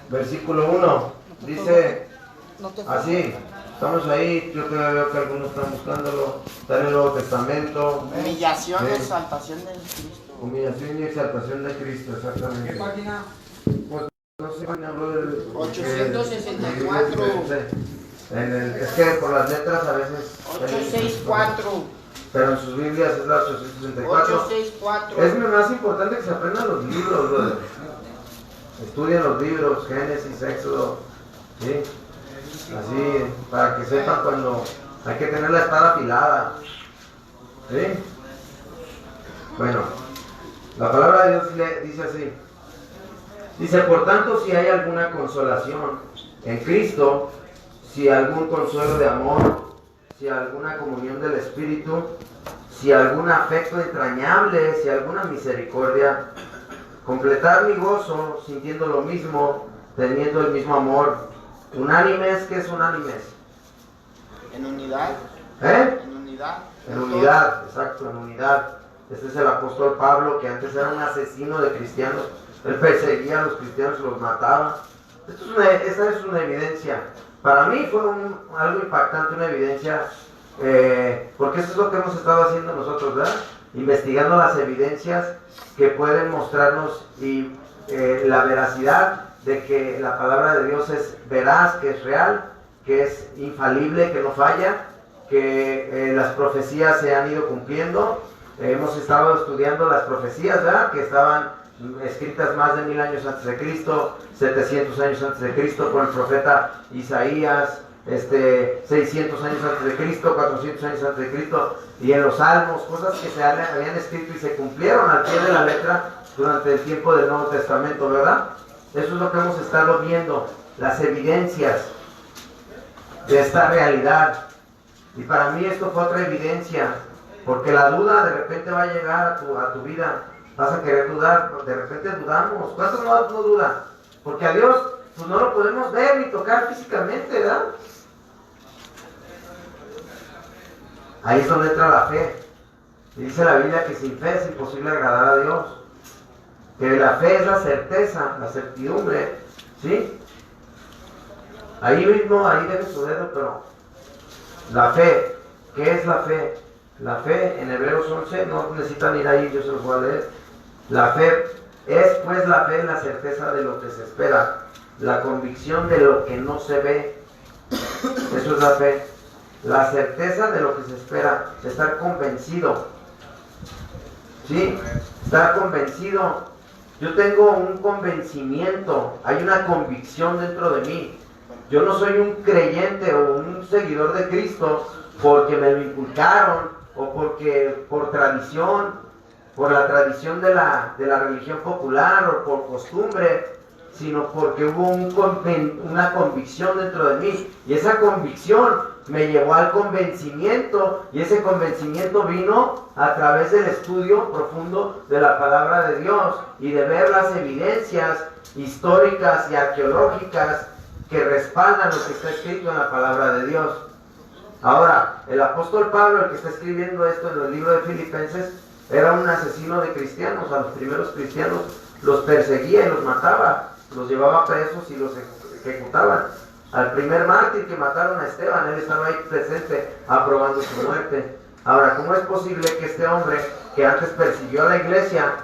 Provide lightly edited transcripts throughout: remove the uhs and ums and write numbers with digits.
versículo 1, dice así. Estamos ahí, yo creo que algunos están buscándolo. Está en el Nuevo Testamento. Humillación y exaltación de Cristo. Humillación y exaltación de Cristo, exactamente. ¿Qué página? Pues no sé, habló del 864. Es que por las letras a veces 864. pero en sus Biblias es la 864. 864. Es más importante que se aprendan los libros, brother. Estudien los libros, Génesis, Éxodo, ¿sí? Así, para que sepan cuando hay que tener la espada afilada, ¿sí? Bueno, la palabra de Dios dice así. Dice, por tanto, si hay alguna consolación en Cristo, si algún consuelo de amor, si alguna comunión del Espíritu, si algún afecto entrañable, si alguna misericordia, completar mi gozo sintiendo lo mismo, teniendo el mismo amor. Unánimes, ¿qué es unánimes? En unidad. ¿Eh? En unidad. En unidad, exacto, en unidad. Este es el apóstol Pablo, que antes era un asesino de cristianos. Él perseguía a los cristianos y los mataba. Esta es una evidencia. Para mí fue algo impactante, una evidencia, porque eso es lo que hemos estado haciendo nosotros, ¿verdad? Investigando las evidencias que pueden mostrarnos y la veracidad de que la palabra de Dios es veraz, que es real, que es infalible, que no falla, que las profecías se han ido cumpliendo. Hemos estado estudiando las profecías, ¿verdad? Que estaban escritas más de 1000 años antes de Cristo, 700 años antes de Cristo por el profeta Isaías, 600 años antes de Cristo, 400 años antes de Cristo, y en los Salmos, cosas que se habían escrito y se cumplieron al pie de la letra durante el tiempo del Nuevo Testamento, ¿verdad? Eso es lo que hemos estado viendo, las evidencias de esta realidad. Y para mí esto fue otra evidencia, porque la duda de repente va a llegar a tu vida. Vas a querer dudar, de repente dudamos. ¿Cuántos no dudan? Porque a Dios pues no lo podemos ver ni tocar físicamente, ¿verdad? Ahí es donde entra la fe. Y dice la Biblia que sin fe es imposible agradar a Dios. Que la fe es la certeza, la certidumbre, ¿sí? Ahí mismo, ahí debe suceder, pero la fe, ¿qué es la fe? La fe en Hebreos 11, no necesitan ir ahí, yo se los voy a leer. La fe es pues la fe, la certeza de lo que se espera, la convicción de lo que no se ve. Eso es la fe. La certeza de lo que se espera, estar convencido. ¿Sí? Estar convencido. Yo tengo un convencimiento, hay una convicción dentro de mí. Yo no soy un creyente o un seguidor de Cristo porque me lo inculcaron o porque por tradición, por la tradición de la religión popular o por costumbre, sino porque hubo una convicción dentro de mí, y esa convicción me llevó al convencimiento, y ese convencimiento vino a través del estudio profundo de la palabra de Dios y de ver las evidencias históricas y arqueológicas que respaldan lo que está escrito en la palabra de Dios. Ahora, el apóstol Pablo, el que está escribiendo esto en el libro de Filipenses, era un asesino de cristianos. A los primeros cristianos los perseguía y los mataba, los llevaba presos y los ejecutaban. Al primer mártir que mataron a Esteban, él estaba ahí presente aprobando su muerte. Ahora, ¿cómo es posible que este hombre que antes persiguió a la iglesia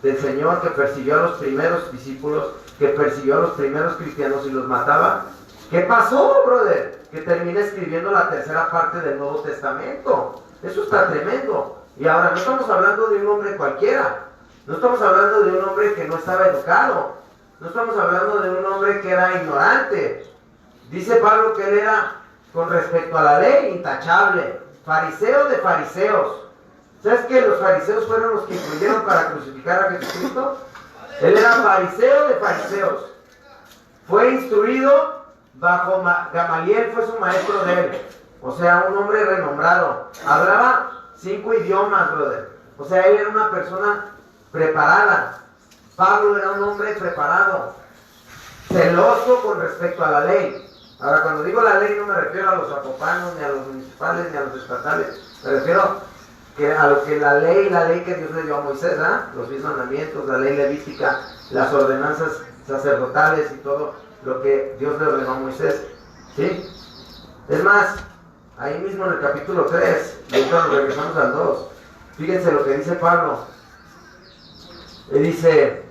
del Señor, que persiguió a los primeros discípulos, que persiguió a los primeros cristianos y los mataba, qué pasó, brother? Que termina escribiendo la tercera parte del Nuevo Testamento. Eso está tremendo. Y ahora, no estamos hablando de un hombre cualquiera, no estamos hablando de un hombre que no estaba educado, no estamos hablando de un hombre que era ignorante. Dice Pablo que él era, con respecto a la ley, intachable, fariseo de fariseos. ¿Sabes que los fariseos fueron los que influyeron para crucificar a Jesucristo? Él era fariseo de fariseos. Fue instruido bajo Gamaliel, fue su maestro de él. O sea, un hombre renombrado. Hablaba 5 idiomas, brother. O sea, él era una persona preparada. Pablo era un hombre preparado, celoso con respecto a la ley. Ahora, cuando digo la ley no me refiero a los zapopanos, ni a los municipales, ni a los estatales. Me refiero a lo que la ley que Dios le dio a Moisés, ¿eh? Los 10 mandamientos, la ley levítica, las ordenanzas sacerdotales y todo lo que Dios le ordenó a Moisés, ¿sí? Es más, ahí mismo en el capítulo 3, y ahorita nos regresamos al 2, fíjense lo que dice Pablo. Él dice,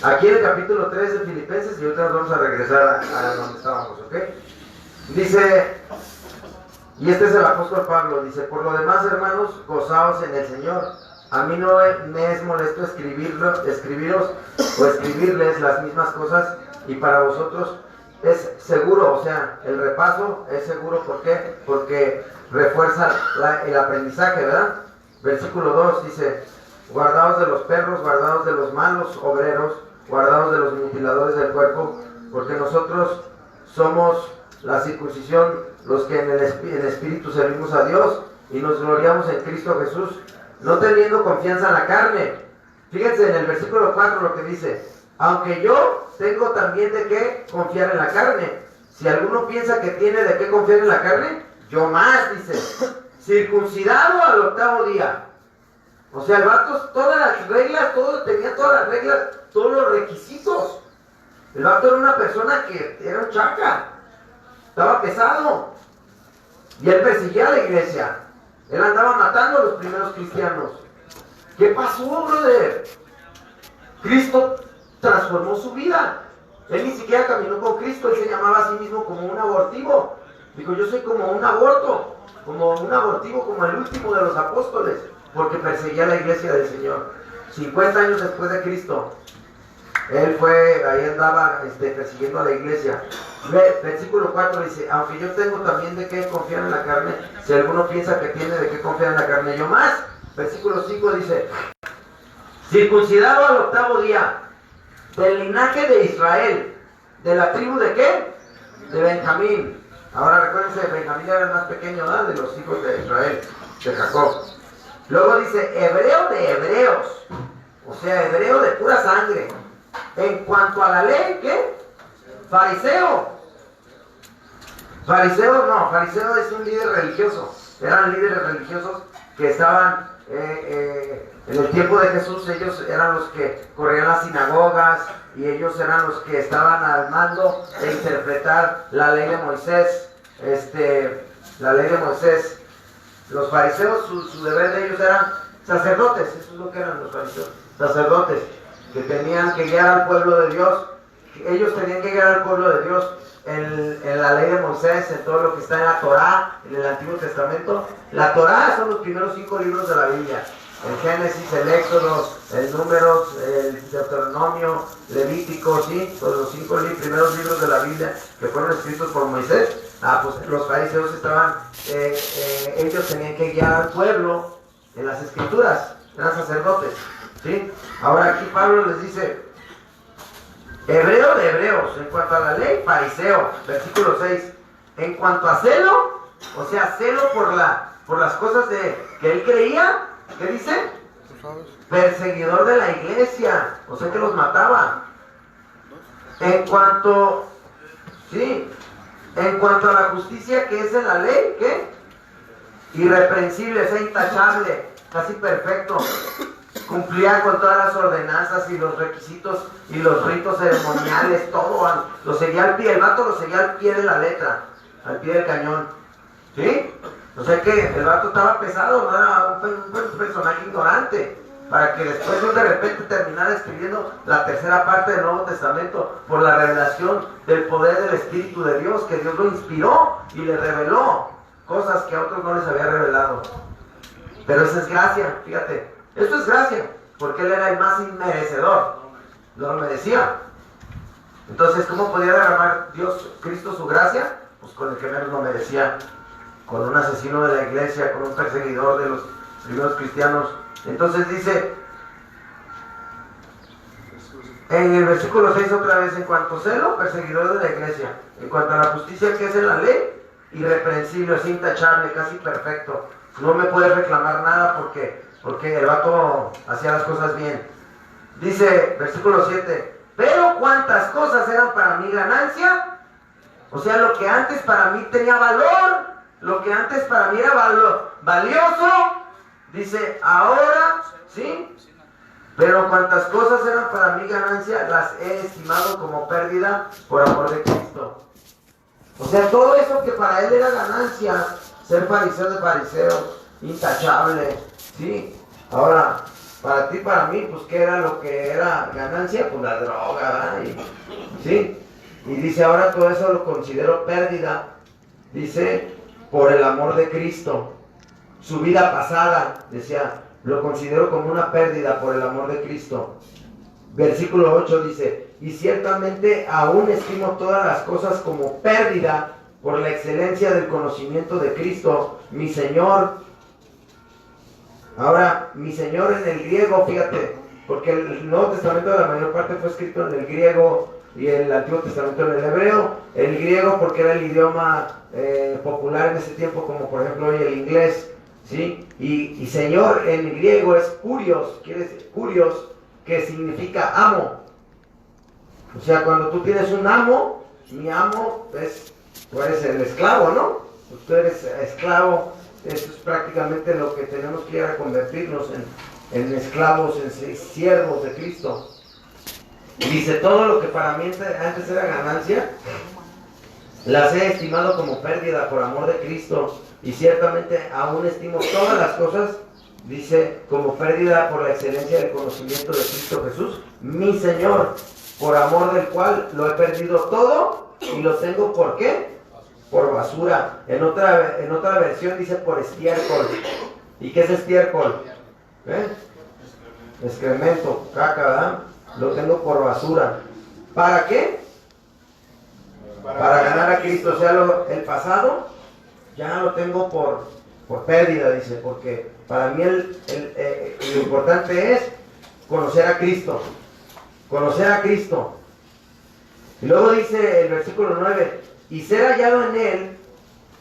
aquí en el capítulo 3 de Filipenses, y ahorita nos vamos a regresar a donde estábamos, ¿ok? Dice, y este es el apóstol Pablo, dice, por lo demás, hermanos, gozaos en el Señor. A mí no me es molesto escribiros o escribirles las mismas cosas, y para vosotros es seguro, o sea, el repaso es seguro. ¿Por qué? Porque refuerza el aprendizaje, ¿verdad? Versículo 2 dice, guardaos de los perros, guardaos de los malos obreros, guardaos de los mutiladores del cuerpo, porque nosotros somos la circuncisión, los que en el Espíritu servimos a Dios y nos gloriamos en Cristo Jesús, no teniendo confianza en la carne. Fíjense en el versículo 4 lo que dice, aunque yo tengo también de qué confiar en la carne. Si alguno piensa que tiene de qué confiar en la carne, yo más, dice, circuncidado al 8º día. O sea, el vato, todas las reglas, tenía todas las reglas, todos los requisitos. El vato era una persona que era un chaca, estaba pesado. Y él perseguía a la iglesia. Él andaba matando a los primeros cristianos. ¿Qué pasó, brother? Cristo transformó su vida. Él ni siquiera caminó con Cristo, él se llamaba a sí mismo como un abortivo. Dijo, yo soy como un abortivo, como el último de los apóstoles, porque perseguía la iglesia del Señor. 50 años después de Cristo, él ahí andaba persiguiendo a la iglesia. Versículo 4 dice, aunque yo tengo también de qué confiar en la carne, si alguno piensa que tiene de qué confiar en la carne, yo más. Versículo 5 dice, circuncidado al 8º día, del linaje de Israel, de la tribu de qué? De Benjamín. Ahora recuérdense, Benjamín era el más pequeño, ¿no?, de los hijos de Israel, de Jacob. Luego dice, hebreo de hebreos, o sea, hebreo de pura sangre. En cuanto a la ley, ¿qué? Fariseo. Fariseo es un líder religioso. Eran líderes religiosos que estaban en el tiempo de Jesús. Ellos eran los que corrían las sinagogas y ellos eran los que estaban al mando de interpretar la ley de Moisés. La ley de Moisés. Los fariseos, su deber de ellos eran sacerdotes. Eso es lo que eran los fariseos, sacerdotes, que tenían que guiar al pueblo de Dios. Ellos tenían que guiar al pueblo de Dios en la ley de Moisés, en todo lo que está en la Torá, en el Antiguo Testamento. La Torá son los primeros 5 libros de la Biblia: el Génesis, el Éxodo, el Números, el Deuteronomio, Levítico, ¿sí? Pues los 5 primeros libros de la Biblia que fueron escritos por Moisés. Pues los fariseos ellos tenían que guiar al pueblo en las escrituras, eran sacerdotes, ¿sí? Ahora aquí Pablo les dice, hebreo de hebreos, en cuanto a la ley, fariseo. Versículo 6, en cuanto a celo, o sea, celo por las cosas que él creía, ¿qué dice? Perseguidor de la iglesia, o sea que los mataba. En cuanto a la justicia que es en la ley, ¿qué? Irreprensible, o sea, intachable, casi perfecto. Cumplía con todas las ordenanzas y los requisitos y los ritos ceremoniales, todo lo seguía al pie. El vato lo seguía al pie de la letra, al pie del cañón, ¿sí? O sea que el vato estaba pesado, no era un personaje ignorante, para que después de repente terminara escribiendo la tercera parte del Nuevo Testamento por la revelación del poder del Espíritu de Dios, que Dios lo inspiró y le reveló cosas que a otros no les había revelado. Pero eso es gracia, fíjate. Esto es gracia, porque él era el más inmerecedor, no lo merecía. Entonces, ¿cómo podía derramar Cristo su gracia? Pues con el que menos lo merecía, con un asesino de la iglesia, con un perseguidor de los primeros cristianos. Entonces dice, en el versículo 6 otra vez, en cuanto a celo, perseguidor de la iglesia. En cuanto a la justicia que es en la ley, irreprensible, es intachable, casi perfecto. No me puedes reclamar nada porque el vato hacía las cosas bien. Dice, versículo 7, pero cuántas cosas eran para mí ganancia. O sea, lo que antes para mí tenía valor, lo que antes para mí era valioso, dice, ahora, ¿sí? Pero cuantas cosas eran para mí ganancia, las he estimado como pérdida por amor de Cristo. O sea, todo eso que para él era ganancia, ser fariseo de fariseos, intachable, ¿sí? Ahora, para ti, para mí, pues, ¿qué era lo que era ganancia? Pues la droga, ¿verdad? ¿Sí? Y dice, ahora todo eso lo considero pérdida, dice, por el amor de Cristo. Su vida pasada, decía, lo considero como una pérdida por el amor de Cristo. Versículo 8 dice, y ciertamente aún estimo todas las cosas como pérdida por la excelencia del conocimiento de Cristo, mi Señor. Ahora, mi Señor en el griego, fíjate, porque el Nuevo Testamento de la mayor parte fue escrito en el griego y el Antiguo Testamento en el hebreo. El griego porque era el idioma popular en ese tiempo, como por ejemplo hoy el inglés, ¿sí? Y Señor en griego es kurios, quiere decir kurios, que significa amo. O sea, cuando tú tienes un amo, mi amo es, tú eres el esclavo, ¿no? Pues tú eres esclavo, eso es prácticamente lo que tenemos que llegar a convertirnos en esclavos, en siervos de Cristo. Y dice, todo lo que para mí antes era ganancia, las he estimado como pérdida por amor de Cristo, y ciertamente aún estimo todas las cosas, dice, como pérdida por la excelencia del conocimiento de Cristo Jesús, mi Señor, por amor del cual lo he perdido todo y lo tengo, ¿por qué? Por basura. En otra versión dice por estiércol. ¿Y qué es estiércol? Excremento, caca, ¿verdad? Lo tengo por basura. ¿Para qué? Para ganar a Cristo. O sea, el pasado ya lo tengo por pérdida, dice, porque para mí lo importante es conocer a Cristo. Conocer a Cristo. Y luego dice el versículo 9, y ser hallado en Él,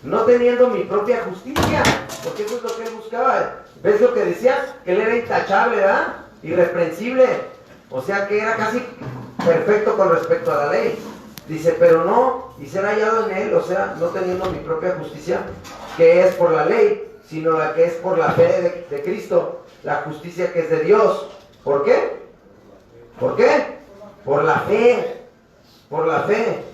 no teniendo mi propia justicia, porque eso es lo que Él buscaba. ¿Ves lo que decía? Que Él era intachable, ¿verdad? Irreprensible. O sea que era casi perfecto con respecto a la ley. Dice, pero no, y ser hallado en Él, o sea, no teniendo mi propia justicia, que es por la ley, sino la que es por la fe de Cristo, la justicia que es de Dios. ¿Por qué? ¿Por qué? Por la fe, por la fe.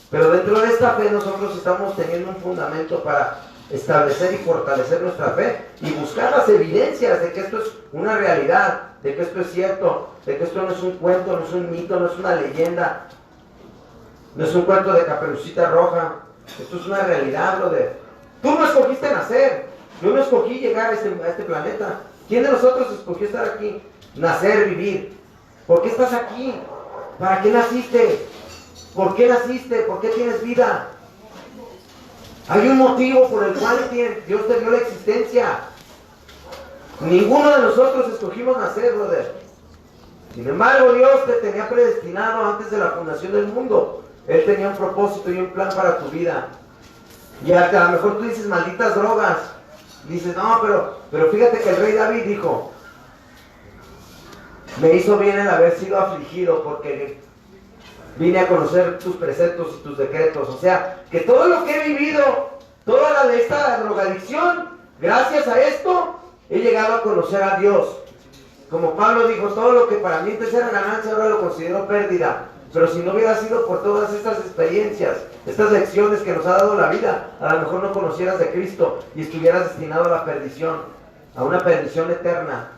Pero dentro de esta fe nosotros estamos teniendo un fundamento para establecer y fortalecer nuestra fe y buscar las evidencias de que esto es una realidad, de que esto es cierto, de que esto no es un cuento, no es un mito, no es una leyenda, no es un cuento de Caperucita Roja. Esto es una realidad, brother. Tú no escogiste nacer, yo no escogí llegar a este planeta. ¿Quién de nosotros escogió estar aquí? Nacer, vivir. ¿Por qué estás aquí? ¿Para qué naciste? ¿Por qué naciste? ¿Por qué tienes vida? Hay un motivo por el cual Dios te dio la existencia. Ninguno de nosotros escogimos nacer, brother. Sin embargo, Dios te tenía predestinado antes de la fundación del mundo. Él tenía un propósito y un plan para tu vida. Y a lo mejor tú dices, malditas drogas. Dices, no, pero fíjate que el rey David dijo, me hizo bien el haber sido afligido porque vine a conocer tus preceptos y tus decretos. O sea, que todo lo que he vivido, toda esta drogadicción, gracias a esto, he llegado a conocer a Dios. Como Pablo dijo, todo lo que para mí antes era ganancia, ahora lo considero pérdida. Pero si no hubiera sido por todas estas experiencias, estas lecciones que nos ha dado la vida, a lo mejor no conocieras de Cristo y estuvieras destinado a la perdición, a una perdición eterna.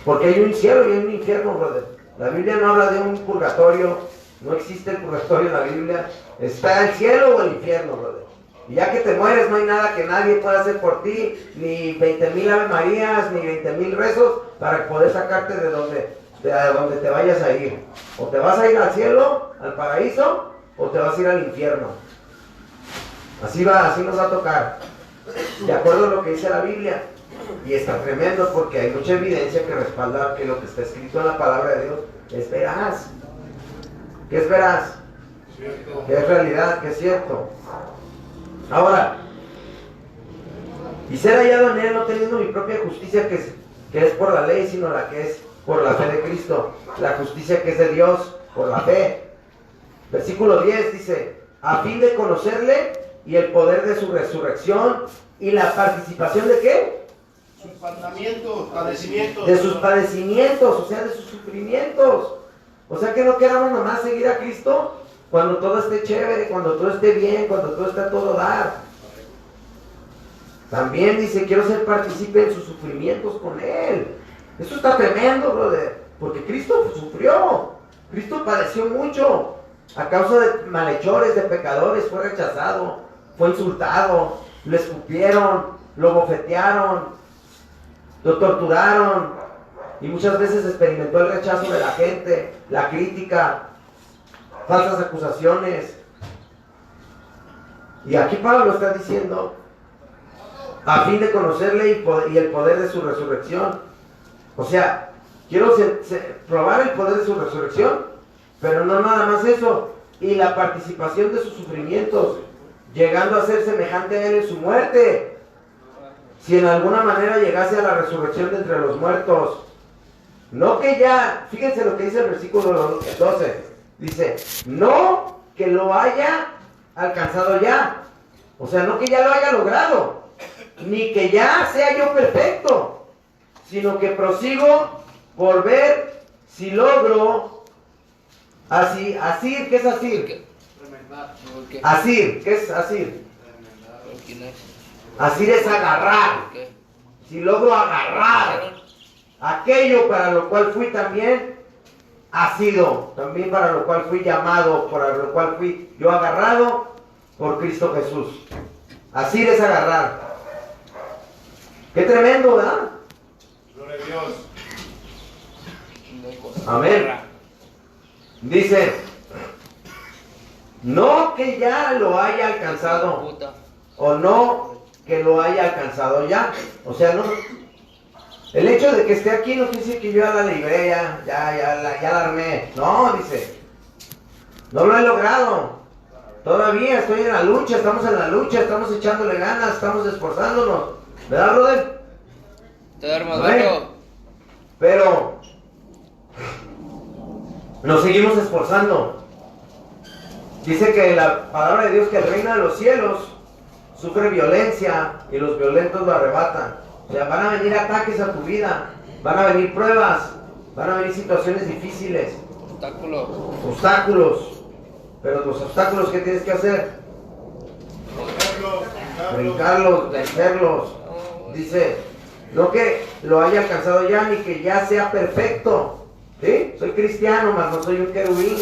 Porque hay un cielo y hay un infierno, brother. La Biblia no habla de un purgatorio, no existe el purgatorio en la Biblia. Está el cielo o el infierno, brother. Y ya que te mueres, no hay nada que nadie pueda hacer por ti, ni 20,000 Ave Marías, ni 20,000 rezos para poder sacarte de donde te vayas a ir. O te vas a ir al cielo, al paraíso, o te vas a ir al infierno. Así nos va a tocar, de acuerdo a lo que dice la Biblia. Y está tremendo porque hay mucha evidencia que respalda que lo que está escrito en la palabra de Dios es veraz. ¿Qué es veraz? Que es realidad, que es cierto. Ahora, y ser hallado en Él no teniendo mi propia justicia que es por la ley, sino la que es por la fe de Cristo, la justicia que es de Dios por la fe. Versículo 10 dice, a fin de conocerle y el poder de su resurrección y la participación de ¿qué? Sus padecimientos. De sus padecimientos, o sea, de sus sufrimientos. O sea, que no queramos nomás seguir a Cristo cuando todo esté chévere, cuando todo esté bien, cuando todo esté a todo dar. También dice, quiero ser partícipe en sus sufrimientos con Él. Eso está tremendo, brother, porque Cristo sufrió, Cristo padeció mucho. A causa de malhechores, de pecadores, fue rechazado, fue insultado, lo escupieron, lo bofetearon, lo torturaron, y muchas veces experimentó el rechazo de la gente, la crítica, falsas acusaciones. Y aquí Pablo está diciendo, a fin de conocerle y el poder de su resurrección. O sea, quiero probar el poder de su resurrección, pero no nada más eso, y la participación de sus sufrimientos, llegando a ser semejante a él en su muerte, si en alguna manera llegase a la resurrección de entre los muertos. No que ya, fíjense lo que dice el versículo 12, dice, no que lo haya alcanzado ya, o sea, no que ya lo haya logrado, ni que ya sea yo perfecto, sino que prosigo por ver si logro asir, ¿qué es asir? Asir, ¿qué es asir? Asir es agarrar. Si logro agarrar aquello para lo cual fui también asido, también para lo cual fui llamado, para lo cual fui yo agarrado por Cristo Jesús. Asir es agarrar. Qué tremendo, ¿verdad? Gloria a Dios. Amén. Dice, no que ya lo haya alcanzado, o no que lo haya alcanzado ya. O sea, no, el hecho de que esté aquí no quiere decir que yo ya la libré, ya la armé. No, dice, no lo he logrado. Todavía estoy en la lucha, estamos echándole ganas, estamos esforzándonos. ¿Verdad, brother? Pero nos seguimos esforzando. Dice que la palabra de Dios, que el reino de los cielos sufre violencia y los violentos lo arrebatan. O sea, van a venir ataques a tu vida, van a venir pruebas, van a venir situaciones difíciles, obstáculos. Pero los obstáculos, ¿qué tienes que hacer? Brincarlos, vencerlos. Dice, no que lo haya alcanzado ya, ni que ya sea perfecto. ¿Sí? Soy cristiano, mas no soy un querubín.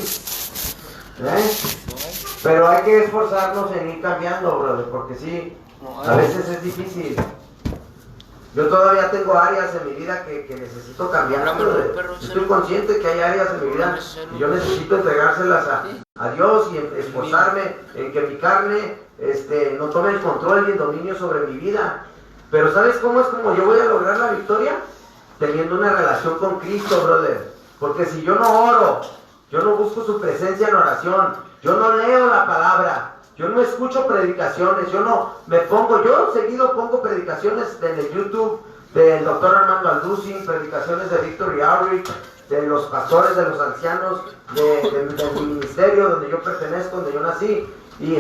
Pero hay que esforzarnos en ir cambiando, brother, porque sí, a veces es difícil. Yo todavía tengo áreas en mi vida que necesito cambiar, brother. Estoy consciente que hay áreas en mi vida y yo necesito entregárselas a Dios y esforzarme en que mi carne no tome el control y el dominio sobre mi vida. Pero ¿sabes cómo es como yo voy a lograr la victoria? Teniendo una relación con Cristo, brother. Porque si yo no oro, yo no busco su presencia en oración, yo no leo la palabra, yo no escucho predicaciones, yo seguido pongo predicaciones en el YouTube del doctor Armando Alducin, predicaciones de Victory Outreach, de los pastores, de los ancianos, del ministerio donde yo pertenezco, donde yo nací. Y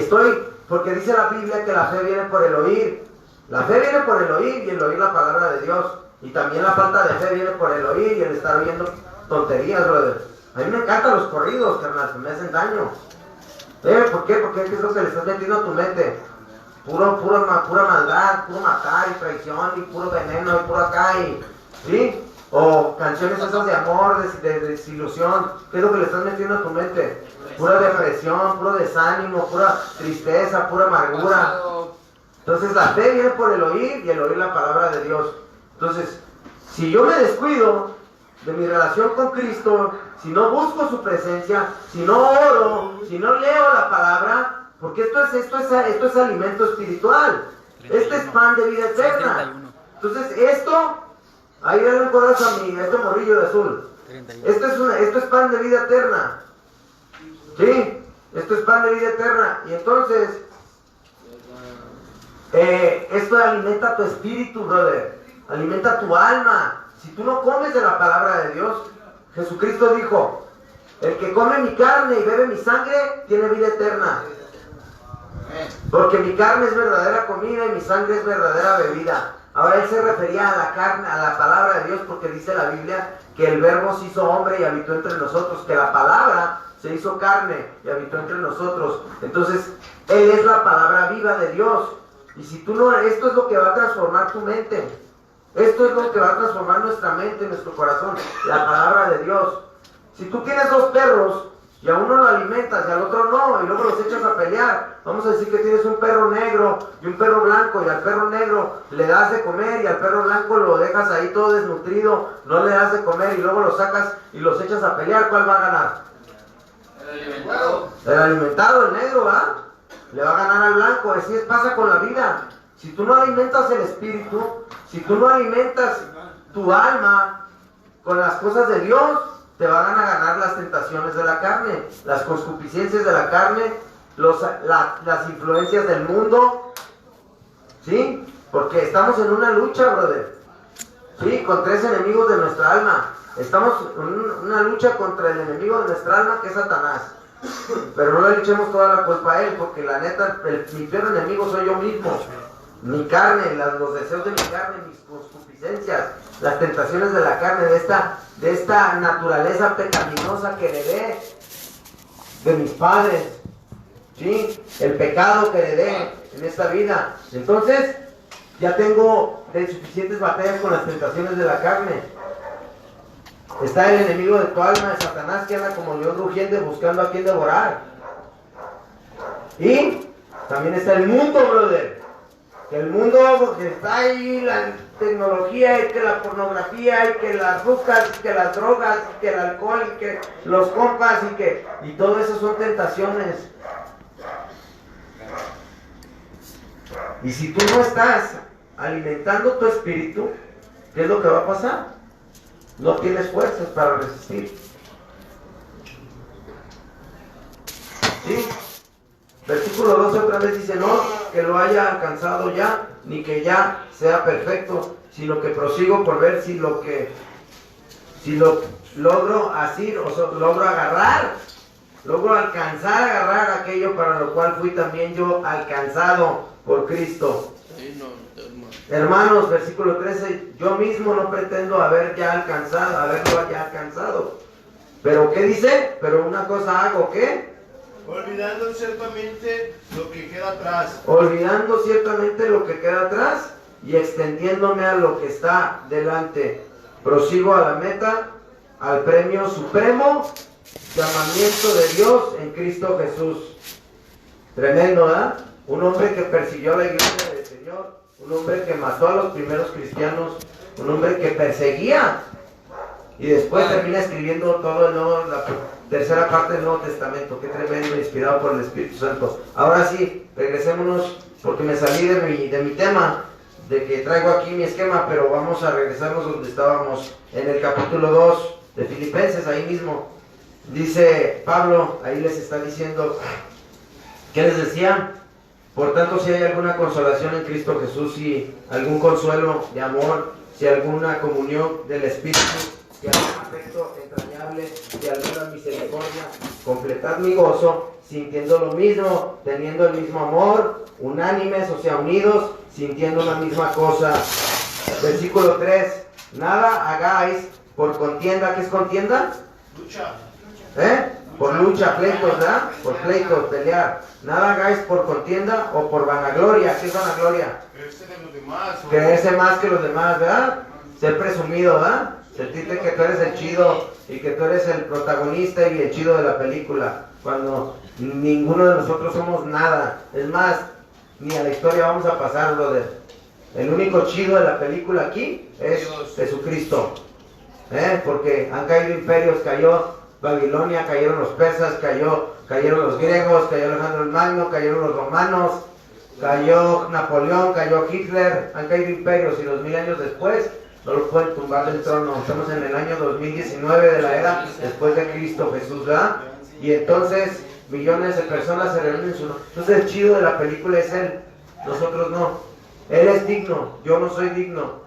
porque dice la Biblia que la fe viene por el oír. La fe viene por el oír y el oír la palabra de Dios. Y también la falta de fe viene por el oír y el estar oyendo tonterías, brother. A mí me encantan los corridos, carnal, que me hacen daño. ¿Por qué? Porque es lo que le estás metiendo a tu mente. Pura maldad, puro matar y traición y puro veneno y puro acá ¿sí? O canciones esas de amor, de desilusión. ¿Qué es lo que le estás metiendo a tu mente? Pura depresión, puro desánimo, pura tristeza, pura amargura. Entonces la fe viene por el oír y el oír la palabra de Dios. Entonces, si yo me descuido de mi relación con Cristo, si no busco su presencia, si no oro, si no leo la palabra, porque esto es alimento espiritual, este es pan de vida eterna. Entonces ahí dale un codazo a este morrillo de azul. Esto es pan de vida eterna. ¿Sí? Esto es pan de vida eterna. Y entonces, esto alimenta tu espíritu, brother. Alimenta tu alma. Si tú no comes de la palabra de Dios, Jesucristo dijo, el que come mi carne y bebe mi sangre, tiene vida eterna. Porque mi carne es verdadera comida y mi sangre es verdadera bebida. Ahora él se refería a la carne, a la palabra de Dios, porque dice la Biblia que el verbo se hizo hombre y habitó entre nosotros, que la palabra se hizo carne y habitó entre nosotros. Entonces, él es la palabra viva de Dios. Y si tú no, esto es lo que va a transformar tu mente. Esto es lo que va a transformar nuestra mente, nuestro corazón, la palabra de Dios. Si tú tienes dos perros y a uno lo alimentas y al otro no, y luego los echas a pelear, vamos a decir que tienes un perro negro y un perro blanco, y al perro negro le das de comer y al perro blanco lo dejas ahí todo desnutrido, no le das de comer y luego lo sacas y los echas a pelear, ¿cuál va a ganar? El alimentado. El alimentado, el negro, ¿va? Le va a ganar al blanco. Así es, pasa con la vida. Si tú no alimentas el espíritu, si tú no alimentas tu alma con las cosas de Dios, te van a ganar las tentaciones de la carne, las concupiscencias de la carne, las influencias del mundo, ¿sí? Porque estamos en una lucha, brother, ¿sí? Con tres enemigos de nuestra alma. Estamos en una lucha contra el enemigo de nuestra alma, que es Satanás. Pero no le echemos toda la culpa a él, porque la neta, mi peor enemigo soy yo mismo. Mi carne, los deseos de mi carne, mis concupiscencias, las tentaciones de la carne, de esta naturaleza pecaminosa que heredé de mis padres, ¿sí? El pecado que heredé en esta vida. Entonces, ya tengo suficientes batallas con las tentaciones de la carne. Está el enemigo de tu alma, de Satanás, que anda como león rugiente buscando a quien devorar. Y también está el mundo, brother. El mundo que está ahí, la tecnología, y que la pornografía, y que las rucas, y que las drogas, y que el alcohol, y que los compas, y todo eso son tentaciones. Y si tú no estás alimentando tu espíritu, ¿qué es lo que va a pasar? No tienes fuerzas para resistir. ¿Sí? Versículo 12 otra vez dice, no que lo haya alcanzado ya, ni que ya sea perfecto, sino que prosigo por ver si lo logro asir, logro agarrar, logro alcanzar a agarrar aquello para lo cual fui también yo alcanzado por Cristo. Hermanos, versículo 13, yo mismo no pretendo haberlo ya alcanzado. Pero ¿qué dice? Pero una cosa hago, ¿qué? Olvidando ciertamente lo que queda atrás. Olvidando ciertamente lo que queda atrás y extendiéndome a lo que está delante. Prosigo a la meta, al premio supremo, llamamiento de Dios en Cristo Jesús. Tremendo, ¿verdad? Un hombre que persiguió a la iglesia del Señor, un hombre que mató a los primeros cristianos, un hombre que perseguía y después termina escribiendo todo la tercera parte del Nuevo Testamento. Qué tremendo, inspirado por el Espíritu Santo. Ahora sí, regresémonos, porque me salí de mi tema, de que traigo aquí mi esquema, pero vamos a regresarnos donde estábamos, en el capítulo 2 de Filipenses, ahí mismo. Dice Pablo, ahí les está diciendo, ¿qué les decía? Por tanto, si hay alguna consolación en Cristo Jesús, si algún consuelo de amor, si alguna comunión del Espíritu, si algún afecto entrañable, si alguna misericordia, completad mi gozo, sintiendo lo mismo, teniendo el mismo amor, unánimes, o sea, unidos, sintiendo la misma cosa. Versículo 3, nada hagáis por contienda. ¿Qué es contienda? Lucha. Por lucha, pleitos, ¿verdad? Por pleitos, pelear. Nada hagáis por contienda o por vanagloria. ¿Qué es vanagloria? Creerse de los demás. Creerse más que los demás, ¿verdad? Ser presumido, ¿verdad? Sentirte que tú eres el chido y que tú eres el protagonista y el chido de la película, cuando ninguno de nosotros somos nada. Es más, ni a la historia vamos a pasar, brother. El único chido de la película aquí es Jesucristo. Porque han caído imperios, cayó Babilonia, cayeron los persas, cayeron los griegos, cayó Alejandro el Magno, cayeron los romanos, cayó Napoleón, cayó Hitler, han caído imperios y 2000 años después no los pueden tumbar del trono. Estamos en el año 2019 de la era después de Cristo Jesús, ¿verdad? Y entonces millones de personas se reúnen en su nombre. Entonces el chido de la película es Él, nosotros no. Él es digno, yo no soy digno.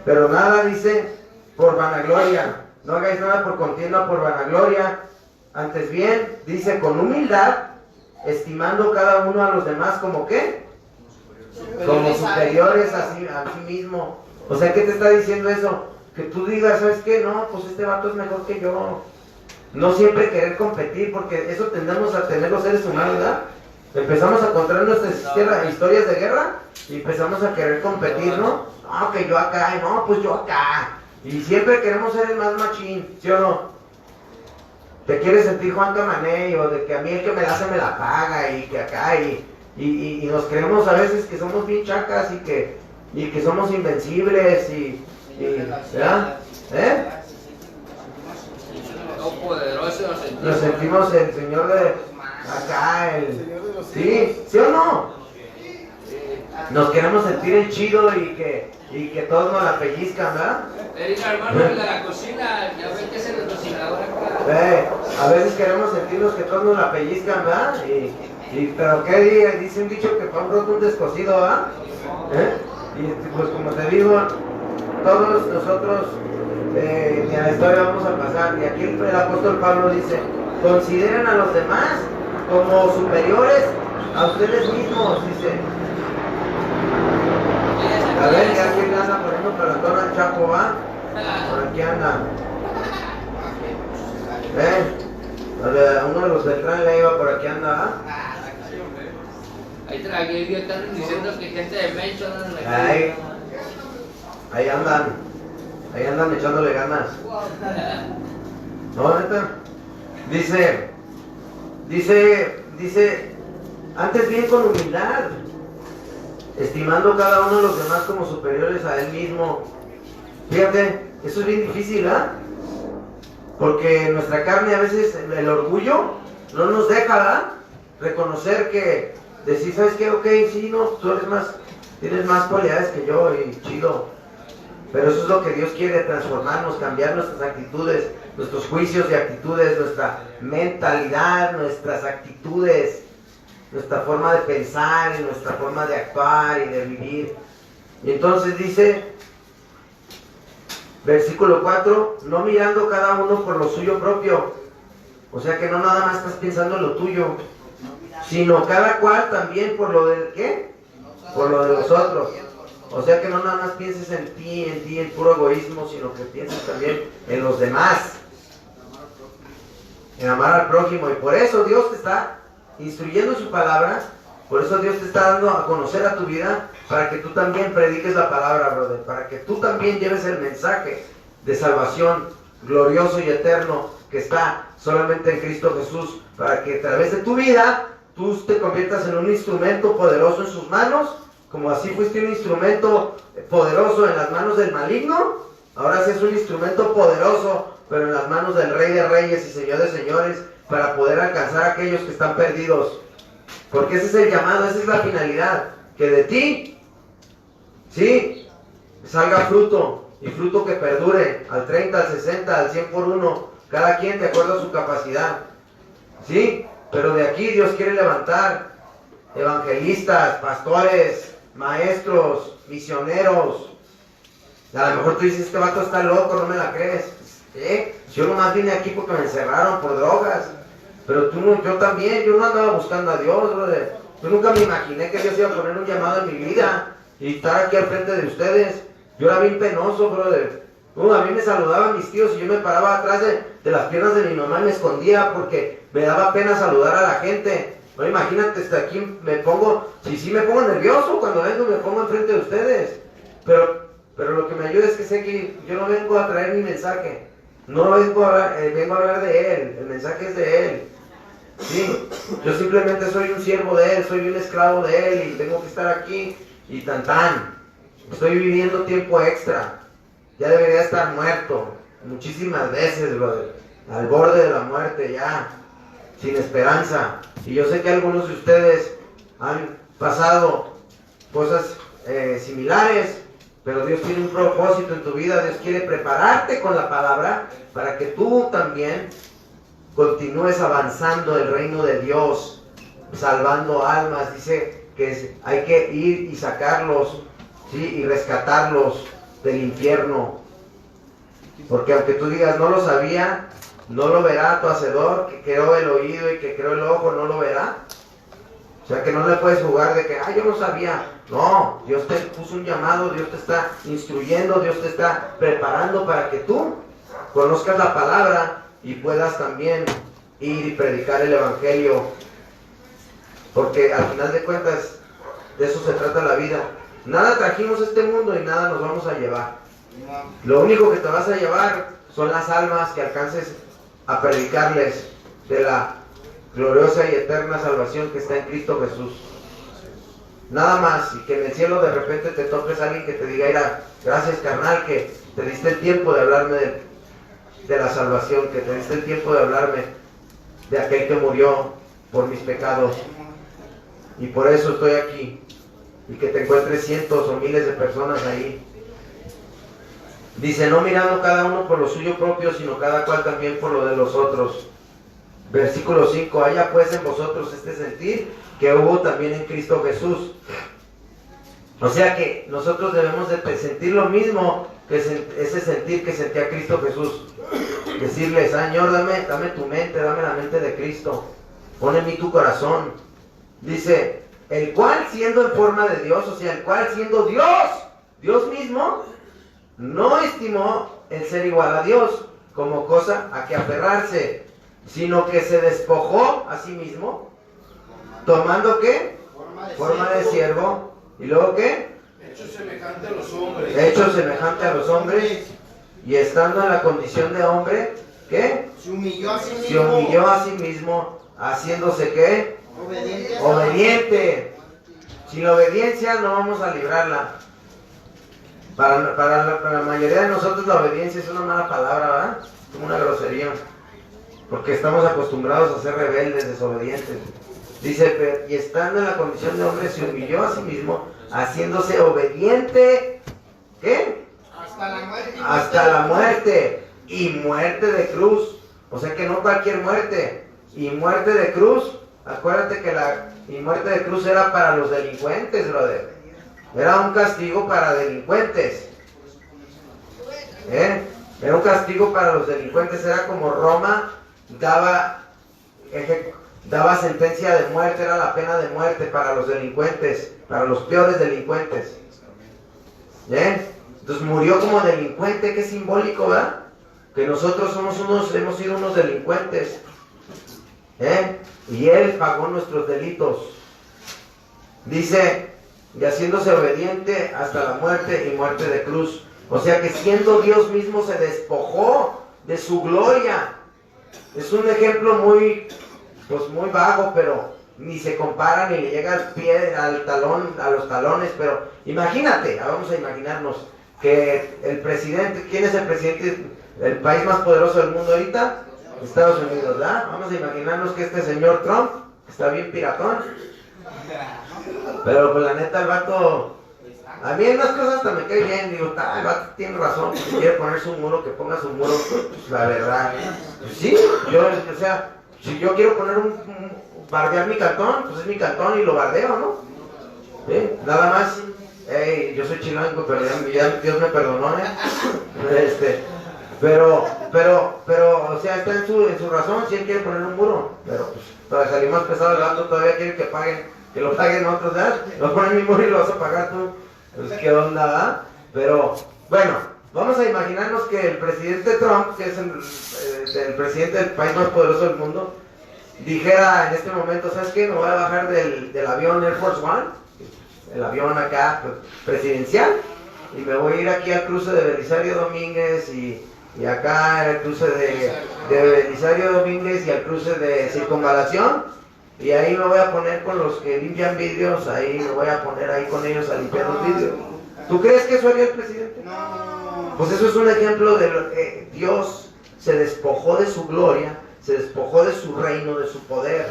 Pero nada dice por vanagloria. No hagáis nada por contienda o por vanagloria. Antes bien, dice con humildad, estimando cada uno a los demás como ¿qué? Como superiores a sí mismo. O sea, ¿qué te está diciendo eso? Que tú digas, ¿sabes qué? No, pues este vato es mejor que yo. No siempre querer competir, porque eso tendemos a tener los seres humanos, ¿verdad? Empezamos a contar nuestras historias de guerra y empezamos a querer competir, ¿no? No, que yo acá, y no, pues yo acá. Y siempre queremos ser el más machín, ¿sí o no? Te quieres sentir Juan Camaney, o de que a mí el que me la hace me la paga, y que acá, y nos creemos a veces que somos bien chacas y que somos invencibles, ¿verdad? ¿Eh? Poderoso Nos sentimos el Señor de acá, ¿sí? ¿Sí o no? Nos queremos sentir el chido y que todos nos la pellizcan, ¿verdad? Erika, hermano, el de la cocina, ya ven que es el cocinador acá. A veces queremos sentirnos que todos nos la pellizcan, ¿verdad? Pero ¿qué dice un dicho que pan roto un descosido, ¿verdad? Y pues como te digo, todos nosotros ni a la historia vamos a pasar. Y aquí el apóstol Pablo dice, consideren a los demás como superiores a ustedes mismos, dice. A ver, ya aquí le anda poniendo pelotón al Chapo, ¿va? Por aquí anda. Uno de los Beltrán le iba por aquí anda, ¿va? Ahí tragué, están diciendo que gente de Mencho no le ahí andan echándole ganas. No, neta. Dice, antes bien con humildad, estimando cada uno de los demás como superiores a él mismo. Fíjate, eso es bien difícil, ¿ah? Porque nuestra carne a veces, el orgullo, no nos deja, ¿verdad? Reconocer que, decir, ¿sabes qué? Ok, sí, no, tú tienes más cualidades que yo y chido. Pero eso es lo que Dios quiere, transformarnos, cambiar nuestras actitudes, nuestros juicios y actitudes, nuestra mentalidad, nuestras actitudes, nuestra forma de pensar y nuestra forma de actuar y de vivir. Y entonces dice, versículo 4, no mirando cada uno por lo suyo propio. O sea que no nada más estás pensando en lo tuyo, sino cada cual también por lo del ¿qué? Por lo de los otros. O sea que no nada más pienses en ti, en puro egoísmo, sino que pienses también en los demás, en amar al prójimo. Y por eso Dios te está instruyendo su palabra, por eso Dios te está dando a conocer a tu vida, para que tú también prediques la palabra, brother, para que tú también lleves el mensaje de salvación glorioso y eterno que está solamente en Cristo Jesús, para que a través de tu vida tú te conviertas en un instrumento poderoso en sus manos, como así fuiste un instrumento poderoso en las manos del maligno. Ahora sí es un instrumento poderoso, pero en las manos del Rey de Reyes y Señor de Señores, para poder alcanzar a aquellos que están perdidos. Porque ese es el llamado, esa es la finalidad, que de ti, sí, salga fruto, y fruto que perdure, al 30, al 60, al 100 por uno, cada quien de acuerdo a su capacidad, sí, pero de aquí Dios quiere levantar evangelistas, pastores, maestros, misioneros. A lo mejor tú dices, este vato está loco, no me la crees. Yo nomás vine aquí porque me encerraron por drogas. Pero tú no, yo también, yo no andaba buscando a Dios, brother. Yo nunca me imaginé que Dios iba a poner un llamado en mi vida y estar aquí al frente de ustedes. Yo era bien penoso, brother. A mí me saludaban mis tíos y yo me paraba atrás de las piernas de mi mamá y me escondía porque me daba pena saludar a la gente. No, imagínate, hasta aquí me pongo, sí me pongo nervioso cuando vengo, me pongo enfrente de ustedes. Pero lo que me ayuda es que sé que yo no vengo a traer mi mensaje. No vengo a hablar de Él, el mensaje es de Él. Sí, yo simplemente soy un siervo de Él, soy un esclavo de Él y tengo que estar aquí y tan. Estoy viviendo tiempo extra. Ya debería estar muerto muchísimas veces, brother. Al borde de la muerte ya, sin esperanza. Y yo sé que algunos de ustedes han pasado cosas similares, pero Dios tiene un propósito en tu vida. Dios quiere prepararte con la palabra para que tú también continúes avanzando el reino de Dios, salvando almas. Dice que hay que ir y sacarlos, ¿sí? Y rescatarlos del infierno. Porque aunque tú digas, no lo sabía, no lo verá tu hacedor, que creó el oído y que creó el ojo, no lo verá. O sea que no le puedes jugar de que, yo no sabía. No, Dios te puso un llamado, Dios te está instruyendo, Dios te está preparando para que tú conozcas la palabra y puedas también ir y predicar el evangelio. Porque al final de cuentas, de eso se trata la vida. Nada trajimos a este mundo y nada nos vamos a llevar. Lo único que te vas a llevar son las almas que alcances a predicarles de la gloriosa y eterna salvación que está en Cristo Jesús. Nada más, y que en el cielo de repente te topes a alguien que te diga, mira, gracias carnal, que te diste el tiempo de hablarme de la salvación, que te diste el tiempo de hablarme de aquel que murió por mis pecados, y por eso estoy aquí, y que te encuentres cientos o miles de personas ahí. Dice, no mirando cada uno por lo suyo propio, sino cada cual también por lo de los otros. Versículo 5, haya pues en vosotros este sentir que hubo también en Cristo Jesús. O sea que nosotros debemos de sentir lo mismo que ese sentir que sentía Cristo Jesús. Decirle, Señor, dame tu mente, dame la mente de Cristo. Pon en mí tu corazón. Dice, el cual siendo en forma de Dios, o sea, el cual siendo Dios mismo, no estimó el ser igual a Dios como cosa a que aferrarse, sino que se despojó a sí mismo, tomando ¿qué? Forma de siervo, y luego ¿qué? Hecho semejante a los hombres. Hecho semejante a los hombres, y estando en la condición de hombre, ¿qué? Se humilló a sí mismo. Se humilló a sí mismo, haciéndose ¿qué? Obediente. Sin la obediencia no vamos a librarla. Para la mayoría de nosotros la obediencia es una mala palabra, ¿verdad? Como una grosería. Porque estamos acostumbrados a ser rebeldes, desobedientes. Dice, y estando en la condición de hombre, se humilló a sí mismo, haciéndose obediente, ¿qué? Hasta la muerte. Hasta la muerte, y muerte de cruz. O sea que no cualquier muerte. Y muerte de cruz, acuérdate que y muerte de cruz era para los delincuentes, brother. Era un castigo para delincuentes. Era un castigo para los delincuentes. Era como Roma daba sentencia de muerte, era la pena de muerte para los delincuentes, para los peores delincuentes. Entonces murió como delincuente, que es simbólico, ¿verdad? Que nosotros hemos sido unos delincuentes. Y Él pagó nuestros delitos. Dice, y haciéndose obediente hasta la muerte y muerte de cruz. O sea que siendo Dios mismo se despojó de su gloria. Es un ejemplo muy vago, pero ni se compara ni le llega al pie, al talón, a los talones. Pero imagínate, vamos a imaginarnos que el presidente, ¿quién es el presidente del país más poderoso del mundo ahorita? Estados Unidos, ¿verdad? Vamos a imaginarnos que este señor Trump está bien piratón. Pero pues la neta el vato, a mí en unas cosas hasta me cae bien, digo, el vato tiene razón, si quiere ponerse un muro, que ponga su muro, pues la verdad, pues sí, o sea, si yo quiero poner bardear mi cantón, pues es mi cantón y lo bardeo, ¿no? ¿Sí? Nada más, yo soy chilango, pero ya Dios me perdonó, pero, o sea, está en su razón, si él quiere poner un muro, pero pues, para salir más pesado el vato todavía quiere que lo paguen otros, ¿verdad? Lo ponen mi muro y lo vas a pagar tú. Pues qué onda, ¿verdad? Pero, bueno, vamos a imaginarnos que el presidente Trump, que es el presidente del país más poderoso del mundo, dijera en este momento, ¿sabes qué? Me voy a bajar del avión Air Force One, el avión acá presidencial, y me voy a ir aquí al cruce de Belisario Domínguez y acá al cruce de Belisario Domínguez y al cruce de Circunvalación. Y ahí me voy a poner con los que limpian vidrios, ahí me voy a poner ahí con ellos a limpiar los vidrios. ¿Tú crees que eso haría el presidente? No. Pues eso es un ejemplo de lo que Dios se despojó de su gloria, se despojó de su reino, de su poder,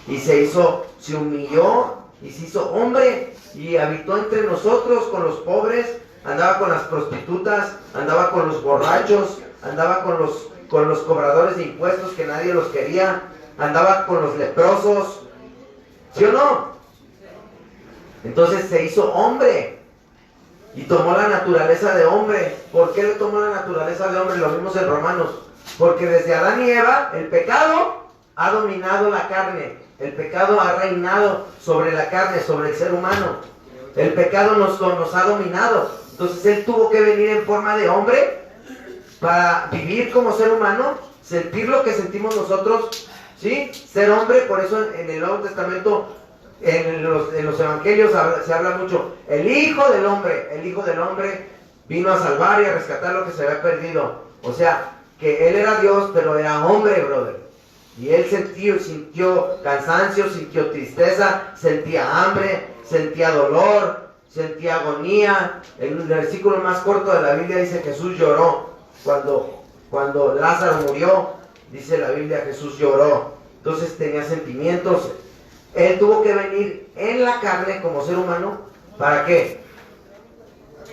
y se humilló y se hizo hombre, y habitó entre nosotros con los pobres, andaba con las prostitutas, andaba con los borrachos, andaba con los cobradores de impuestos que nadie los quería, andaba con los leprosos, ¿sí o no? Entonces se hizo hombre y tomó la naturaleza de hombre. ¿Por qué le tomó la naturaleza de hombre? Lo vimos en Romanos. Porque desde Adán y Eva el pecado ha dominado la carne. El pecado ha reinado sobre la carne, sobre el ser humano. El pecado nos ha dominado. Entonces Él tuvo que venir en forma de hombre para vivir como ser humano, sentir lo que sentimos nosotros, ¿sí? Ser hombre. Por eso en el Nuevo Testamento, en los evangelios se habla mucho. El Hijo del Hombre vino a salvar y a rescatar lo que se había perdido. O sea, que Él era Dios, pero era hombre, brother. Y Él sintió cansancio, sintió tristeza, sentía hambre, sentía dolor, sentía agonía. El versículo más corto de la Biblia dice: Jesús lloró. Cuando Lázaro murió, dice la Biblia, Jesús lloró. Entonces tenía sentimientos. Él tuvo que venir en la carne como ser humano. ¿Para qué?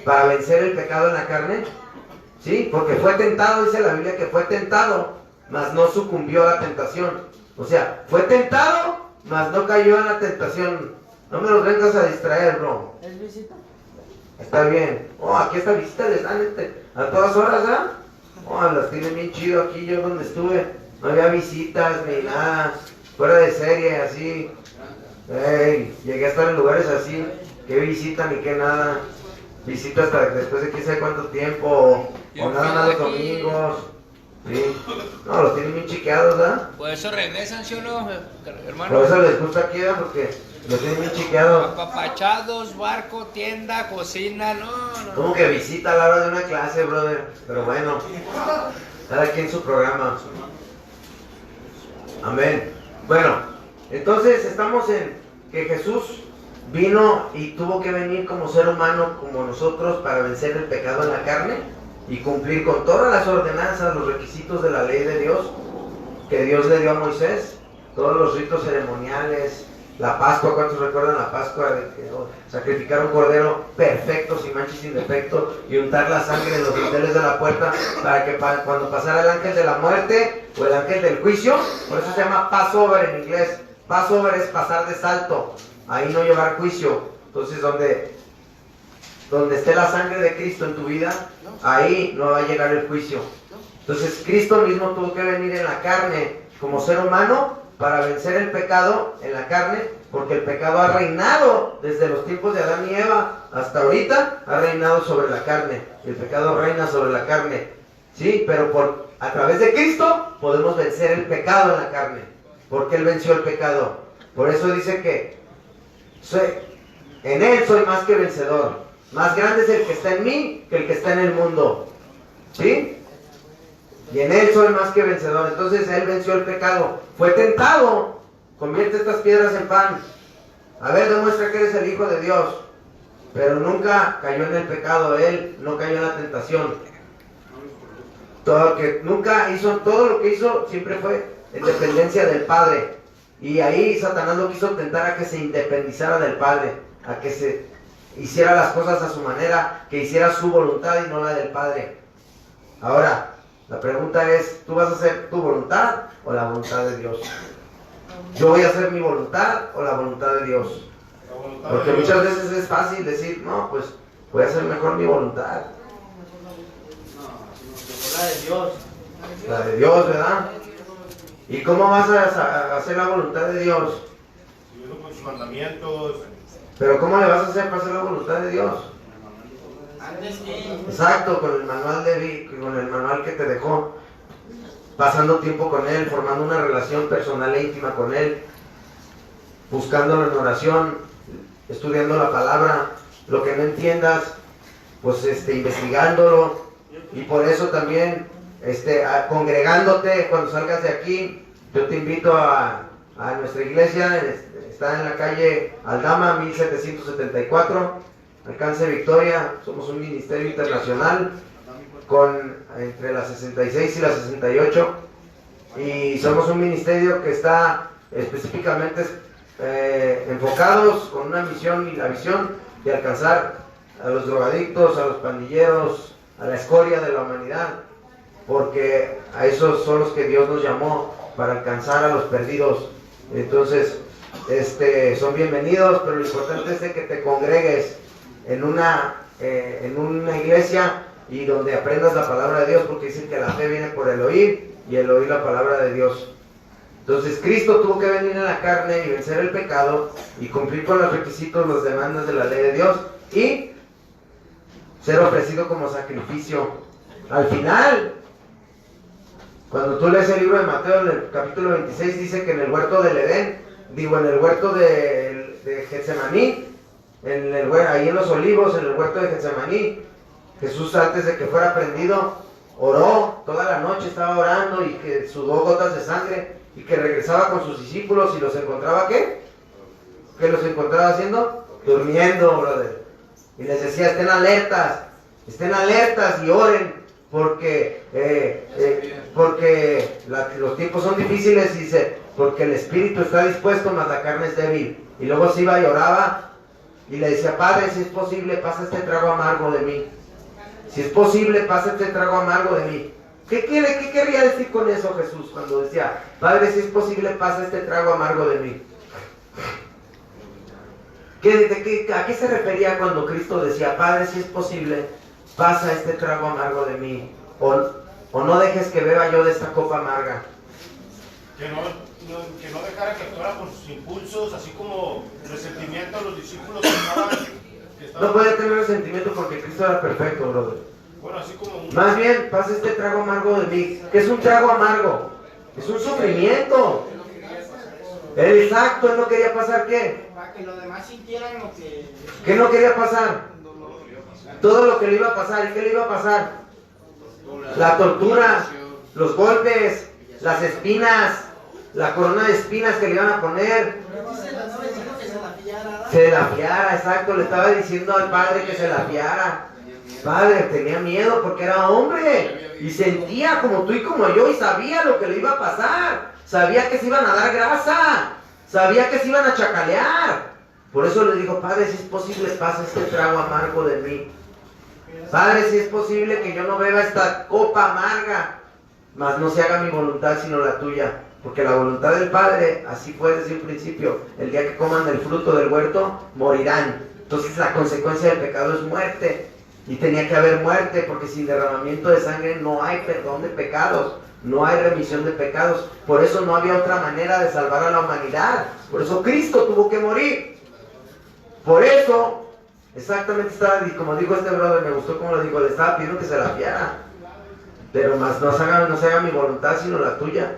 Para vencer el pecado en la carne. ¿Sí? Porque fue tentado, dice la Biblia, que fue tentado, mas no sucumbió a la tentación. O sea, fue tentado, mas no cayó en la tentación. No me los vengas a distraer, bro. ¿Es visita? Está bien. Oh, aquí esta visita les dan a todas horas, ¿ah? Oh, las tienen bien chido aquí. Yo donde estuve no había visitas ni nada. Fuera de serie, así. Ey, llegué a estar en lugares así. Qué visita ni qué nada. Visita hasta después de quién sabe cuánto tiempo. O nada más los domingos. Sí. No, los tienen bien chiqueados, ¿verdad? Por eso regresan, ¿sí o no, hermano? Por eso les gusta aquí, ¿verdad? Porque los tienen bien chiqueados. Apapachados, barco, tienda, cocina, no. Como que visita a la hora de una clase, brother. Pero bueno, cada quien su programa. Amén. Bueno, entonces estamos en que Jesús vino y tuvo que venir como ser humano, como nosotros, para vencer el pecado en la carne y cumplir con todas las ordenanzas, los requisitos de la ley de Dios que Dios le dio a Moisés, todos los ritos ceremoniales, la Pascua. ¿Cuántos recuerdan la Pascua? De que sacrificar un cordero perfecto, sin mancha y sin defecto, y untar la sangre en los dinteles de la puerta para que cuando pasara el ángel de la muerte o el ángel del juicio, por eso se llama Passover en inglés. Passover es pasar de salto, ahí no llevar juicio. Entonces donde esté la sangre de Cristo en tu vida, ahí no va a llegar el juicio. Entonces Cristo mismo tuvo que venir en la carne como ser humano para vencer el pecado en la carne, porque el pecado ha reinado desde los tiempos de Adán y Eva hasta ahorita, ha reinado sobre la carne. El pecado reina sobre la carne, ¿sí? Pero a través de Cristo podemos vencer el pecado en la carne, porque Él venció el pecado. Por eso dice que en Él soy más que vencedor. Más grande es el que está en mí que el que está en el mundo, ¿sí? Y en Él soy más que vencedor. Entonces Él venció el pecado. Fue tentado. Convierte estas piedras en pan. A ver, demuestra que eres el Hijo de Dios. Pero nunca cayó en el pecado. Él no cayó en la tentación. Todo lo que hizo siempre fue en dependencia del Padre. Y ahí Satanás lo quiso tentar a que se independizara del Padre, a que se hiciera las cosas a su manera, que hiciera su voluntad y no la del Padre. Ahora, la pregunta es, ¿tú vas a hacer tu voluntad o la voluntad de Dios? ¿Yo voy a hacer mi voluntad o la voluntad de Dios? Porque muchas veces es fácil decir, no, pues voy a hacer mejor mi voluntad. La de Dios. La de Dios, ¿verdad? ¿Y cómo vas a hacer la voluntad de Dios? Siguiendo con sus mandamientos. ¿Pero cómo le vas a hacer para hacer la voluntad de Dios? Exacto, con el manual que te dejó, pasando tiempo con Él, formando una relación personal e íntima con Él, buscándolo en oración, estudiando la palabra, lo que no entiendas, pues investigándolo, y por eso también congregándote cuando salgas de aquí. Yo te invito a nuestra iglesia, está en la calle Aldama 1774, Alcance Victoria. Somos un ministerio internacional entre la 66 y la 68, y somos un ministerio que está específicamente enfocados con una misión y la visión de alcanzar a los drogadictos, a los pandilleros, a la escoria de la humanidad, porque a esos son los que Dios nos llamó, para alcanzar a los perdidos. Entonces son bienvenidos, pero lo importante es de que te congregues en una iglesia y donde aprendas la palabra de Dios, porque dicen que la fe viene por el oír y el oír la palabra de Dios. Entonces Cristo tuvo que venir en la carne y vencer el pecado y cumplir con los requisitos, las demandas de la ley de Dios y ser ofrecido como sacrificio. Al final, cuando tú lees el libro de Mateo, en el capítulo 26, dice que en el huerto del Edén, en el huerto de Getsemaní, ahí en los olivos, en el huerto de Getsemaní, Jesús, antes de que fuera prendido, oró toda la noche, estaba orando y que sudó gotas de sangre y que regresaba con sus discípulos y los encontraba, ¿qué? ¿Qué los encontraba haciendo? Durmiendo, brother. Y les decía, estén alertas y oren porque los tiempos son difíciles, y dice, porque el espíritu está dispuesto, mas la carne es débil. Y luego se iba y oraba y le decía, Padre, si es posible, pasa este trago amargo de mí. Si es posible, pasa este trago amargo de mí. ¿Qué quería decir con eso Jesús cuando decía, Padre, si es posible, pasa este trago amargo de mí? ¿A qué se refería cuando Cristo decía, Padre, si es posible, pasa este trago amargo de mí? O no dejes que beba yo de esta copa amarga. Que no dejara que actuara por sus impulsos, así como resentimiento a los discípulos que estaban... No puede tener resentimiento porque Cristo era perfecto, brother. Bueno, así como... Más bien, pasa este trago amargo de mí. ¿Qué es un trago amargo? Es un sufrimiento. Exacto, él no quería pasar, ¿qué? Para que los demás sintieran lo que... ¿Qué no quería pasar? Todo lo que le iba a pasar. ¿Y qué le iba a pasar? La tortura, los golpes, las espinas, la corona de espinas que le iban a poner. Se la fiara, exacto. Le estaba diciendo al padre que se la fiara. Padre, tenía miedo porque era hombre y sentía como tú y como yo y sabía lo que le iba a pasar. Sabía que se iban a dar grasa, sabía que se iban a chacalear. Por eso le dijo, Padre, si es posible, pasa este trago amargo de mí. Padre, si es posible que yo no beba esta copa amarga, mas no se haga mi voluntad sino la tuya. Porque la voluntad del Padre, así fue desde un principio. El día que coman del fruto del huerto, morirán. Entonces la consecuencia del pecado es muerte. Y tenía que haber muerte, porque sin derramamiento de sangre no hay perdón de pecados, no hay remisión de pecados. Por eso no había otra manera de salvar a la humanidad. Por eso Cristo tuvo que morir. Por eso, exactamente estaba, y como dijo este brother, me gustó como lo dijo, le estaba pidiendo que se la fiara. Pero más no se haga mi voluntad sino la tuya.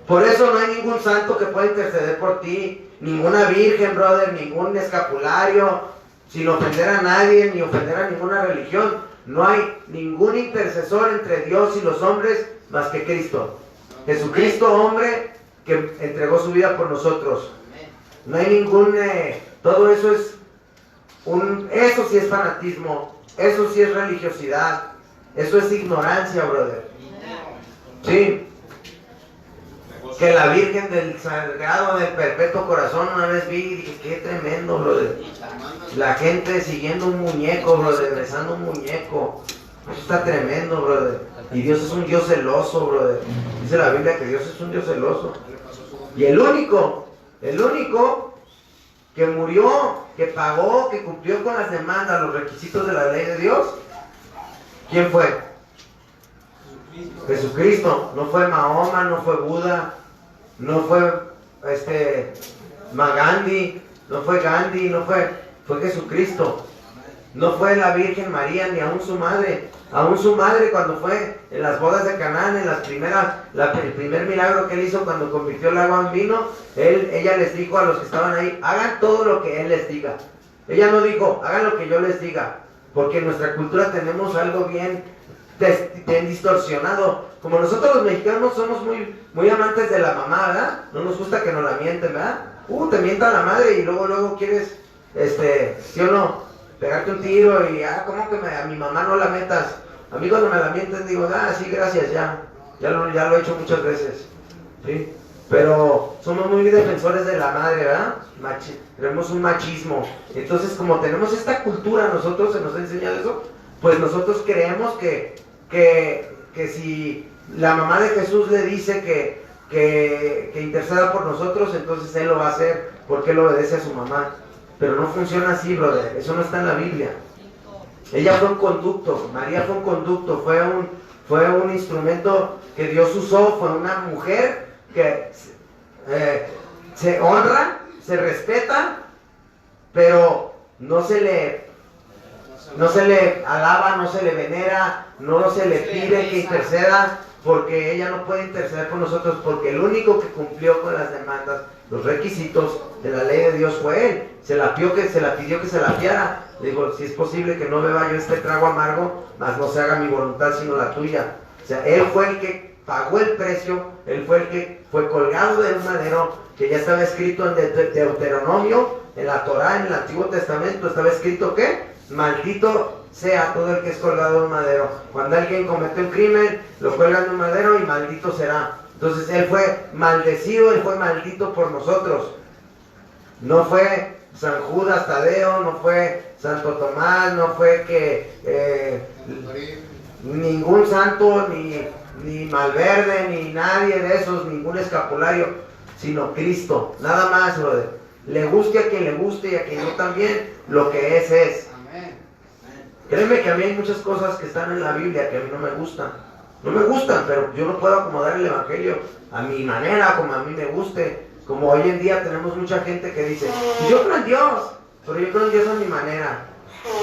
Por eso no hay ningún santo que pueda interceder por ti, ninguna virgen, brother, ningún escapulario, sin ofender a nadie, ni ofender a ninguna religión. No hay ningún intercesor entre Dios y los hombres más que Cristo. Jesucristo, hombre, que entregó su vida por nosotros. No hay ningún... todo eso es eso sí es fanatismo, eso sí es religiosidad, eso es ignorancia, brother. Sí. Que la Virgen del Sagrado del Perpetuo Corazón una vez vi y dije, qué tremendo, brother. La gente siguiendo un muñeco, brother, besando un muñeco. Eso está tremendo, brother. Y Dios es un Dios celoso, brother. Dice la Biblia que Dios es un Dios celoso. Y el único que murió, que pagó, que cumplió con las demandas, los requisitos de la ley de Dios, ¿quién fue? Jesucristo. No fue Mahoma, no fue Buda, no fue Gandhi, fue Jesucristo. No fue la Virgen María, ni aún su madre. Aún su madre, cuando fue en las bodas de Canaán, el primer milagro que él hizo cuando convirtió el agua en vino, ella les dijo a los que estaban ahí, hagan todo lo que él les diga. Ella no dijo, hagan lo que yo les diga, porque en nuestra cultura tenemos algo bien distorsionado. Como nosotros los mexicanos somos muy amantes de la mamá, ¿verdad? No nos gusta que nos la mienten, ¿verdad? Te mienta la madre y luego quieres, ¿sí o no? Pegarte un tiro y, ¿cómo que a mi mamá no la metas? A mí cuando me la mienten digo, sí, gracias, ya lo he hecho muchas veces, ¿sí? Pero somos muy defensores de la madre, ¿verdad? Tenemos un machismo. Entonces, como tenemos esta cultura, nosotros se nos ha enseñado eso, pues nosotros creemos que si la mamá de Jesús le dice que interceda por nosotros, entonces él lo va a hacer porque él obedece a su mamá. Pero no funciona así, brother. Eso no está en la Biblia. Ella fue un conducto, María fue un conducto, fue un instrumento que Dios usó, fue una mujer que se honra, se respeta, pero no se le alaba, no se le venera, no se le pide que interceda, porque ella no puede interceder por nosotros, porque el único que cumplió con las demandas, los requisitos de la ley de Dios fue él. Se la pidió que se la fiara. Le dijo, si es posible que no beba yo este trago amargo, mas no se haga mi voluntad sino la tuya. O sea, él fue el que pagó el precio, él fue el que fue colgado de un madero, que ya estaba escrito en Deuteronomio, en la Torá, en el Antiguo Testamento, estaba escrito que maldito sea todo el que es colgado de un madero. Cuando alguien comete un crimen, lo cuelgan de un madero y maldito será. Entonces él fue maldecido, él fue maldito por nosotros. No fue San Judas Tadeo, no fue Santo Tomás, no fue que ningún santo, ni Malverde, ni nadie de esos, ningún escapulario, sino Cristo, nada más, brother. Le guste a quien le guste y a quien no también, lo que es. Créeme que a mí hay muchas cosas que están en la Biblia que a mí no me gustan. No me gustan, pero yo no puedo acomodar el Evangelio a mi manera, como a mí me guste. Como hoy en día tenemos mucha gente que dice, yo creo en Dios, pero yo creo en Dios a mi manera.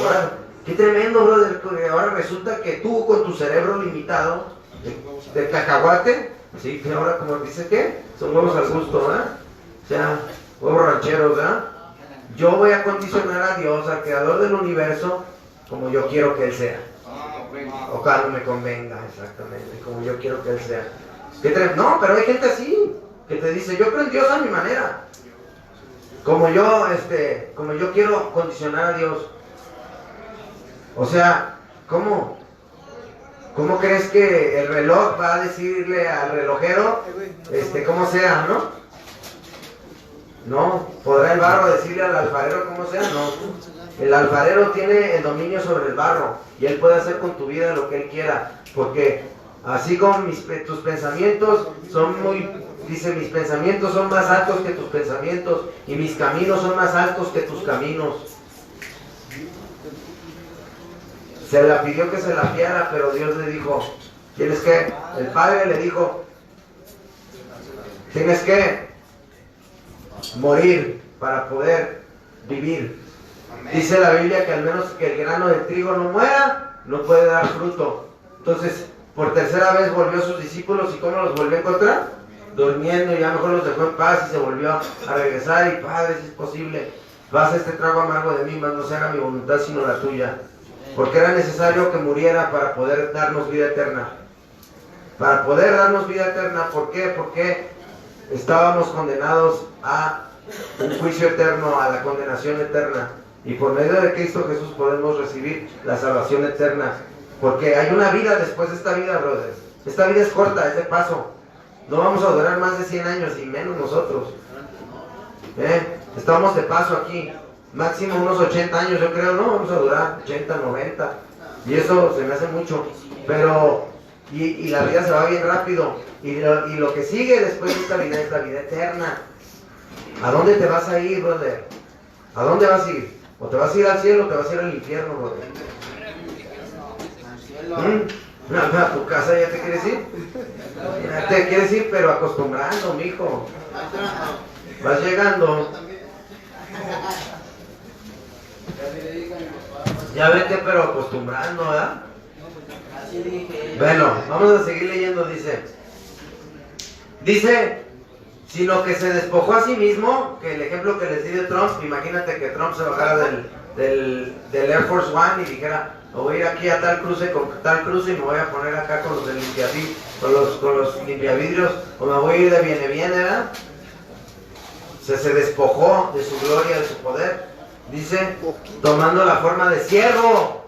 Ahora, qué tremendo, brother, porque ahora resulta que tú con tu cerebro limitado, de cacahuate, sí, que ahora como dice que son huevos al gusto, ¿verdad? O sea, huevos rancheros, ¿verdad? Yo voy a condicionar a Dios, al creador del universo, como yo quiero que Él sea. O cuando me convenga, exactamente, como yo quiero que Él sea. No, pero hay gente así, que te dice, yo creo en Dios a mi manera. Como yo quiero condicionar a Dios. O sea, ¿cómo crees que el reloj va a decirle al relojero, cómo sea, no? No, ¿podrá el barro decirle al alfarero cómo sea? No. El alfarero tiene el dominio sobre el barro y él puede hacer con tu vida lo que él quiera, porque así como tus pensamientos son mis pensamientos son más altos que tus pensamientos y mis caminos son más altos que tus caminos. Se la pidió que se la fiara, pero Dios le dijo, tienes que, el Padre le dijo, tienes que morir para poder vivir. Dice la Biblia que al menos que el grano de trigo no muera, no puede dar fruto. Entonces, por tercera vez volvió a sus discípulos, ¿y cómo los volvió a encontrar? Durmiendo, y ya mejor los dejó en paz y se volvió a regresar. Y Padre, si es posible, pasa este trago amargo de mí, mas no se haga mi voluntad sino la tuya. Porque era necesario que muriera para poder darnos vida eterna. Para poder darnos vida eterna, ¿por qué? Porque estábamos condenados a un juicio eterno, a la condenación eterna. Y por medio de Cristo Jesús podemos recibir la salvación eterna. Porque hay una vida después de esta vida, brothers. Esta vida es corta, es de paso. No vamos a durar más de 100 años, y menos nosotros. Estamos de paso aquí. Máximo unos 80 años, yo creo, ¿no? Vamos a durar 80, 90. Y eso se me hace mucho. Pero, y la vida se va bien rápido. Y lo que sigue después de esta vida es la vida eterna. ¿A dónde te vas a ir, brother? ¿A dónde vas a ir? ¿O te vas a ir al cielo o te vas a ir al infierno, brother? A tu casa ya te quieres ir. Ya te quieres ir, pero acostumbrando, mijo. Vas llegando. Ya vete, pero acostumbrando, ¿verdad? Bueno, vamos a seguir leyendo. Dice, sino que se despojó a sí mismo, que el ejemplo que les di de Trump, imagínate que Trump se bajara del Air Force One y dijera, me voy a ir aquí a tal cruce con tal cruce y me voy a poner acá con los limpiavidrios, o me voy a ir de viene, ¿verdad? Se despojó de su gloria, de su poder. Dice, tomando la forma de siervo,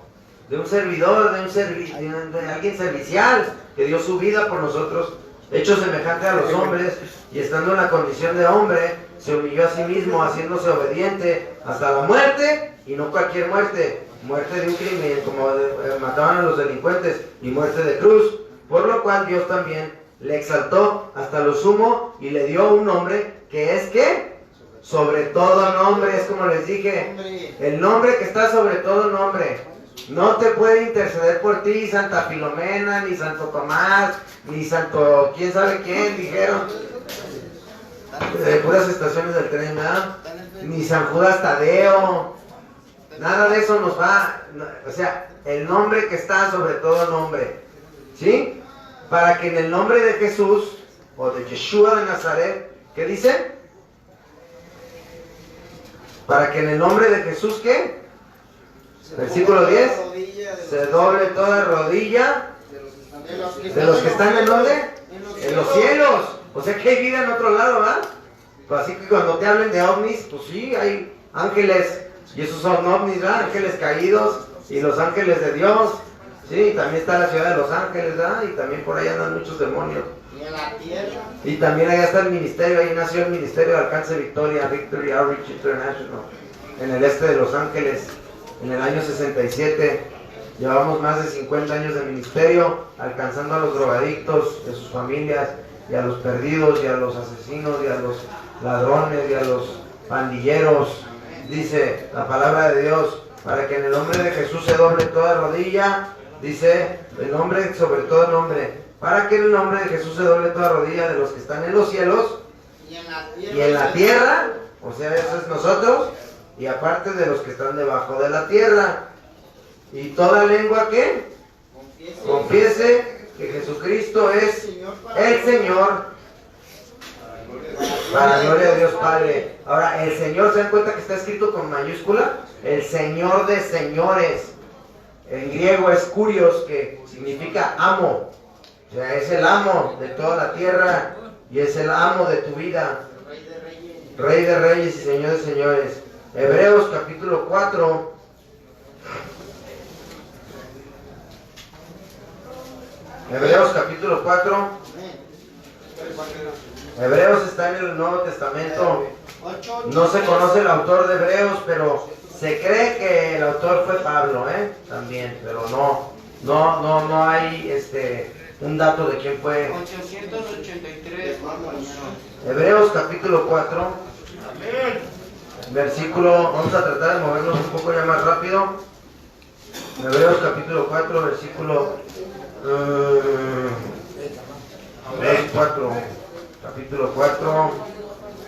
de un servidor, de alguien servicial, que dio su vida por nosotros, hecho semejante a los hombres, y estando en la condición de hombre, se humilló a sí mismo, haciéndose obediente hasta la muerte, y no cualquier muerte, muerte de un crimen, como mataban a los delincuentes, y muerte de cruz, por lo cual Dios también le exaltó hasta lo sumo, y le dio un nombre, que es ¿qué? Sobre todo nombre, es como les dije, el nombre que está sobre todo nombre. No te puede interceder por ti Santa Filomena, ni Santo Tomás, ni Santo quién sabe quién, dijeron. puras estaciones del tren, ¿verdad? Ni San Judas Tadeo, nada de eso nos va, o sea, el nombre que está sobre todo nombre, ¿sí? Para que en el nombre de Jesús, o de Yeshua de Nazaret, ¿qué dice? Para que en el nombre de Jesús, ¿qué? Versículo 10, se doble toda rodilla de los que están en dónde? En los cielos. O sea que hay vida en otro lado, ¿verdad? Pues así que cuando te hablen de ovnis, pues sí, hay ángeles, y esos son ovnis, ¿verdad? Ángeles caídos y los ángeles de Dios. Sí, también está la ciudad de los ángeles, ¿verdad? Y también por ahí andan muchos demonios. Y en la tierra. Y también allá está el ministerio, ahí nació el ministerio de Alcance Victoria, Victory Outreach International, en el este de Los Ángeles, en el año 67. Llevamos más de 50 años de ministerio, alcanzando a los drogadictos y a sus familias, y a los perdidos, y a los asesinos, y a los ladrones, y a los pandilleros. Dice la palabra de Dios, para que en el nombre de Jesús se doble toda rodilla, dice el nombre sobre todo nombre, para que en el nombre de Jesús se doble toda rodilla de los que están en los cielos y en la tierra, o sea, eso es nosotros, y aparte de los que están debajo de la tierra, y toda lengua que confiese que Jesucristo es el Señor, para la gloria de Dios Padre. Ahora, el Señor, ¿se dan cuenta que está escrito con mayúscula? El Señor de señores. En griego es kurios, que significa amo. O sea, es el amo de toda la tierra y es el amo de tu vida. Rey de reyes y Señor de señores. Hebreos capítulo 4. Hebreos capítulo 4. Hebreos está en el Nuevo Testamento. No se conoce el autor de Hebreos, pero se cree que el autor fue Pablo, también, pero no hay un dato de quién fue. 883. Hebreos capítulo 4, versículo, vamos a tratar de movernos un poco ya más rápido. Hebreos capítulo 4, versículo 4, capítulo 4,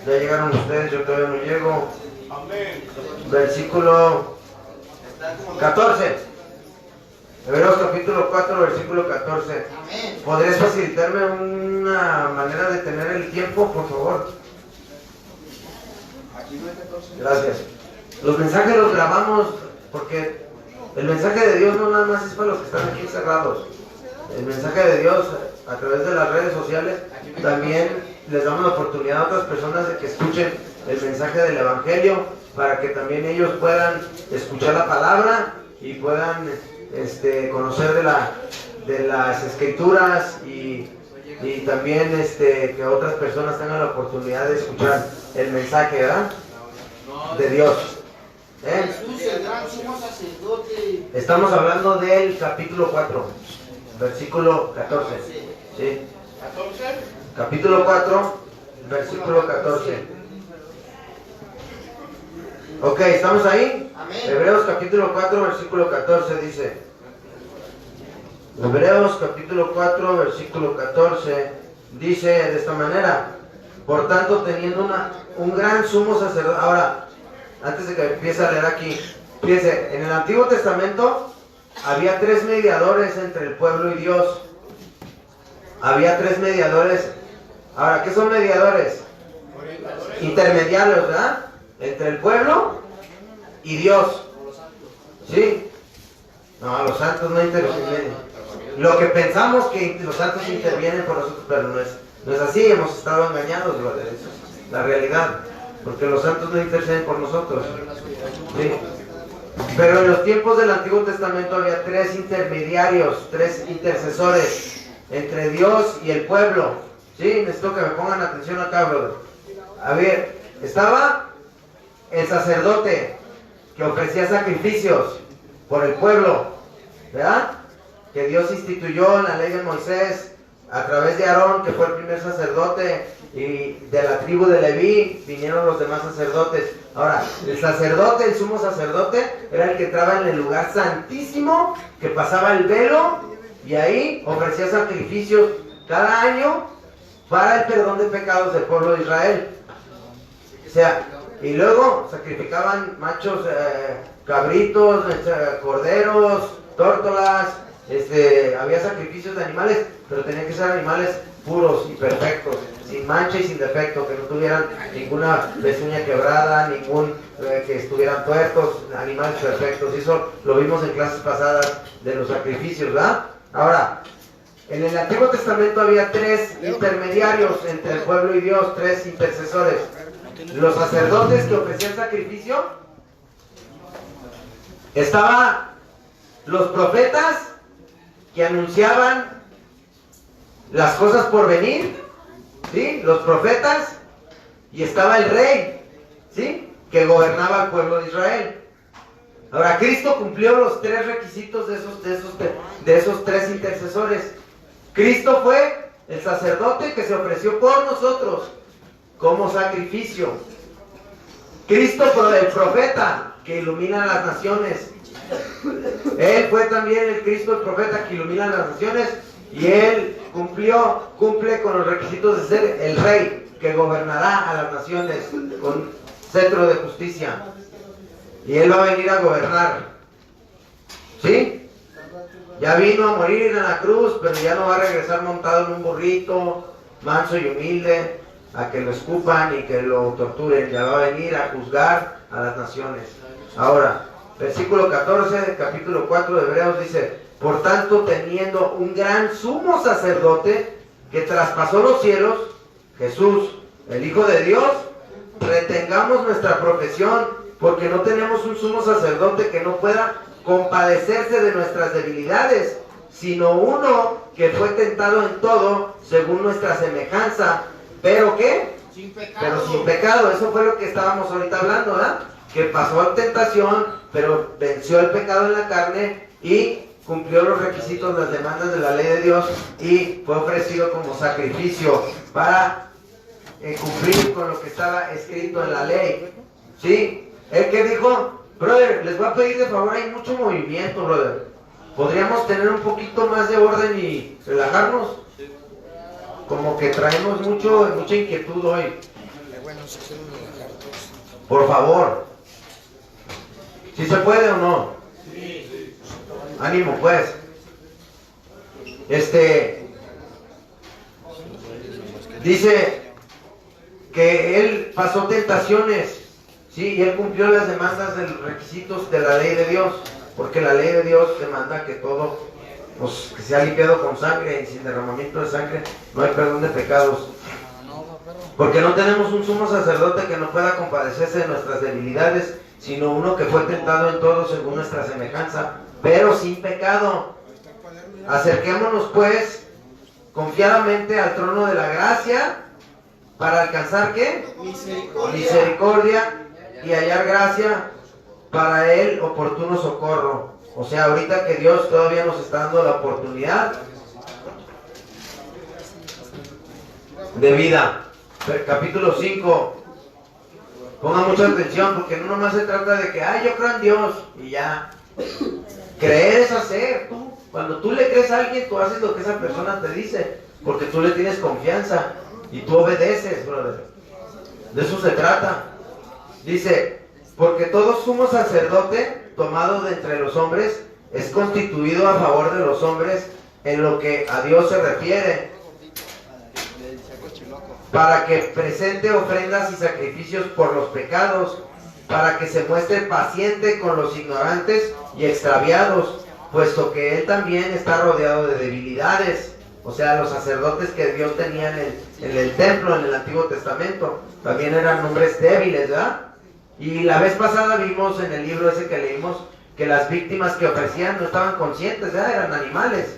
ya llegaron ustedes, yo todavía no llego. Versículo 14. Hebreos capítulo 4, versículo 14. ¿Podrías facilitarme una manera de tener el tiempo, por favor? Gracias. Los mensajes los grabamos porque el mensaje de Dios no nada más es para los que están aquí encerrados. El mensaje de Dios a través de las redes sociales también les damos la oportunidad a otras personas de que escuchen el mensaje del Evangelio, para que también ellos puedan escuchar la palabra y puedan conocer de las escrituras y también que otras personas tengan la oportunidad de escuchar el mensaje, ¿verdad? De Dios. Jesús, el gran sumo sacerdote. Estamos hablando del capítulo 4, versículo 14. ¿Sí? Capítulo 4, versículo 14. Ok, ¿estamos ahí? Amén. Hebreos capítulo 4, versículo 14 dice. Hebreos capítulo 4, versículo 14 dice de esta manera: por tanto, teniendo un gran sumo sacerdote. Ahora, antes de que empiece a leer aquí, fíjense, en el Antiguo Testamento había 3 mediadores entre el pueblo y Dios. Había 3 mediadores. Ahora, ¿qué son mediadores? Intermediarios, ¿verdad? Entre el pueblo y Dios. ¿Sí? No, los santos no intervienen. Lo que pensamos que los santos intervienen por nosotros, pero no es así. Hemos estado engañados, ¿verdad? Eso es la realidad. Porque los santos no interceden por nosotros. ¿Sí? Pero en los tiempos del Antiguo Testamento había 3 intermediarios, 3 intercesores entre Dios y el pueblo. ¿Sí? Necesito que me pongan atención acá, brother. A ver, estaba el sacerdote que ofrecía sacrificios por el pueblo, ¿verdad? Que Dios instituyó en la ley de Moisés a través de Aarón, que fue el primer sacerdote, y de la tribu de Leví vinieron los demás sacerdotes. Ahora, el sacerdote, el sumo sacerdote, era el que entraba en el lugar santísimo, que pasaba el velo y ahí ofrecía sacrificios cada año para el perdón de pecados del pueblo de Israel. O sea, y luego sacrificaban machos, cabritos, corderos, tórtolas, había sacrificios de animales, pero tenían que ser animales puros y perfectos, sin mancha y sin defecto, que no tuvieran ninguna pezuña quebrada, que estuvieran tuertos, animales perfectos. Y eso lo vimos en clases pasadas de los sacrificios, ¿verdad? Ahora, en el Antiguo Testamento había 3 intermediarios entre el pueblo y Dios, 3 intercesores. Los sacerdotes que ofrecían sacrificio, estaban los profetas que anunciaban las cosas por venir, ¿sí? Los profetas, y estaba el rey, ¿sí? Que gobernaba al pueblo de Israel. Ahora, Cristo cumplió los 3 requisitos de esos 3 intercesores. Cristo fue el sacerdote que se ofreció por nosotros como sacrificio. Cristo fue el profeta que ilumina las naciones. Él fue también el Cristo, el profeta que ilumina las naciones, y Él cumple con los requisitos de ser el rey que gobernará a las naciones con cetro de justicia. Y Él va a venir a gobernar. ¿Sí? Ya vino a morir en la cruz, pero ya no va a regresar montado en un burrito, manso y humilde, a que lo escupan y que lo torturen. Ya va a venir a juzgar a las naciones. Ahora, versículo 14, capítulo 4 de Hebreos dice: por tanto, teniendo un gran sumo sacerdote que traspasó los cielos, Jesús, el Hijo de Dios, retengamos nuestra profesión, porque no tenemos un sumo sacerdote que no pueda compadecerse de nuestras debilidades, sino uno que fue tentado en todo según nuestra semejanza, pero ¿qué? Sin pecado. Pero sin pecado. Eso fue lo que estábamos ahorita hablando, ¿verdad? Que pasó tentación, pero venció el pecado en la carne y cumplió los requisitos, las demandas de la ley de Dios, y fue ofrecido como sacrificio para cumplir con lo que estaba escrito en la ley. ¿Sí? El que dijo: brother, les voy a pedir de favor, hay mucho movimiento, brother. ¿Podríamos tener un poquito más de orden y relajarnos? Como que traemos mucha inquietud hoy. Por favor. ¿Sí se puede o no? Ánimo, pues. Dice que él pasó tentaciones, sí, y él cumplió las demandas de los requisitos de la ley de Dios, porque la ley de Dios demanda que todo, pues, que sea limpiado con sangre, y sin derramamiento de sangre no hay perdón de pecados. Porque no tenemos un sumo sacerdote que no pueda compadecerse de nuestras debilidades, sino uno que fue tentado en todo según nuestra semejanza, pero sin pecado. Acerquémonos pues confiadamente al trono de la gracia para alcanzar ¿qué? Misericordia y hallar gracia para el oportuno socorro. O sea, ahorita que Dios todavía nos está dando la oportunidad de vida. Capítulo 5. Ponga mucha atención, porque no nomás se trata de que, yo creo en Dios y ya. Creer es hacer. Cuando tú le crees a alguien, tú haces lo que esa persona te dice, porque tú le tienes confianza y tú obedeces, brother. De eso se trata. Dice: porque todo sumo sacerdote tomado de entre los hombres es constituido a favor de los hombres en lo que a Dios se refiere, para que presente ofrendas y sacrificios por los pecados, para que se muestre paciente con los ignorantes y extraviados, puesto que él también está rodeado de debilidades. O sea, los sacerdotes que Dios tenía en el templo, en el Antiguo Testamento, también eran hombres débiles, ¿verdad? Y la vez pasada vimos en el libro ese que leímos que las víctimas que ofrecían no estaban conscientes, ¿verdad? Eran animales.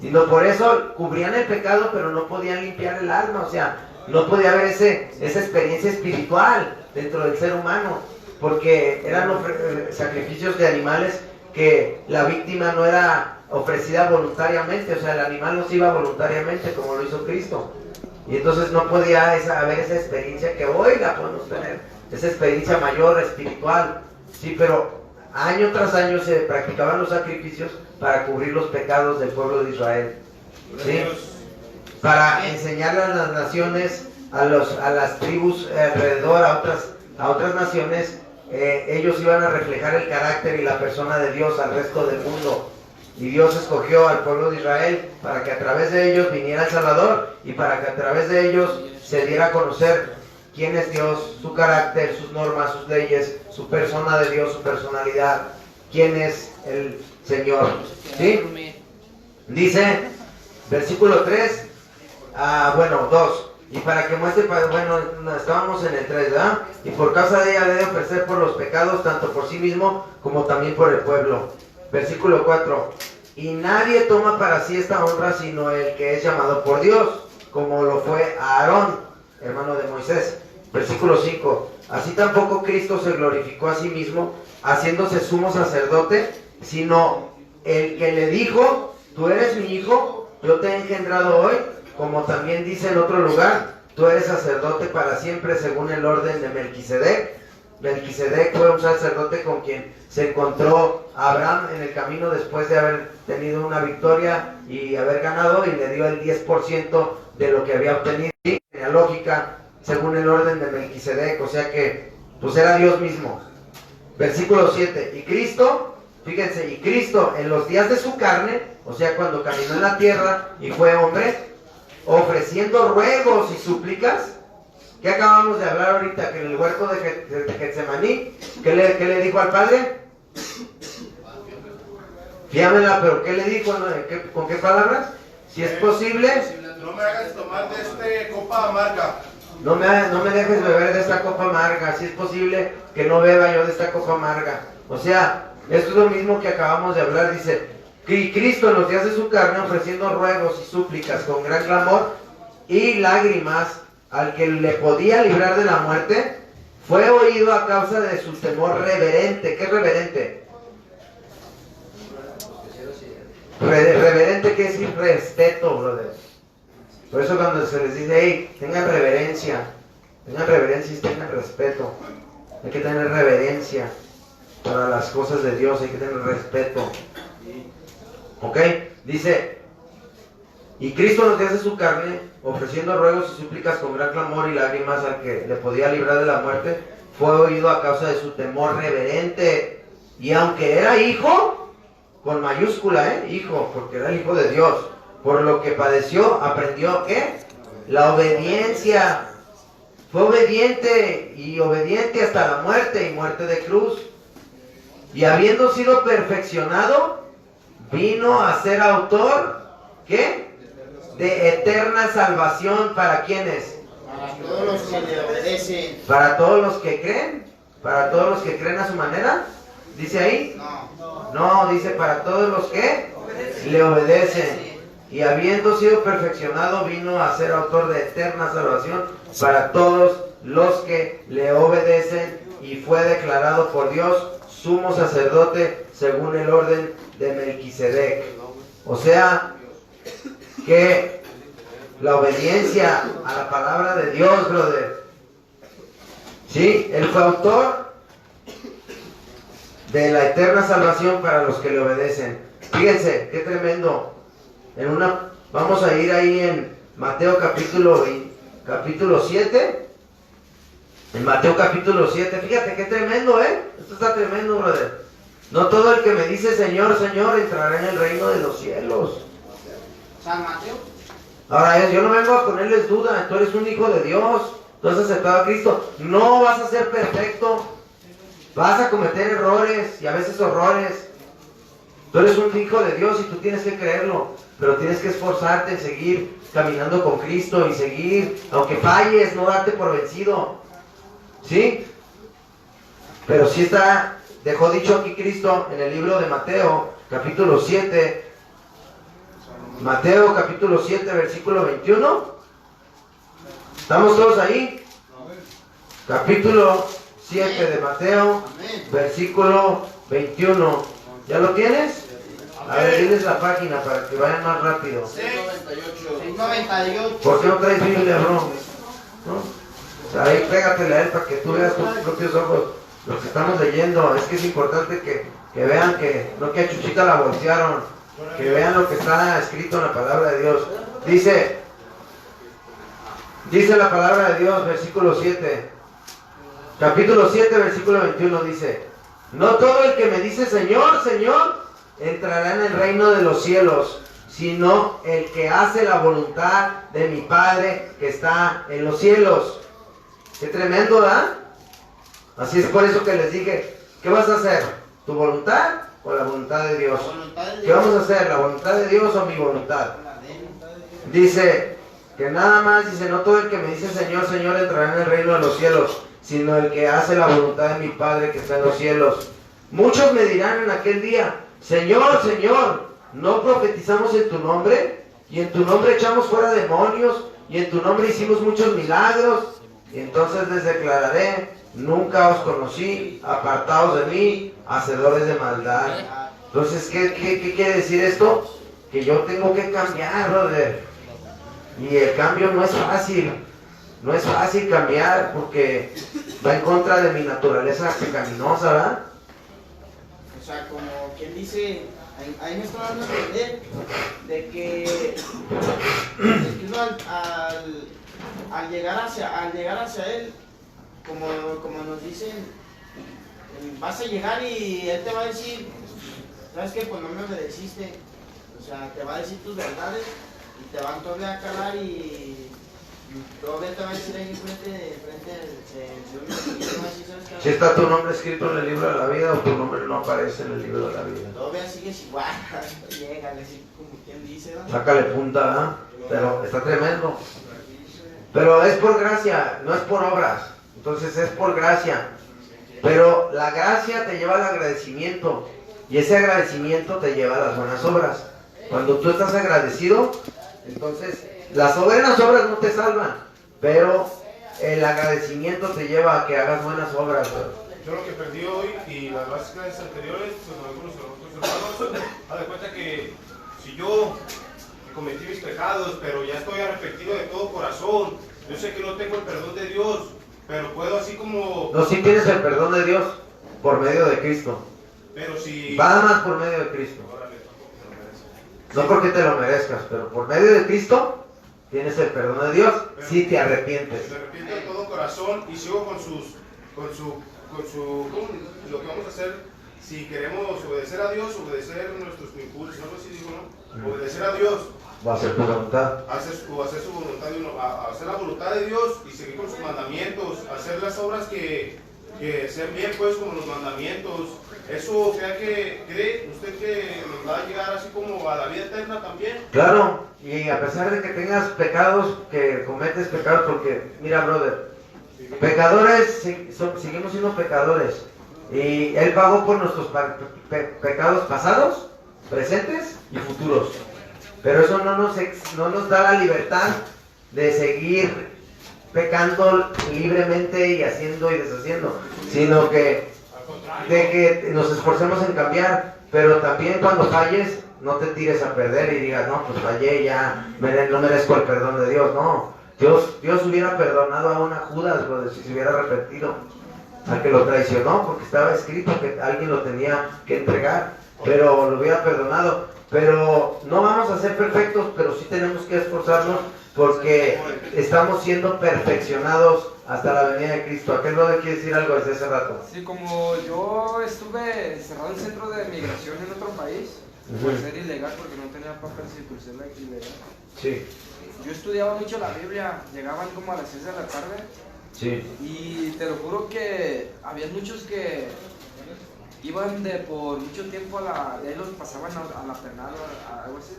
Y no, por eso cubrían el pecado, pero no podían limpiar el alma. O sea, no podía haber esa experiencia espiritual dentro del ser humano, porque eran sacrificios de animales que la víctima no era ofrecida voluntariamente. O sea, el animal no se iba voluntariamente como lo hizo Cristo, y entonces no podía haber esa experiencia que hoy la podemos tener, esa experiencia mayor espiritual. Sí, pero año tras año se practicaban los sacrificios para cubrir los pecados del pueblo de Israel, ¿sí? Para enseñarle a las naciones a las tribus alrededor, a otras naciones, ellos iban a reflejar el carácter y la persona de Dios al resto del mundo. Y Dios escogió al pueblo de Israel para que a través de ellos viniera el Salvador y para que a través de ellos se diera a conocer quién es Dios, su carácter, sus normas, sus leyes, su persona de Dios, su personalidad, quién es el Señor. ¿Sí? Dice, versículo 3, 2. Y para que muestre, estábamos en el 3, ¿verdad? Y por causa de ella debe ofrecer por los pecados, tanto por sí mismo como también por el pueblo. Versículo 4. Y nadie toma para sí esta honra sino el que es llamado por Dios, como lo fue Aarón, hermano de Moisés. Versículo 5. Así tampoco Cristo se glorificó a sí mismo, haciéndose sumo sacerdote, sino el que le dijo, tú eres mi hijo, yo te he engendrado hoy, como también dice en otro lugar, tú eres sacerdote para siempre según el orden de Melquisedec. Melquisedec fue un sacerdote con quien se encontró Abraham en el camino después de haber tenido una victoria y haber ganado, y le dio el 10% de lo que había obtenido, genealógica, según el orden de Melquisedec, o sea que pues era Dios mismo. Versículo 7, y Cristo, fíjense, y Cristo en los días de su carne, o sea cuando caminó en la tierra y fue hombre, ofreciendo ruegos y súplicas. ¿Qué acabamos de hablar ahorita? Que en el huerto de Getsemaní, ¿qué le dijo al Padre? Fíamela, pero ¿qué le dijo? ¿Con qué palabras? Si es posible, no me hagas tomar de este copa amarga. No me dejes beber de esta copa amarga. Si es posible que no beba yo de esta copa amarga. O sea, esto es lo mismo que acabamos de hablar. Dice, que Cristo en los días de su carne, ofreciendo ruegos y súplicas con gran clamor y lágrimas al que le podía librar de la muerte, fue oído a causa de su temor reverente. ¿Qué es reverente? Reverente quiere decir respeto, brother. Por eso cuando se les dice, hey, tengan reverencia y tengan respeto. Hay que tener reverencia para las cosas de Dios, hay que tener respeto. ¿Ok? Dice, y Cristo nos hace su carne, ofreciendo ruegos y súplicas con gran clamor y lágrimas al que le podía librar de la muerte, fue oído a causa de su temor reverente. Y aunque era hijo, con mayúscula, hijo, porque era el hijo de Dios, por lo que padeció, aprendió, ¿qué? La obediencia. Fue obediente y obediente hasta la muerte y muerte de cruz. Y habiendo sido perfeccionado, vino a ser autor, ¿qué? De eterna salvación. ¿Para quiénes? Para todos los que le obedecen. ¿Para todos los que creen? ¿Para todos los que creen a su manera? ¿Dice ahí? No, dice para todos los que le obedecen. Y habiendo sido perfeccionado, vino a ser autor de eterna salvación para todos los que le obedecen, y fue declarado por Dios sumo sacerdote según el orden de Melquisedec. O sea, que la obediencia a la palabra de Dios, brother. ¿Sí? Él fue autor de la eterna salvación para los que le obedecen. Fíjense, qué tremendo. Vamos a ir ahí en Mateo capítulo 7. En Mateo capítulo 7, fíjate qué tremendo, esto está tremendo, brother. No todo el que me dice Señor, Señor entrará en el reino de los cielos. San Mateo. Ahora, yo no vengo a ponerles duda. Tú eres un hijo de Dios, tú has aceptado a Cristo. No vas a ser perfecto, vas a cometer errores y a veces horrores. Tú eres un hijo de Dios y tú tienes que creerlo, pero tienes que esforzarte en seguir caminando con Cristo y seguir, aunque falles, no darte por vencido. ¿Sí? Pero sí dejó dicho aquí Cristo en el libro de Mateo, capítulo 7. Mateo capítulo 7, versículo 21. ¿Estamos todos ahí? Capítulo 7 de Mateo, versículo 21. ¿Ya lo tienes? A ver, diles la página para que vayan más rápido. 698. ¿Por qué no traes Biblia, bro? ¿No? O sea, ahí pégatela a él para que tú veas con tus propios ojos lo que estamos leyendo. Es que es importante que vean que no que a Chuchita la bolsearon, que vean lo que está escrito en la palabra de Dios. Dice, Dice la palabra de Dios, versículo 7. Capítulo 7, versículo 21 dice: no todo el que me dice Señor, Señor, entrará en el reino de los cielos, sino el que hace la voluntad de mi Padre que está en los cielos. Qué tremendo, ¿verdad? Así es por eso que les dije, ¿qué vas a hacer? ¿Tu voluntad o la voluntad de Dios? ¿Qué vamos a hacer? ¿La voluntad de Dios o mi voluntad? Dice que nada más, dice, no todo el que me dice Señor, Señor entrará en el reino de los cielos, sino el que hace la voluntad de mi Padre que está en los cielos. Muchos me dirán en aquel día: Señor, Señor, ¿no profetizamos en tu nombre? Y en tu nombre echamos fuera demonios, y en tu nombre hicimos muchos milagros. Y entonces les declararé: nunca os conocí, apartaos de mí, hacedores de maldad. Entonces, ¿qué quiere decir esto? Que yo tengo que cambiar, brother. Y el cambio no es fácil. No es fácil cambiar porque va en contra de mi naturaleza pecaminosa, ¿verdad? O sea, como quien dice, ahí me está dando a entender de que uno al llegar hacia Él, como nos dicen, vas a llegar y Él te va a decir, ¿sabes qué? Pues no me obedeciste. O sea, te va a decir tus verdades y te van todavía a calar y todavía te va a decir ahí frente si está tu nombre escrito en el libro de la vida o tu nombre no aparece en el libro de la vida. Todavía sigues igual, llegale así como quien dice, ¿no? Sácale punta, ¿verdad? Pero está tremendo. Pero es por gracia, no es por obras. Entonces es por gracia. Pero la gracia te lleva al agradecimiento. Y ese agradecimiento te lleva a las buenas obras. Cuando tú estás agradecido, entonces las buenas obras no te salvan, pero el agradecimiento te lleva a que hagas buenas obras, bro. Yo lo que aprendí hoy y las bases clases anteriores, con algunos de los otros hermanos, haz de cuenta que si yo cometí mis pecados, pero ya estoy arrepentido de todo corazón, yo sé que no tengo el perdón de Dios, pero puedo así como... No, sí tienes el perdón de Dios por medio de Cristo. Pero si... Nada más por medio de Cristo. No porque te lo merezcas, pero por medio de Cristo tienes el perdón de Dios si te arrepientes. Me arrepiento de todo corazón y sigo con lo que vamos a hacer si queremos obedecer a Dios, obedecer nuestros impulsos, algo así digo, ¿no? Obedecer a Dios. Va a ser tu voluntad. Hacer su voluntad de uno, hacer la voluntad de Dios y seguir con sus mandamientos, hacer las obras que sean bien pues como los mandamientos. Eso, ¿cree usted que nos va a llegar así como a la vida eterna también? Claro, y a pesar de que tengas pecados, que cometes pecados, porque, mira, brother, pecadores, seguimos siendo pecadores. Y Él pagó por nuestros pecados pasados, presentes y futuros. Pero eso no nos da la libertad de seguir pecando libremente y haciendo y deshaciendo, sino que de que nos esforcemos en cambiar, pero también cuando falles no te tires a perder y digas, no, pues fallé, ya no merezco el perdón de Dios. No, Dios hubiera perdonado a una Judas, brother, si se hubiera arrepentido, al que lo traicionó, porque estaba escrito que alguien lo tenía que entregar, pero lo hubiera perdonado. Pero no vamos a ser perfectos, pero sí tenemos que esforzarnos porque estamos siendo perfeccionados hasta la venida de Cristo. ¿Aquel brother quiere decir algo desde hace rato? Sí, como yo estuve encerrado en el centro de migración en otro país, por ser ilegal, porque no tenía papeles y por ser ilegal. Sí. Yo estudiaba mucho la Biblia, llegaban como a las 6 de la tarde. Sí. Y te lo juro que había muchos que iban por mucho tiempo de ahí los pasaban a la penal o a algo así.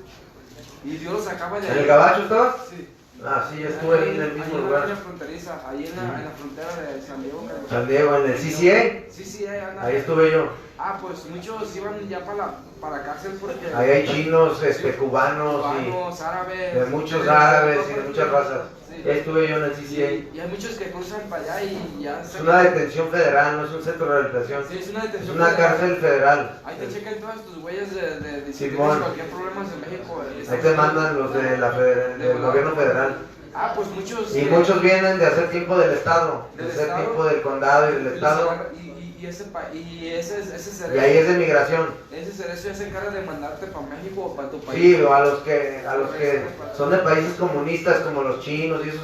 Y Dios los sacaba de ahí. ¿En el Gabacho estabas? Sí. Ah, sí, yo estuve ahí en el mismo lugar. Ahí en la fronteriza, ahí en la frontera de San Diego. San Diego, en el CCA. Sí, Ahí estuve yo. Ah, pues muchos iban ya para la cárcel porque... Ahí hay chinos, cubanos árabes. de muchos árabes y de muchas razas. Sí. Ahí estuve yo en el CCA. Y hay muchos que cruzan para allá y ya... Es una detención federal, no es un centro de rehabilitación. Sí, es una detención Es una federal. cárcel federal. Ahí te checan todas tus huellas de si tienes Simón. cualquier problema en México. Ahí te mandan los del gobierno federal. Ah, pues muchos... Y muchos vienen de hacer tiempo del estado, de Del hacer estado. tiempo del condado y del estado. Y ese cerezo. Y ahí es de migración. Ese cerezo ya se encarga de mandarte para México o para tu país. Sí, o a los que son de países comunistas como los chinos y esos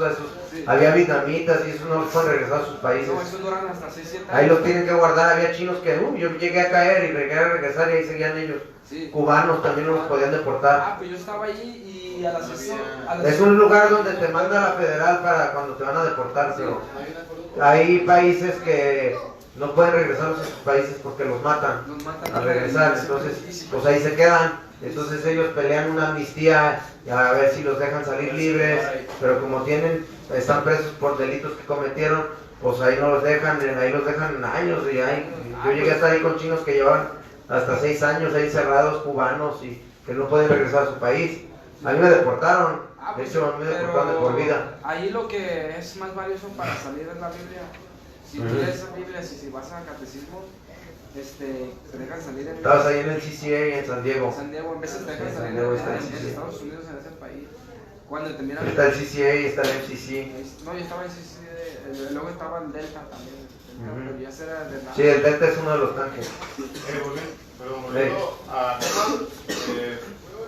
Sí. había vietnamitas y esos no los pueden regresar a sus países. No, esos duran hasta 6-7 años. Ahí los tienen que guardar, había chinos que yo llegué a caer y llegué a regresar y ahí seguían ellos. Sí. Cubanos también no los podían deportar. Pues yo estaba allí y a las 6 Es un lugar donde te manda la federal para cuando te van a deportar, pero hay países que no pueden regresar a sus países porque los matan al regresar, entonces pues ahí se quedan. Entonces ellos pelean una amnistía a ver si los dejan salir libres, pero como están presos por delitos que cometieron, pues ahí no los dejan, ahí los dejan años. Y yo llegué a estar ahí con chinos que llevan hasta 6 años ahí cerrados, cubanos, y que no pueden regresar a su país. A mí me deportaron, de hecho me deportaron de por vida. Ahí lo que es más valioso para salir es la Biblia. Si tú lees la Biblia, si vas al catecismo, te dejan salir en Estabas ahí en el CCA en San Diego. San Diego, en veces te dejan Sí, salir San Diego en está el CCA. Estados Unidos, en ese país. Cuando te miran. Está el CCA y está el MCC. No, yo estaba en CCA, luego estaba el Delta también. Pero ya será de nada. Sí, el Delta es uno de los tanques. Volviendo a tema,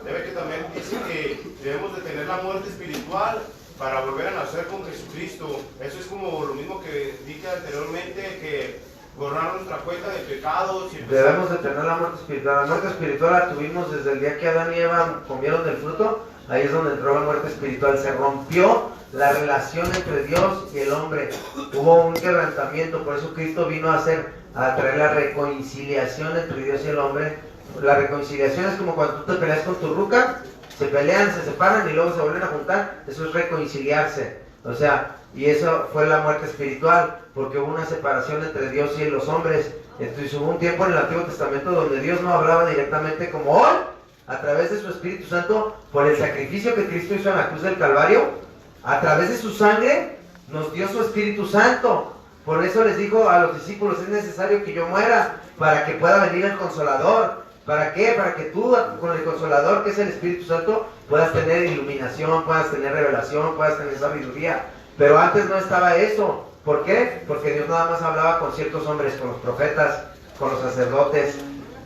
debe que también dice que debemos de tener la muerte espiritual para volver a nacer con Jesucristo. Eso es como lo mismo que dije anteriormente, que borrar nuestra cuenta de pecados. Y Debemos de tener la muerte espiritual. La muerte espiritual la tuvimos desde el día que Adán y Eva comieron del fruto. Ahí es donde entró la muerte espiritual. Se rompió la relación entre Dios y el hombre. Hubo un quebrantamiento. Por eso Cristo vino a traer la reconciliación entre Dios y el hombre. La reconciliación es como cuando tú te peleas con tu ruca. Se pelean, se separan y luego se vuelven a juntar. Eso es reconciliarse. O sea, y eso fue la muerte espiritual, porque hubo una separación entre Dios y los hombres. Entonces hubo un tiempo en el Antiguo Testamento donde Dios no hablaba directamente como hoy, a través de su Espíritu Santo, por el sacrificio que Cristo hizo en la cruz del Calvario. A través de su sangre nos dio su Espíritu Santo. Por eso les dijo a los discípulos, es necesario que yo muera para que pueda venir el Consolador. ¿Para qué? Para que tú, con el Consolador, que es el Espíritu Santo, puedas tener iluminación, puedas tener revelación, puedas tener sabiduría. Pero antes no estaba eso. ¿Por qué? Porque Dios nada más hablaba con ciertos hombres, con los profetas, con los sacerdotes.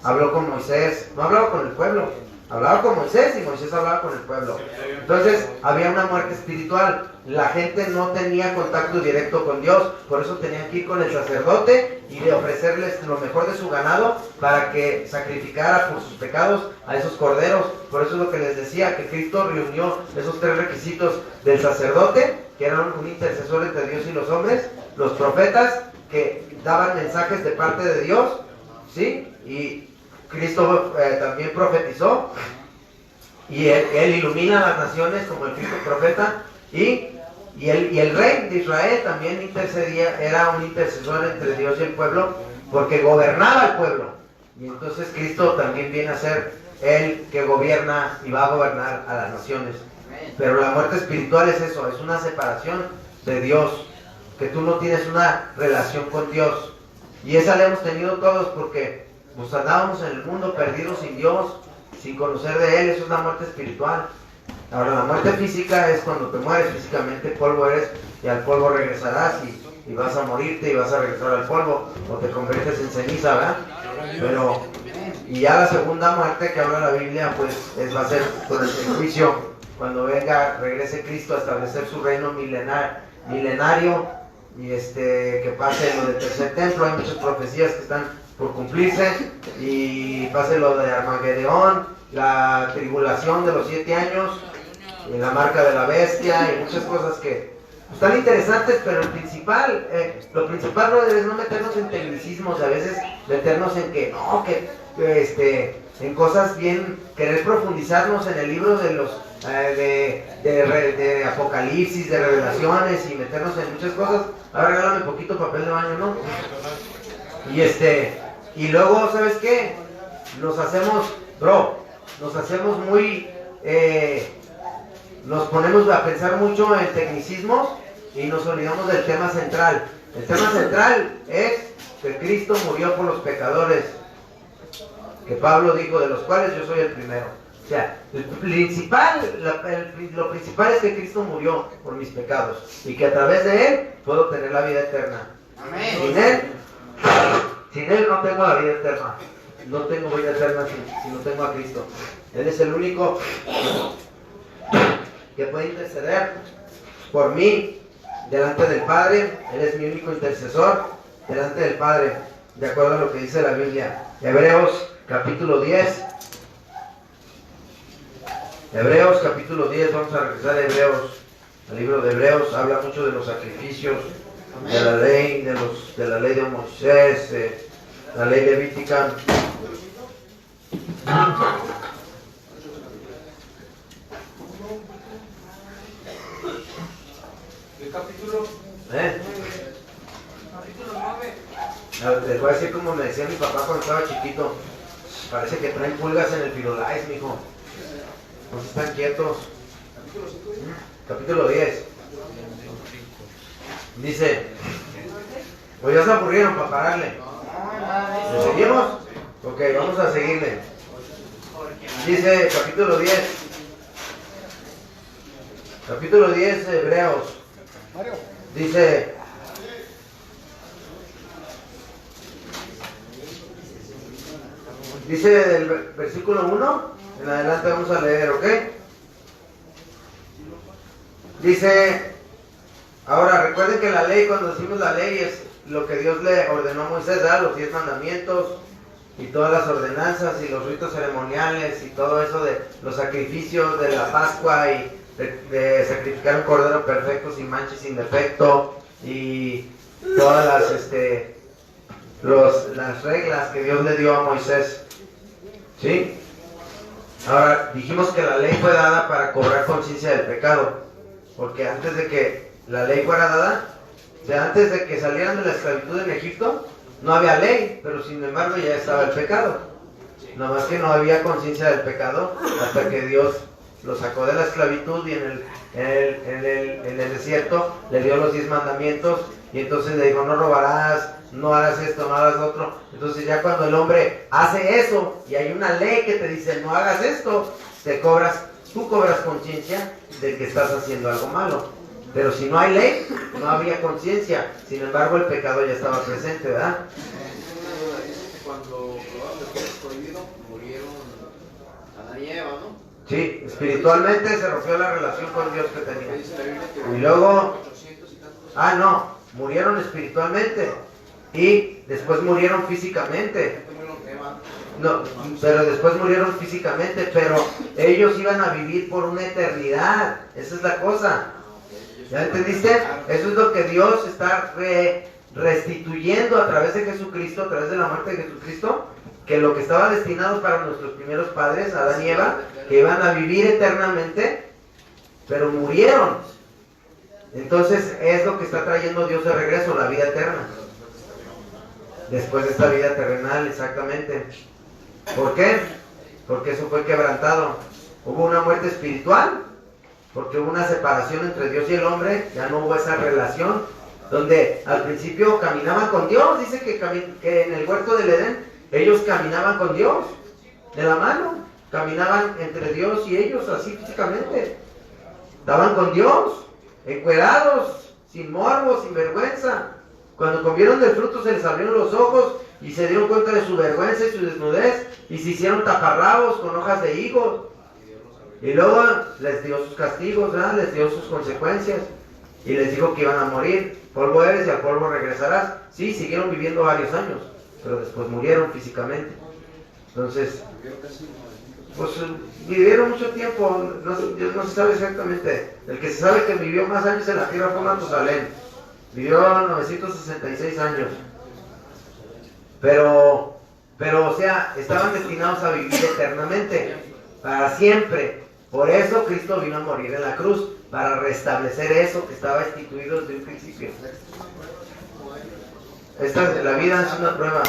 Habló con Moisés, no hablaba con el pueblo. Hablaba con Moisés y Moisés hablaba con el pueblo. Entonces había una muerte espiritual. La gente no tenía contacto directo con Dios. Por eso tenían que ir con el sacerdote y de ofrecerles lo mejor de su ganado para que sacrificara por sus pecados a esos corderos. Por eso es lo que les decía, que Cristo reunió esos 3 requisitos del sacerdote, que eran un intercesor entre Dios y los hombres, los profetas que daban mensajes de parte de Dios, ¿sí? Y Cristo también profetizó, y él ilumina a las naciones como el Cristo profeta, y el rey de Israel también intercedía, era un intercesor entre Dios y el pueblo, porque gobernaba el pueblo. Y entonces Cristo también viene a ser el que gobierna y va a gobernar a las naciones. Pero la muerte espiritual es eso, es una separación de Dios, que tú no tienes una relación con Dios. Y esa la hemos tenido todos porque nos andábamos en el mundo perdidos sin Dios, sin conocer de Él. Eso es la muerte espiritual. Ahora, la muerte física es cuando te mueres físicamente, polvo eres y al polvo regresarás y vas a morirte y vas a regresar al polvo o te conviertes en ceniza, ¿verdad? Pero, y ya la segunda muerte que habla la Biblia, pues va a ser con el juicio, cuando regrese Cristo a establecer su reino milenario y que pase lo del tercer templo. Hay muchas profecías que están por cumplirse y pase lo de Armagedón, la tribulación de los 7 años, y la marca de la bestia y muchas cosas que están interesantes, pero lo principal no es no meternos en tecnicismos, a veces meternos en en cosas bien, querer profundizarnos en el libro de los de Apocalipsis, de Revelaciones y meternos en muchas cosas. Ahora regálame poquito papel de baño, ¿no? Y luego, ¿sabes qué? Nos hacemos muy, nos ponemos a pensar mucho en tecnicismos y nos olvidamos del tema central. El tema central es que Cristo murió por los pecadores, que Pablo dijo, de los cuales yo soy el primero. O sea, lo principal es que Cristo murió por mis pecados y que a través de Él puedo tener la vida eterna. Amén. Sin Él no tengo la vida eterna. No tengo vida eterna si no tengo a Cristo. Él es el único que puede interceder por mí delante del Padre. Él es mi único intercesor delante del Padre, de acuerdo a lo que dice la Biblia. Hebreos capítulo 10. Hebreos capítulo 10, vamos a regresar a Hebreos. El libro de Hebreos habla mucho de los sacrificios, de la ley, de la ley de Moisés, la ley levítica. El capítulo capítulo 9. Les voy a decir como me decía mi papá cuando estaba chiquito. Parece que traen pulgas en el Firulais, mijo. No se están quietos. Capítulo 10. Dice, pues ya se aburrieron para pararle. ¿Le seguimos? Ok, vamos a seguirle. Dice capítulo 10. Capítulo 10 de Hebreos. Dice, del versículo 1 en adelante vamos a leer, ¿ok? Dice, ahora recuerden que la ley, cuando decimos la ley, es lo que Dios le ordenó a Moisés, ¿verdad? Los 10 mandamientos y todas las ordenanzas y los ritos ceremoniales y todo eso de los sacrificios de la Pascua y de sacrificar un cordero perfecto, sin mancha y sin defecto, y todas las reglas que Dios le dio a Moisés. ¿Sí? Ahora, dijimos que la ley fue dada para cobrar conciencia del pecado, porque antes de que la ley fuera dada, o sea, antes de que salieran de la esclavitud en Egipto, no había ley, pero sin embargo ya estaba el pecado. Nada más que no había conciencia del pecado hasta que Dios lo sacó de la esclavitud y en el desierto le dio los 10 mandamientos y entonces le dijo, no robarás, no harás esto, no harás lo otro. Entonces ya cuando el hombre hace eso y hay una ley que te dice no hagas esto, tú cobras conciencia de que estás haciendo algo malo. Pero si no hay ley, no había conciencia. Sin embargo, el pecado ya estaba presente, ¿verdad? Cuando probaron de todo prohibido, murieron Adán y Eva, ¿no? Sí, espiritualmente se rompió la relación con Dios que tenía. Y luego, murieron espiritualmente y después murieron físicamente. No, pero después murieron físicamente, pero ellos iban a vivir por una eternidad. Esa es la cosa. ¿Ya entendiste? Eso es lo que Dios está restituyendo a través de Jesucristo, a través de la muerte de Jesucristo, que lo que estaba destinado para nuestros primeros padres, Adán y Eva, que iban a vivir eternamente, pero murieron. Entonces es lo que está trayendo Dios de regreso, la vida eterna. Después de esta vida terrenal, exactamente. ¿Por qué? Porque eso fue quebrantado. Hubo una muerte espiritual, porque hubo una separación entre Dios y el hombre, ya no hubo esa relación, donde al principio caminaban con Dios. Dice que en el huerto del Edén, ellos caminaban con Dios, de la mano, caminaban entre Dios y ellos, así físicamente. Estaban con Dios, encuerados, sin morbo, sin vergüenza. Cuando comieron del fruto se les abrieron los ojos y se dieron cuenta de su vergüenza y su desnudez y se hicieron taparrabos con hojas de higo. Y luego les dio sus castigos, ¿verdad? Les dio sus consecuencias y les dijo que iban a morir. Polvo eres y al polvo regresarás. Sí, siguieron viviendo varios años, pero después murieron físicamente. Entonces, pues vivieron mucho tiempo, Dios no se sabe exactamente. El que se sabe que vivió más años en la tierra fue Matusalén. Vivió 966 años. Pero, o sea, estaban destinados a vivir eternamente, para siempre. Por eso Cristo vino a morir en la cruz, para restablecer eso que estaba instituido desde un principio. La vida es una prueba.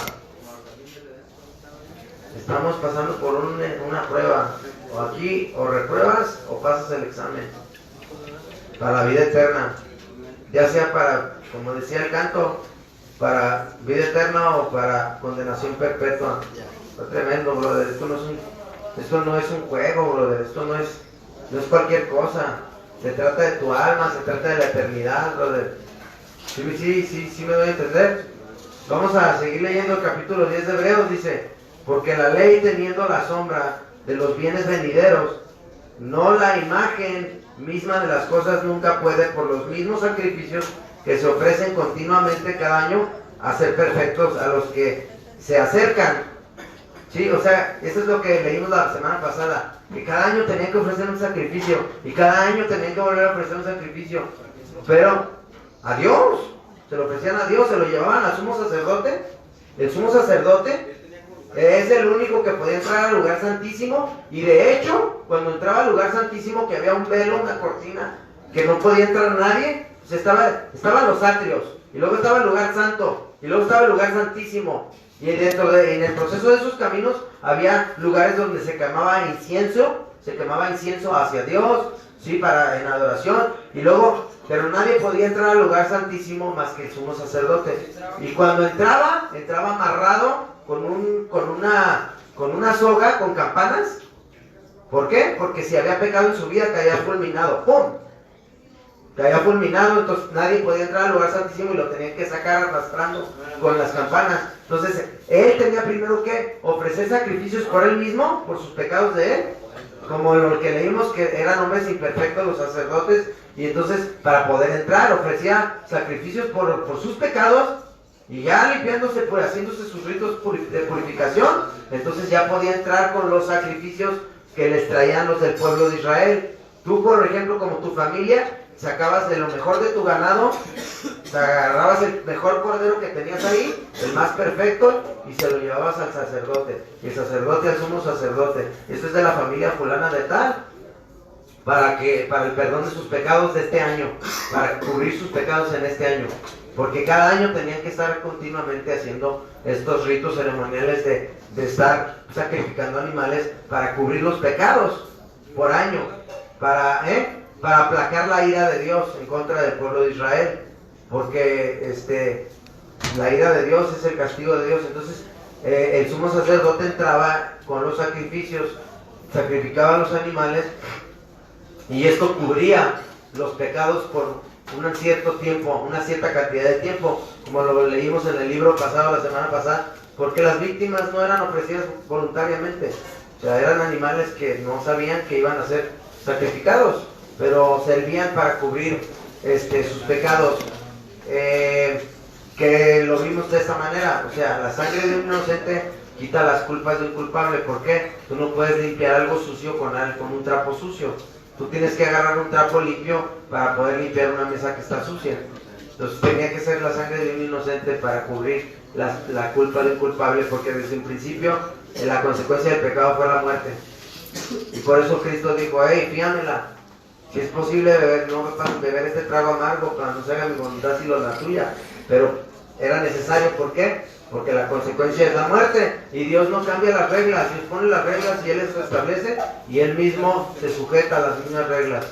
Estamos pasando por una prueba. O aquí, o repruebas, o pasas el examen. Para la vida eterna. Ya sea para, como decía el canto, para vida eterna o para condenación perpetua. Está tremendo, brother. Esto no es un juego, brother. Esto no es cualquier cosa. Se trata de tu alma, se trata de la eternidad, brother. ¿Sí me doy a entender? Vamos a seguir leyendo el capítulo 10 de Hebreos, dice, porque la ley teniendo la sombra de los bienes venideros, no la imagen misma de las cosas nunca puede, por los mismos sacrificios que se ofrecen continuamente cada año, hacer perfectos a los que se acercan. Sí, o sea, eso es lo que leímos la semana pasada, que cada año tenían que ofrecer un sacrificio, y cada año tenían que volver a ofrecer un sacrificio, pero a Dios, se lo ofrecían a Dios, se lo llevaban al sumo sacerdote. El sumo sacerdote es el único que podía entrar al lugar santísimo, y de hecho, cuando entraba al lugar santísimo, que había un velo, una cortina, que no podía entrar nadie, pues estaban los atrios, y luego estaba el lugar santo, y luego estaba el lugar santísimo, y en el proceso de esos caminos había lugares donde se quemaba incienso hacia Dios, sí, en adoración, y luego, pero nadie podía entrar al lugar santísimo más que el sumo sacerdote, y cuando entraba amarrado con una soga con campanas. ¿Por qué? Porque si había pecado en su vida caía fulminado, ¡pum! Caía fulminado, entonces nadie podía entrar al lugar santísimo y lo tenían que sacar arrastrando con las campanas. Entonces él tenía primero que ofrecer sacrificios por él mismo, por sus pecados de él, como lo que leímos, que eran hombres imperfectos los sacerdotes, y entonces para poder entrar ofrecía sacrificios por sus pecados, y ya limpiándose, pues haciéndose sus ritos de purificación, entonces ya podía entrar con los sacrificios que les traían los del pueblo de Israel. Tú, por ejemplo, como tu familia, sacabas de lo mejor de tu ganado, agarrabas el mejor cordero que tenías ahí, el más perfecto, y se lo llevabas al sacerdote, y el sacerdote al sumo sacerdote. Esto es de la familia fulana de tal, para el perdón de sus pecados de este año, para cubrir sus pecados en este año, porque cada año tenían que estar continuamente haciendo estos ritos ceremoniales de estar sacrificando animales para cubrir los pecados por año, para aplacar la ira de Dios en contra del pueblo de Israel, porque la ira de Dios es el castigo de Dios. Entonces el sumo sacerdote entraba con los sacrificios, sacrificaba los animales, y esto cubría los pecados por un cierto tiempo, una cierta cantidad de tiempo, como lo leímos en el libro pasado, la semana pasada, porque las víctimas no eran ofrecidas voluntariamente, o sea, eran animales que no sabían que iban a ser sacrificados, pero servían para cubrir sus pecados, que lo vimos de esta manera. O sea, la sangre de un inocente quita las culpas de un culpable. ¿Por qué? Tú no puedes limpiar algo sucio con un trapo sucio. Tú tienes que agarrar un trapo limpio para poder limpiar una mesa que está sucia. Entonces tenía que ser la sangre de un inocente para cubrir la culpa de un culpable, porque desde un principio la consecuencia del pecado fue la muerte. Y por eso Cristo dijo, hey, fíamela, si es posible beber este trago amargo, para no se haga mi voluntad sino la tuya. Pero era necesario, ¿por qué? Porque la consecuencia es la muerte, y Dios no cambia las reglas. Dios pone las reglas y Él las establece, y Él mismo se sujeta a las mismas reglas.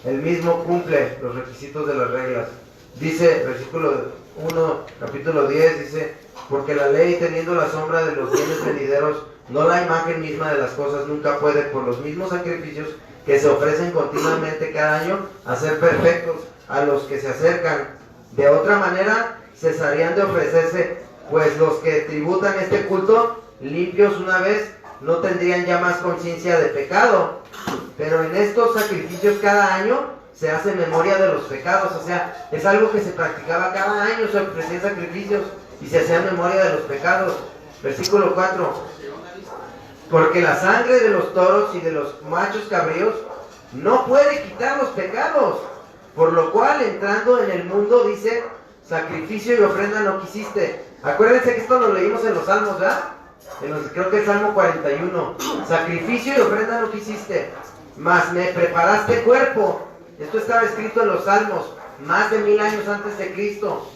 Él mismo cumple los requisitos de las reglas. Dice, versículo 1, capítulo 10, dice, porque la ley teniendo la sombra de los bienes venideros, no la imagen misma de las cosas nunca puede, por los mismos sacrificios que se ofrecen continuamente cada año, hacer perfectos a los que se acercan. De otra manera cesarían de ofrecerse, pues los que tributan este culto, limpios una vez, no tendrían ya más conciencia de pecado. Pero en estos sacrificios cada año se hace memoria de los pecados. O sea, es algo que se practicaba cada año, se ofrecían sacrificios y se hacía memoria de los pecados. Versículo 4. Porque la sangre de los toros y de los machos cabríos no puede quitar los pecados. Por lo cual, entrando en el mundo, dice, sacrificio y ofrenda no quisiste. Acuérdense que esto lo leímos en los Salmos, ¿verdad? Creo que es Salmo 41. Sacrificio y ofrenda no quisiste, mas me preparaste cuerpo. Esto estaba escrito en los Salmos, más de 1000 años antes de Cristo.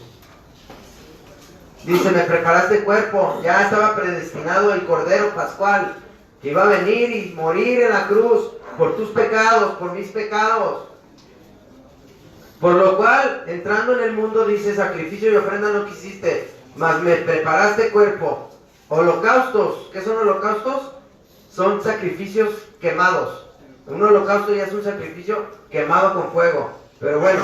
Dice, me preparaste cuerpo. Ya estaba predestinado el Cordero Pascual, que iba a venir y morir en la cruz por tus pecados, por mis pecados. Por lo cual, entrando en el mundo, dice, sacrificio y ofrenda no quisiste, mas me preparaste cuerpo. Holocaustos. ¿Qué son holocaustos? Son sacrificios quemados. Un holocausto ya es un sacrificio quemado con fuego. Pero bueno,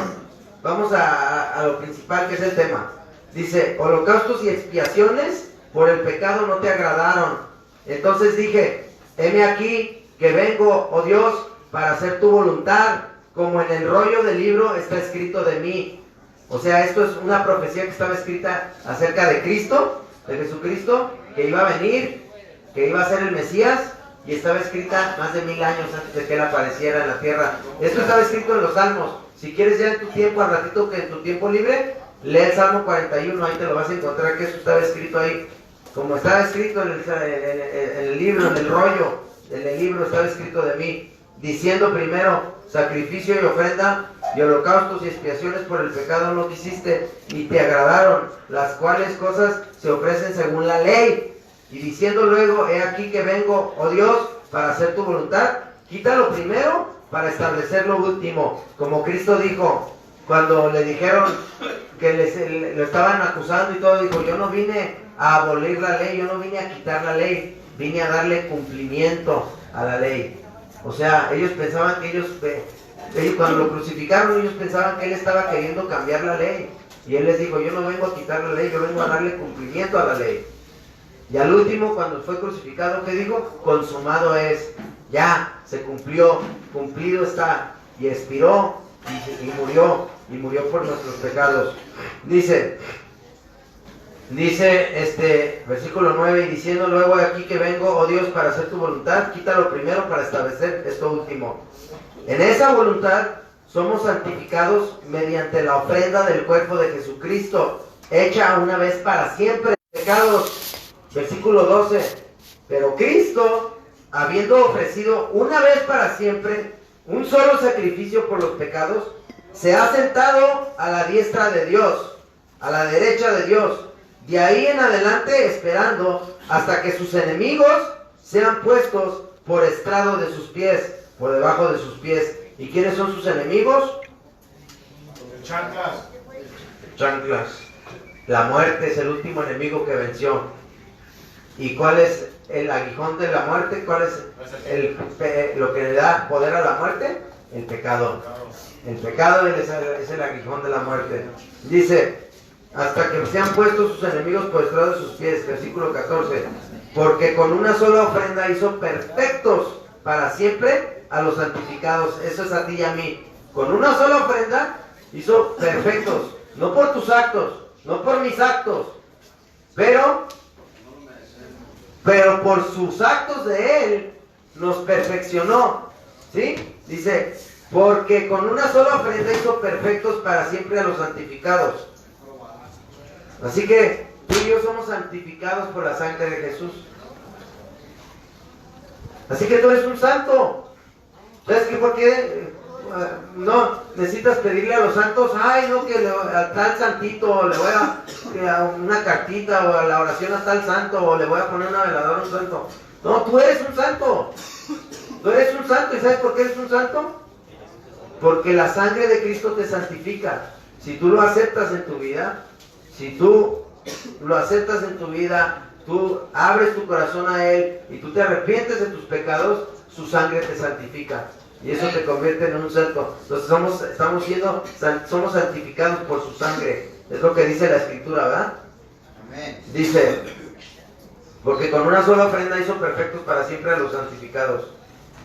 vamos a lo principal, que es el tema. Dice, holocaustos y expiaciones por el pecado no te agradaron. Entonces dije, heme aquí que vengo, oh Dios, para hacer tu voluntad, como en el rollo del libro está escrito de mí. O sea, esto es una profecía que estaba escrita acerca de Cristo, de Jesucristo, que iba a venir, que iba a ser el Mesías, y estaba escrita más de 1000 años antes de que Él apareciera en la tierra. Esto estaba escrito en los Salmos. Si quieres ya en tu tiempo, al ratito que en tu tiempo libre, lee el Salmo 41, ahí te lo vas a encontrar, que eso estaba escrito ahí. Como estaba escrito en el libro, en el rollo, en el libro estaba escrito de mí, diciendo primero, sacrificio y ofrenda, y holocaustos y expiaciones por el pecado no quisiste, ni te agradaron, las cuales cosas se ofrecen según la ley. Y diciendo luego, he aquí que vengo, oh Dios, para hacer tu voluntad, quita lo primero para establecer lo último. Como Cristo dijo, cuando le dijeron que lo estaban acusando y todo, dijo, yo no vine a abolir la ley, yo no vine a quitar la ley, vine a darle cumplimiento a la ley. O sea, ellos pensaban que ellos cuando lo crucificaron, ellos pensaban que Él estaba queriendo cambiar la ley. Y Él les dijo, yo no vengo a quitar la ley, yo vengo a darle cumplimiento a la ley. Y al último, cuando fue crucificado, ¿qué dijo? Consumado es, ya, se cumplió, cumplido está. Y expiró y murió por nuestros pecados. Dice versículo 9, y diciendo luego aquí que vengo, oh Dios, para hacer tu voluntad, quítalo primero para establecer esto último. En esa voluntad somos santificados mediante la ofrenda del cuerpo de Jesucristo, hecha una vez para siempre pecados. Versículo 12, pero Cristo, habiendo ofrecido una vez para siempre un solo sacrificio por los pecados, se ha sentado a la diestra de Dios, a la derecha de Dios, de ahí en adelante esperando hasta que sus enemigos sean puestos por estrado de sus pies, por debajo de sus pies. ¿Y quiénes son sus enemigos? Chanclas. Chanclas. La muerte es el último enemigo que venció. ¿Y cuál es el aguijón de la muerte? ¿Cuál es lo que le da poder a la muerte? El pecado. El pecado es el aguijón de la muerte. Dice, hasta que sean puestos sus enemigos por estrado de sus pies. Versículo 14. Porque con una sola ofrenda hizo perfectos para siempre a los santificados. Eso es a ti y a mí. Con una sola ofrenda hizo perfectos. No por tus actos, no por mis actos, pero por sus actos de Él nos perfeccionó. ¿Sí? Dice, porque con una sola ofrenda hizo perfectos para siempre a los santificados. Así que tú y yo somos santificados por la sangre de Jesús. Así que tú eres un santo. ¿Sabes qué? ¿Por qué no necesitas pedirle a los santos? Ay, no, que a tal santito le voy a una cartita, o a la oración a tal santo, o le voy a poner una veladora a un santo. No, tú eres un santo. Tú eres un santo. ¿Y sabes por qué eres un santo? Porque la sangre de Cristo te santifica. Si tú lo aceptas en tu vida, tú abres tu corazón a Él y tú te arrepientes de tus pecados, su sangre te santifica. Y eso te convierte en un santo. Entonces somos santificados por su sangre. Es lo que dice la Escritura, ¿verdad? Amén. Dice, porque con una sola ofrenda hizo perfectos para siempre a los santificados.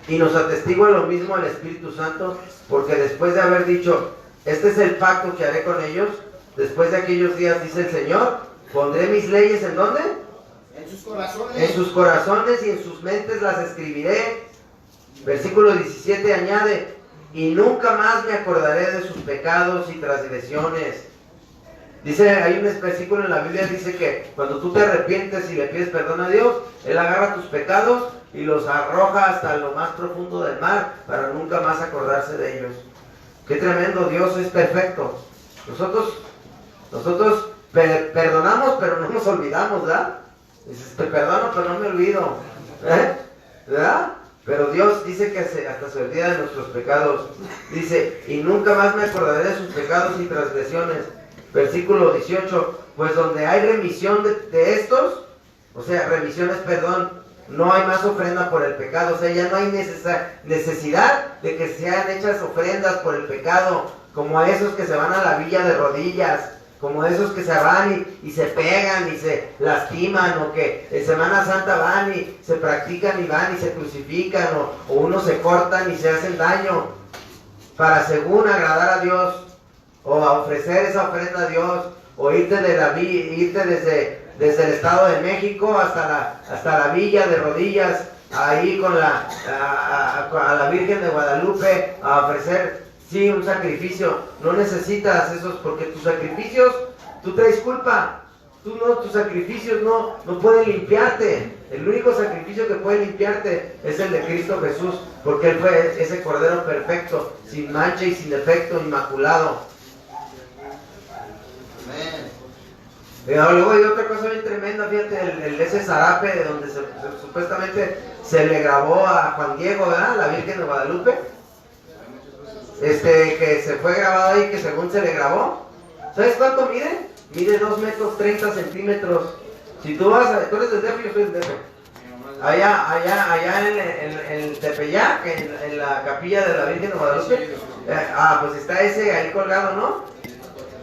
Y nos atestigua lo mismo el Espíritu Santo, porque después de haber dicho, este es el pacto que haré con ellos, después de aquellos días, dice el Señor, pondré mis leyes ¿en dónde? En sus corazones. En sus corazones y en sus mentes las escribiré. Versículo 17 añade, y nunca más me acordaré de sus pecados y transgresiones. Dice, hay un versículo en la Biblia, dice que cuando tú te arrepientes y le pides perdón a Dios, Él agarra tus pecados y los arroja hasta lo más profundo del mar, para nunca más acordarse de ellos. Qué tremendo, Dios es perfecto. Nosotros perdonamos, pero no nos olvidamos, ¿verdad? Dices, te perdono, pero no me olvido. ¿Verdad? Pero Dios dice que hasta se olvida de nuestros pecados. Dice, y nunca más me acordaré de sus pecados y transgresiones. Versículo 18, pues donde hay remisión de estos, o sea, remisión es perdón, no hay más ofrenda por el pecado. O sea, ya no hay necesidad de que sean hechas ofrendas por el pecado, como a esos que se van a la villa de rodillas, como esos que se van y se pegan y se lastiman, o que en Semana Santa van y se practican y van y se crucifican, o unos se cortan y se hacen daño para según agradar a Dios, o a ofrecer esa ofrenda a Dios, o irte desde el Estado de México hasta la villa de rodillas, ahí con a la Virgen de Guadalupe, a ofrecer, sí, un sacrificio. No necesitas esos, porque tus sacrificios, tú traes culpa. Tus sacrificios no pueden limpiarte. El único sacrificio que puede limpiarte es el de Cristo Jesús, porque Él fue ese Cordero perfecto, sin mancha y sin defecto, inmaculado. Amén. Luego hay otra cosa bien tremenda, fíjate, ese zarape de donde supuestamente se le grabó a Juan Diego, ¿verdad? La Virgen de Guadalupe. Que se fue grabado ahí, que según se le grabó. ¿Sabes cuánto mide? Mide 2 metros 30 centímetros. Si tú vas, tú eres del DF, yo soy del DF. Allá en el Tepeyac, en la capilla de la Virgen de Guadalupe. Pues está ese ahí colgado, ¿no?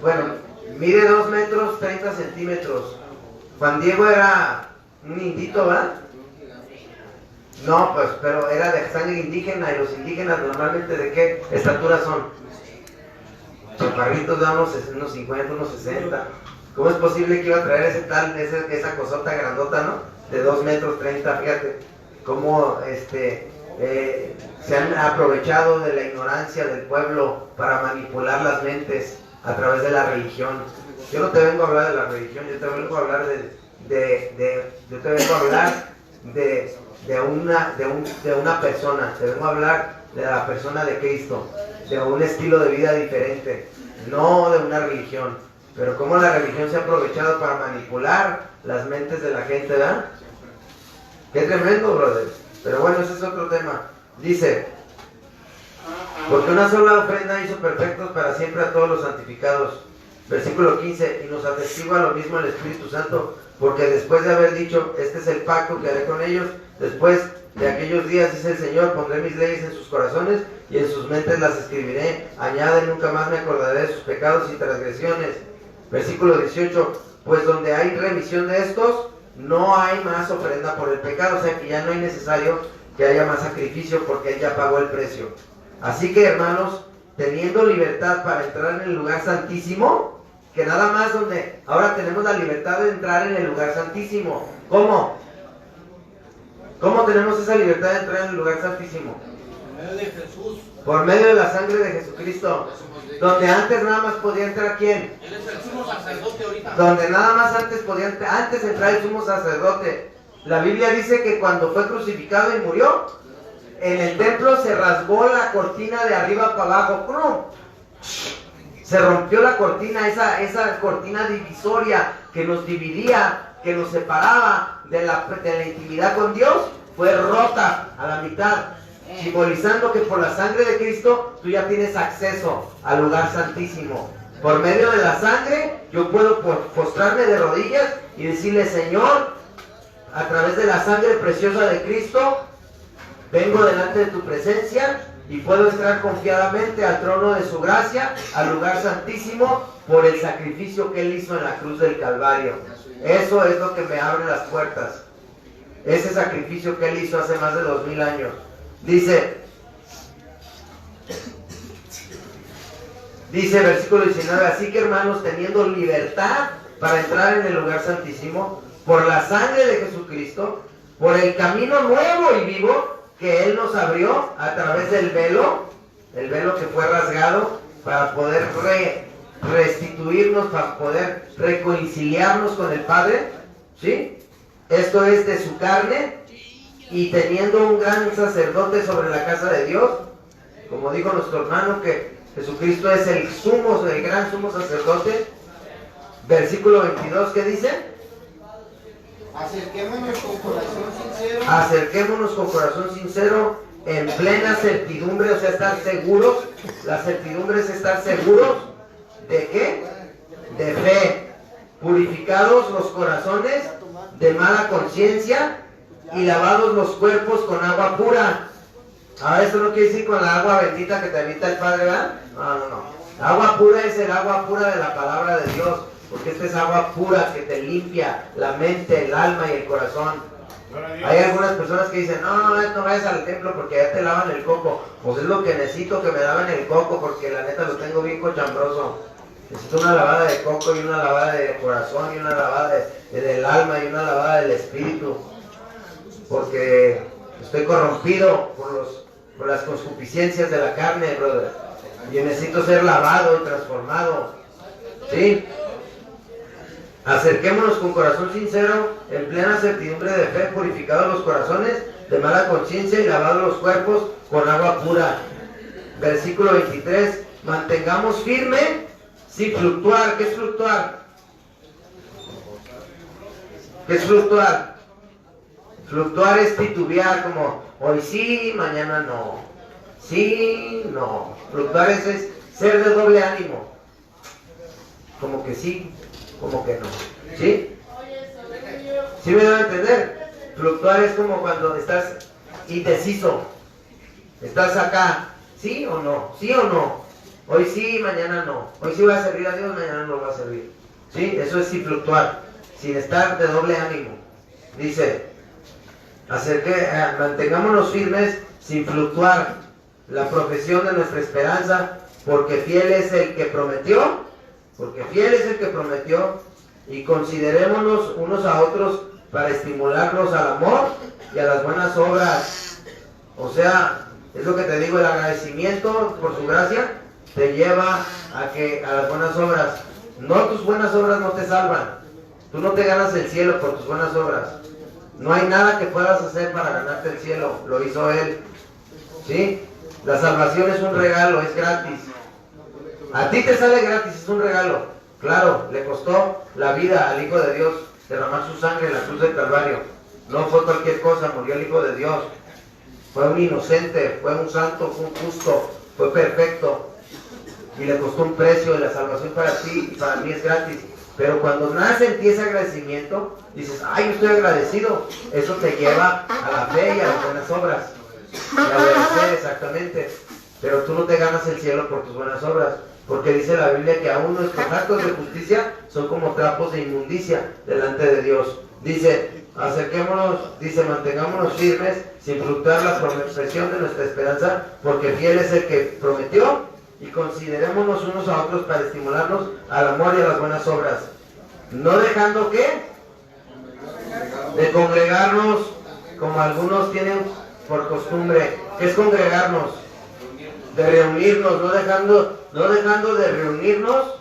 Bueno, mide 2 metros 30 centímetros. Juan Diego era un indito, ¿verdad? No, pues, pero era de sangre indígena, y los indígenas normalmente ¿de qué estatura son? Chaparritos, damos unos 50, unos 60. ¿Cómo es posible que iba a traer esa cosota grandota, ¿no? De 2 metros 30, fíjate. Cómo se han aprovechado de la ignorancia del pueblo para manipular las mentes a través de la religión. Yo no te vengo a hablar de la religión, yo te vengo a hablar de una persona, te vengo a hablar de la persona de Cristo, de un estilo de vida diferente, no de una religión. Pero cómo la religión se ha aprovechado para manipular las mentes de la gente, ¿verdad? Qué tremendo, brother. Pero bueno, ese es otro tema. Dice, porque una sola ofrenda hizo perfectos para siempre a todos los santificados. Versículo 15, y nos atestigua lo mismo el Espíritu Santo, porque después de haber dicho, este es el pacto que haré con ellos, después de aquellos días, dice el Señor, pondré mis leyes en sus corazones y en sus mentes las escribiré. Añade, nunca más me acordaré de sus pecados y transgresiones. Versículo 18, pues donde hay remisión de estos, no hay más ofrenda por el pecado, o sea que ya no es necesario que haya más sacrificio, porque Él ya pagó el precio. Así que, hermanos, teniendo libertad para entrar en el lugar santísimo, que nada más donde ahora tenemos la libertad de entrar en el lugar santísimo. ¿Cómo? ¿Cómo tenemos esa libertad de entrar en el lugar santísimo? Por medio de Jesús. Por medio de la sangre de Jesucristo. Donde antes nada más podía entrar ¿quién? Él es el sumo sacerdote ahorita. Donde nada más antes entrar el sumo sacerdote. La Biblia dice que cuando fue crucificado y murió, en el templo se rasgó la cortina de arriba para abajo. ¡Prum! Se rompió la cortina, esa cortina divisoria que nos dividía, que nos separaba de la intimidad con Dios, fue rota a la mitad, simbolizando que por la sangre de Cristo tú ya tienes acceso al lugar santísimo. Por medio de la sangre yo puedo postrarme de rodillas y decirle, Señor, a través de la sangre preciosa de Cristo, vengo delante de tu presencia y puedo entrar confiadamente al trono de su gracia, al lugar santísimo, por el sacrificio que Él hizo en la cruz del Calvario. Eso es lo que me abre las puertas. Ese sacrificio que Él hizo hace más de 2000 años. Dice versículo 19, así que hermanos, teniendo libertad para entrar en el lugar santísimo, por la sangre de Jesucristo, por el camino nuevo y vivo que Él nos abrió a través del velo, el velo que fue rasgado para poder restituirnos, para poder reconciliarnos con el Padre, ¿sí? Esto es de su carne, y teniendo un gran sacerdote sobre la casa de Dios, como dijo nuestro hermano, que Jesucristo es el gran sumo sacerdote. Versículo 22, ¿qué dice? Acerquémonos con corazón sincero. Acerquémonos con corazón sincero, en plena certidumbre, o sea, estar seguros. La certidumbre es estar seguros ¿de qué? De fe. Purificados los corazones de mala conciencia y lavados los cuerpos con agua pura. Ahora, esto no quiere decir con la agua bendita que te evita el Padre, ¿verdad? No. Agua pura es el agua pura de la palabra de Dios, porque esta es agua pura que te limpia la mente, el alma y el corazón. Hay algunas personas que dicen, no vayas al templo porque ya te lavan el coco. Pues es lo que necesito, que me laven el coco, porque la neta lo tengo bien cochambroso. Necesito una lavada de coco y una lavada de corazón y una lavada del alma y una lavada del espíritu, porque estoy corrompido por las concupiscencias de la carne, brother, y necesito ser lavado y transformado, ¿sí? Acerquémonos con corazón sincero, en plena certidumbre de fe, purificados los corazones de mala conciencia y lavados los cuerpos con agua pura. Versículo 23, mantengamos firme sin fluctuar. ¿Qué es fluctuar? ¿Qué es fluctuar? Fluctuar es titubear, como hoy sí, mañana no. Sí, no. Fluctuar es ser de doble ánimo. Como que sí, como que no. ¿Sí? ¿Sí me debo entender? Fluctuar es como cuando estás indeciso. Estás acá, ¿sí o no? ¿Sí o no? Hoy sí, mañana no. Hoy sí voy a servir a Dios, mañana no voy a servir. ¿Sí? Eso es sin fluctuar, sin estar de doble ánimo. Dice, mantengámonos firmes sin fluctuar la profesión de nuestra esperanza, porque fiel es el que prometió, y considerémonos unos a otros para estimularnos al amor y a las buenas obras. O sea, es lo que te digo, el agradecimiento por su gracia te lleva a las buenas obras. No, tus buenas obras no te salvan. Tú no te ganas el cielo por tus buenas obras. No hay nada que puedas hacer para ganarte el cielo. Lo hizo Él. ¿Sí? La salvación es un regalo, es gratis. A ti te sale gratis, es un regalo. Claro, le costó la vida al Hijo de Dios derramar su sangre en la cruz del Calvario. No fue cualquier cosa, murió el Hijo de Dios. Fue un inocente, fue un santo, fue un justo, fue perfecto. Y le costó un precio, y la salvación para ti y para mí es gratis. Pero cuando nace en ti ese agradecimiento, dices, ay, yo estoy agradecido. Eso te lleva a la fe y a las buenas obras. Y a obedecer, exactamente. Pero tú no te ganas el cielo por tus buenas obras. Porque dice la Biblia que aún nuestros actos de justicia son como trapos de inmundicia delante de Dios. Dice, mantengámonos firmes sin fluctuar la profesión de nuestra esperanza, porque fiel es el que prometió, y considerémonos unos a otros para estimularnos al amor y a las buenas obras. No dejando ¿qué? De congregarnos, como algunos tienen por costumbre. ¿Qué es congregarnos? De reunirnos, no dejando de reunirnos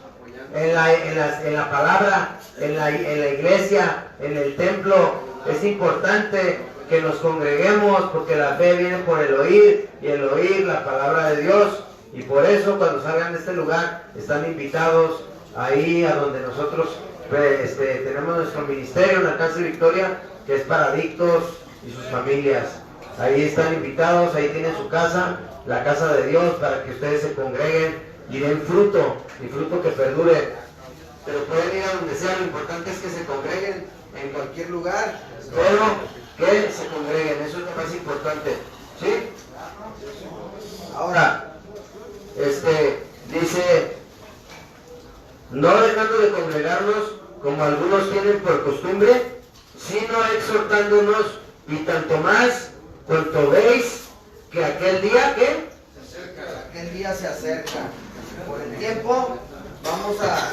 en la palabra, en la iglesia, en el templo. Es importante que nos congreguemos, porque la fe viene por el oír, y el oír la palabra de Dios. Y por eso cuando salgan de este lugar están invitados ahí a donde nosotros tenemos nuestro ministerio en Alcance Victoria, que es para adictos y sus familias. Ahí están invitados, ahí tienen su casa, la casa de Dios, para que ustedes se congreguen y den fruto, y fruto que perdure. Pero pueden ir a donde sea, lo importante es que se congreguen en cualquier lugar, pero que se congreguen, eso es lo más importante. ¿Sí? Ahora, dice, no dejando de congregarnos como algunos tienen por costumbre, sino exhortándonos, y tanto más cuanto veis que aquel día se acerca. Por el tiempo vamos a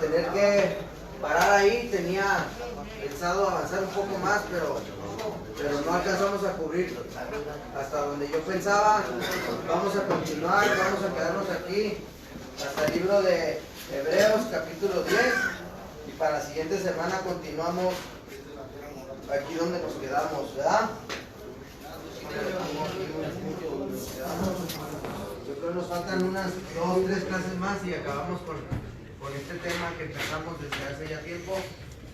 tener que parar ahí. Tenía pensado avanzar un poco más, pero no alcanzamos a cubrir hasta donde yo pensaba. Vamos a continuar, vamos a quedarnos aquí hasta el libro de Hebreos capítulo 10, y para la siguiente semana continuamos aquí donde nos quedamos, ¿verdad? Yo creo que nos faltan unas 2 o 3 clases más y acabamos con este tema que empezamos desde hace ya tiempo.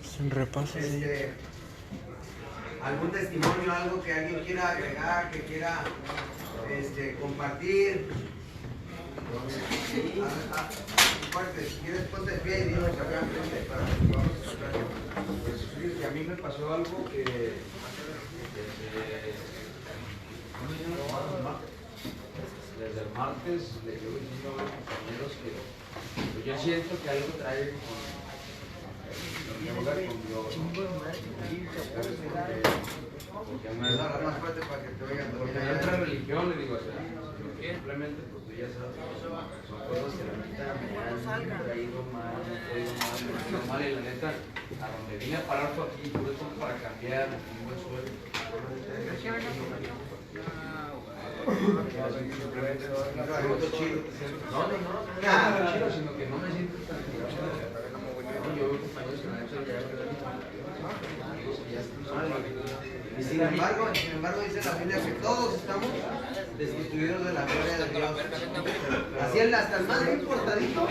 Es un repaso. Algún testimonio, algo que alguien quiera agregar, que quiera compartir. Fuerte, si quieres ponte de pie y dinos acá enfrente para que podamos escuchar. Pues sí, a mí me pasó algo que desde el martes le llevo diciendo a los compañeros que pues yo siento que algo trae con Dios, porque no es más fuerte para que te oigan, porque hay otra religión, le digo, o sea, simplemente pues tú ya sabes, son cosas que la neta me han traído mal, me han traído mal, y la neta, a donde vine a parar fue aquí, por eso para cambiar, me tengo el suelo. No, chido, sino que no me siento tan yo veo compañeros que me han hecho y sin embargo dice la Biblia que todos estamos destituidos de la gloria de Dios. Así hasta el más importadito,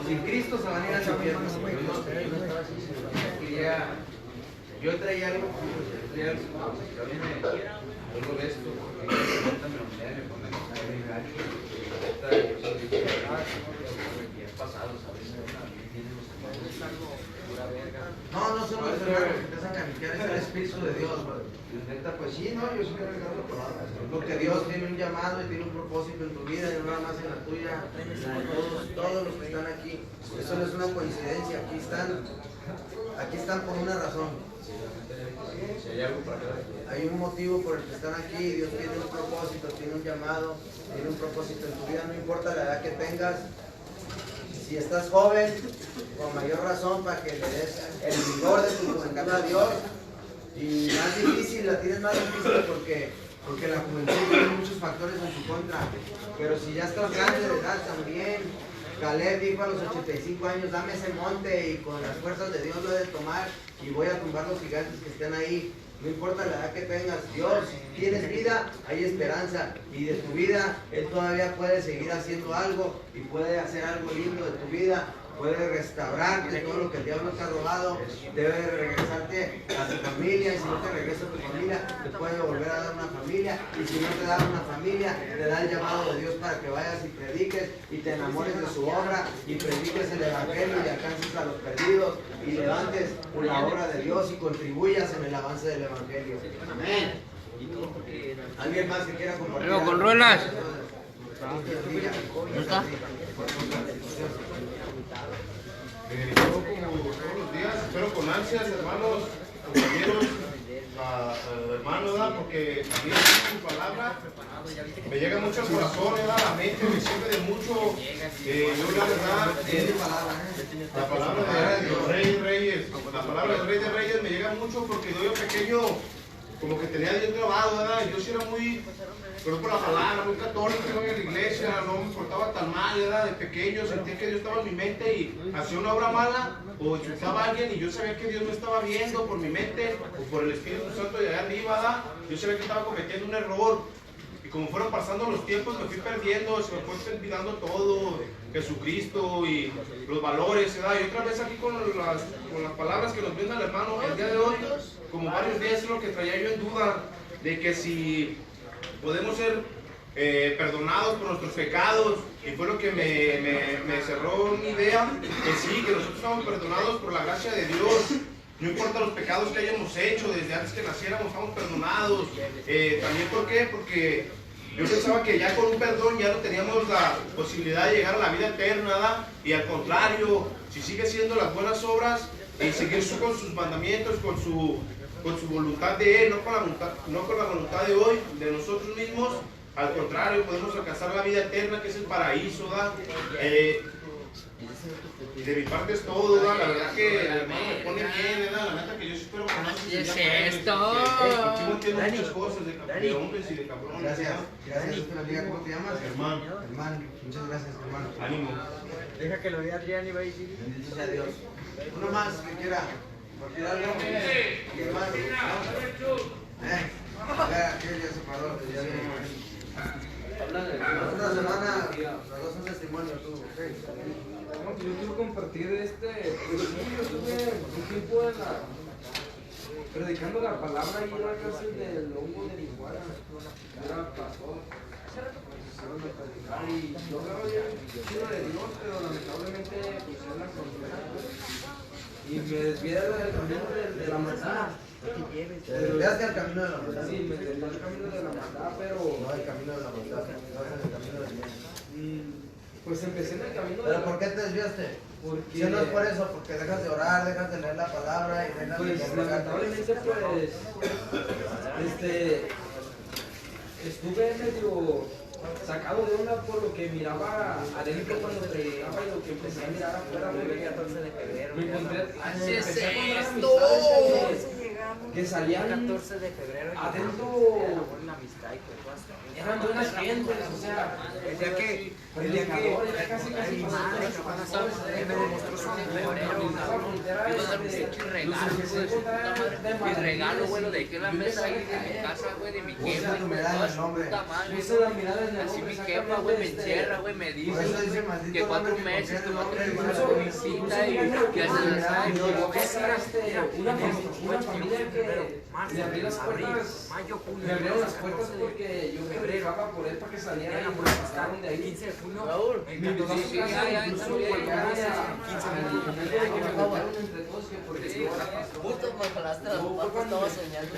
sin Cristo se van a ir al infierno. Yo traía algo, algo de esto, porque me ponen pasado, ¿sabes? no son los hermanos que empiezan a calificar, es el Espíritu de Dios. Neta, pues sí, no, yo sí me he regado palabras. Porque Dios tiene un llamado y tiene un propósito en tu vida, y no nada más en la tuya, todos los que están aquí. Eso no es una coincidencia, aquí están por una razón. Hay un motivo por el que están aquí. Dios tiene un propósito, tiene un llamado, tiene un propósito en tu vida, no importa la edad que tengas. Si estás joven, con mayor razón para que le des el vigor de tu juventud a Dios. Y más difícil, la tienes más difícil porque la juventud tiene muchos factores en su contra. Pero si ya estás grande de edad también, Caleb dijo a los 85 años, dame ese monte y con las fuerzas de Dios lo he de tomar y voy a tumbar los gigantes que estén ahí. No importa la edad que tengas, Dios, tienes vida, hay esperanza. Y de tu vida, Él todavía puede seguir haciendo algo y puede hacer algo lindo de tu vida. Puede restaurarte todo lo que el diablo te ha robado. Debe regresarte a tu familia. Y si no te regresa a tu familia, te puede volver a dar una familia. Y si no te da una familia, te da el llamado de Dios para que vayas y prediques y te enamores de su obra y prediques el evangelio y alcances a los perdidos y levantes la obra de Dios y contribuyas en el avance del evangelio. Amén. ¿Alguien más que quiera compartir? Con ruelas. Yo como todos los días espero con ansias, hermanos, compañeros, hermanos, ¿verdad? Porque a mí su palabra me llega mucho al corazón, ¿verdad? La mente me sirve de mucho. Yo la verdad, la palabra del Rey de Reyes, la palabra del Rey de Reyes me llega mucho porque yo pequeño como que tenía Dios grabado, ¿verdad? Yo sí era muy, pero por la palabra, muy católico, no iba a la iglesia, no me portaba tan mal, ¿verdad? De pequeño sentía que Dios estaba en mi mente y hacía una obra mala o insultaba a alguien y yo sabía que Dios me estaba viendo por mi mente o por el Espíritu Santo de allá arriba, ¿verdad? Yo sabía que estaba cometiendo un error. Y como fueron pasando los tiempos me fui perdiendo, se me fue olvidando todo, Jesucristo y los valores, ¿verdad? Y otra vez aquí con las palabras que nos brinda el hermano el día de hoy, como varios días es lo que traía yo en duda, de que si podemos ser perdonados por nuestros pecados, y fue lo que me cerró mi idea, que sí, que nosotros estamos perdonados por la gracia de Dios. No importa los pecados que hayamos hecho, desde antes que naciéramos estamos perdonados. También, ¿por qué? Porque yo pensaba que ya con un perdón ya no teníamos la posibilidad de llegar a la vida eterna, ¿verdad? Y al contrario, si sigue siendo las buenas obras y seguir con sus mandamientos, con su voluntad de Él, no con la voluntad de hoy, de nosotros mismos, al contrario, podemos alcanzar la vida eterna, que es el paraíso, ¿verdad? Y de mi parte es todo, ¿verdad? La verdad que el hermano me pone bien, ¿verdad? La neta que yo sí espero que no se es esto. Aquí no entiendo muchas cosas de hombres y de cabrones. Gracias, Dios te bendiga. ¿Cómo te llamas? Hermano. Hermano, muchas gracias, hermano. Ánimo. Deja que lo vea Adrián y va a decir. Bendito sea Dios. Uno más que quiera compartir algo. Mi hermano. Aquí ya se paró. Otra semana, los dos son testimonio, tú. No, yo quiero compartir pues sí, yo estuve un tiempo predicando la palabra y era casi del hongo de Iguala. Era pastor. Me predicar y yo hablaba bien de Dios, pero lamentablemente pues es la confianza. Y me desvié del camino de la manzana. Te desviaste al camino de la maldad. Sí, me desvié al camino de la maldad, pero... No el camino de la maldad, no es el camino del bien. Pues empecé en el camino de ¿Pero la por qué te desviaste? Porque... Si no es por eso, porque dejas de orar, dejas de leer la palabra y dejas de Pues lamentablemente pues... Estuve medio sacado de onda por lo que miraba adentro cuando predicaba y lo que empecé a mirar afuera. Me encontré... Así es empecé a encontrar esto. amistades que salían 14 de febrero. adentro... La amistad y pues Eran buenas gentes, o sea, el día que era casi mi madre me demostró su Mi regalo, güey, lo dejé en la mesa ahí de mi casa, güey, de mi Usa tu jefa, güey, mirada toda en el su nombre. puta madre. puse la mirada en el Así hombre, mi jefa, güey, me exactamente, encierra, güey, me Por dice eso dice güey, maldito que 4 hombre que meses, confía en que el 4 hombre, meses incluso- con mi cita y que hace las ay, llegó a güey. pasar una familia que le abrí las puertas, me abrieron las puertas porque yo predicaba por él para que saliera y me sacaron de ahí. 15 de junio. Me invitó a su Sí, casa, ya, incluso también. llegaron al momento de que me contaron entre todos que porque yo era pastor. Justo me jalaste la Fue pata, cuando estaba soñando.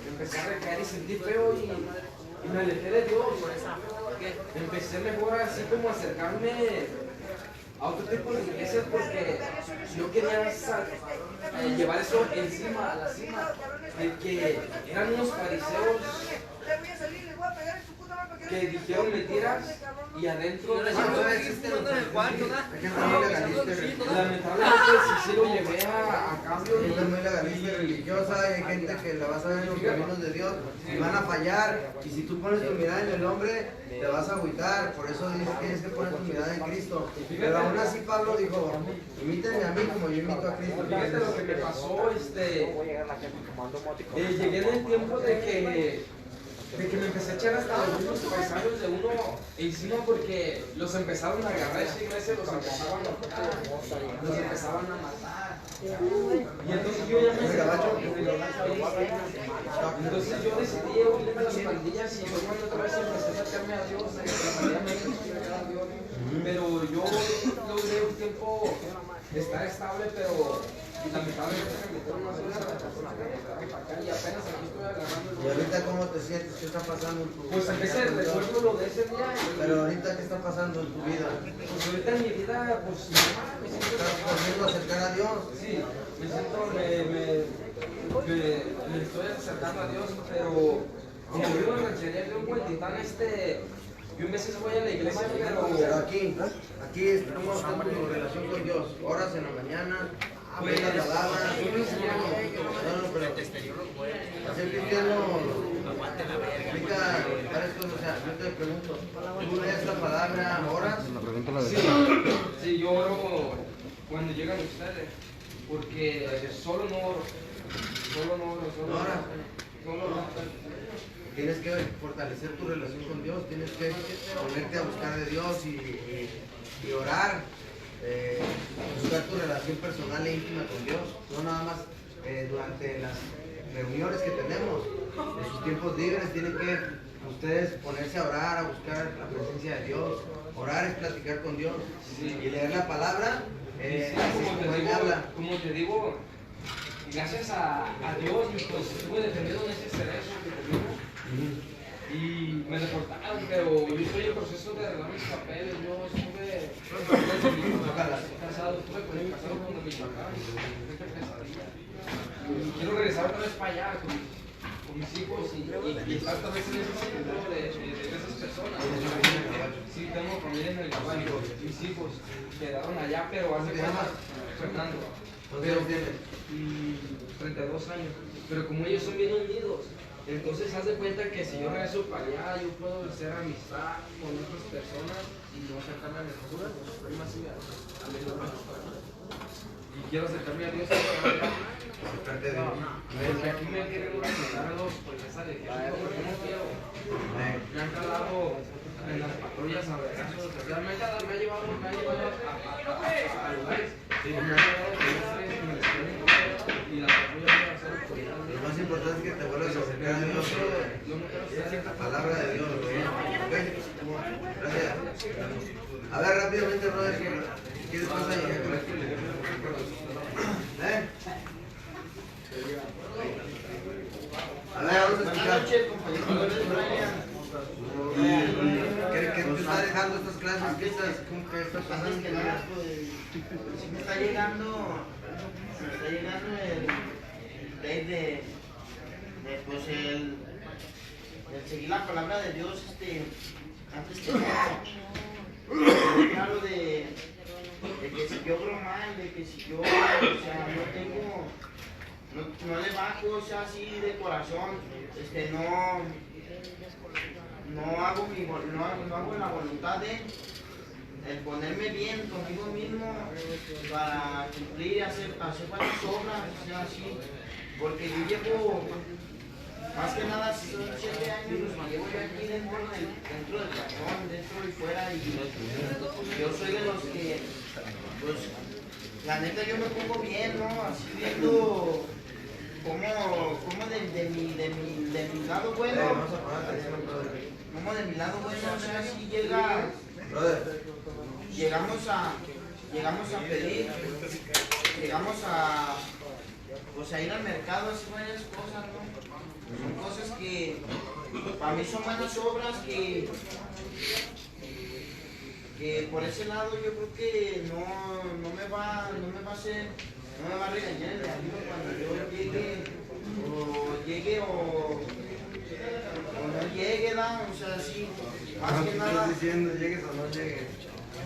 empecé a recaer y sentí feo y me alejé de Dios. Empecé mejor así como a acercarme a otro tipo de iglesias porque yo quería llevar eso encima, a la cima, de que eran unos fariseos que dijeron mentiras y adentro Existe en el cuarto, ¿no? Hay gente muy legalista, lamentablemente sí lo llevé a cambio hay gente muy legalista y religiosa, y hay gente que la vas a ver en los caminos de Dios y van a fallar. Y si tú pones tu mirada en el hombre, te vas a agüitar. Por eso tienes que poner tu mirada en Cristo. Pero aún así Pablo dijo, imítenme a mí como yo imito a Cristo. Fíjate lo que me pasó, llegué en el tiempo de que me empecé a echar hasta los mismos paisanos de uno encima porque los empezaron a agarrar esa iglesia, los empezaban a tocar, los empezaban a matar. Y entonces yo ya me entonces yo decidí unirme a las pandillas y fue cuando otra vez empecé a acercarme a Dios, a Dios. Pero yo logré un tiempo estar estable, pero lamentablemente me metieron más cosas y apenas aquí estoy agarrando el ¿Y ahorita cómo te sientes? ¿Qué está pasando en tu vida? pues empecé, recuerdo lo de ese día. Pero ahorita, ¿qué está pasando en tu vida? Pues ahorita en mi vida, pues normal, me siento. ¿Estás volviendo a acercar a Dios? Sí, me siento, me estoy acercando a Dios, pero como vivo en ranchería de un Huentitán, yo en veces voy a la iglesia, Pero aquí ¿cómo está tu relación con Dios? ¿Oras en la mañana? ¿Ves la palabra? No, pero ser cristiano implica varias cosas. O sea, yo te pregunto, ¿tú lees la palabra, oras? Sí, yo oro cuando llegan ustedes, porque solo no oro. Tienes que fortalecer tu relación con Dios, tienes que ponerte a buscar de Dios y orar, buscar tu relación personal e íntima con Dios, no nada más durante las reuniones que tenemos, en sus tiempos libres tienen que ustedes ponerse a orar, a buscar la presencia de Dios. Orar es platicar con Dios y leer la palabra, como te digo, gracias a Dios, pues estuve defendido en ese cerezo que tuvimos y me deportaron, pero yo estoy en proceso de arreglar mis papeles. Yo estuve casado, estuve con mi papá, y quiero regresar otra vez para allá con mis hijos y estar otra vez en ese centro de esas personas. Sí, tengo familia en el caballo, mis hijos quedaron allá, pero hace Fernando. ¿Cuántos tienes? 32 años, pero como ellos son bien unidos, entonces haz de cuenta que si yo regreso para allá, yo puedo hacer amistad con otras personas y no acercarme a mi esposa, y quiero acercarme a Dios. Acercarte de Dios. Porque aquí me quieren organizar a los policías de ejército, porque no quiero. Me han calado en las patrullas a vergazos, me ha llevado a lugares, me ha llevado y la patrulla me va a hacer autoridad. Lo más importante es que te vuelvas a acercar a Dios, la palabra de Dios. ¿Ok? Gracias. A ver, rápidamente, brother, ¿qué después hay? clases, ¿qué estás? ¿Cómo que estás Antes pasando? que nada, pues, sí me está llegando el ley de pues el seguir la palabra de Dios, antes que nada, claro de que si yo obro mal, de que si yo, o sea, no le bajo, o sea, así de corazón, no hago la voluntad de el ponerme bien conmigo mismo para cumplir, hacer varias obras, o sea, así, porque yo llevo, más que nada, son 7 años, los llevo yo aquí dentro del cajón, dentro y fuera, y yo soy de los que, pues, la neta yo me pongo bien, ¿no? Así viendo como de mi lado bueno, como de mi lado bueno, o sea, si llegamos a pedir, pues a ir al mercado, hacer varias cosas, ¿no? Son cosas que para mí son buenas obras que por ese lado yo creo que no me va a regañar el de arriba cuando yo llegue o no llegue, ¿no? O sea, sí, más que nada. ¿Estás diciendo llegues o no llegues?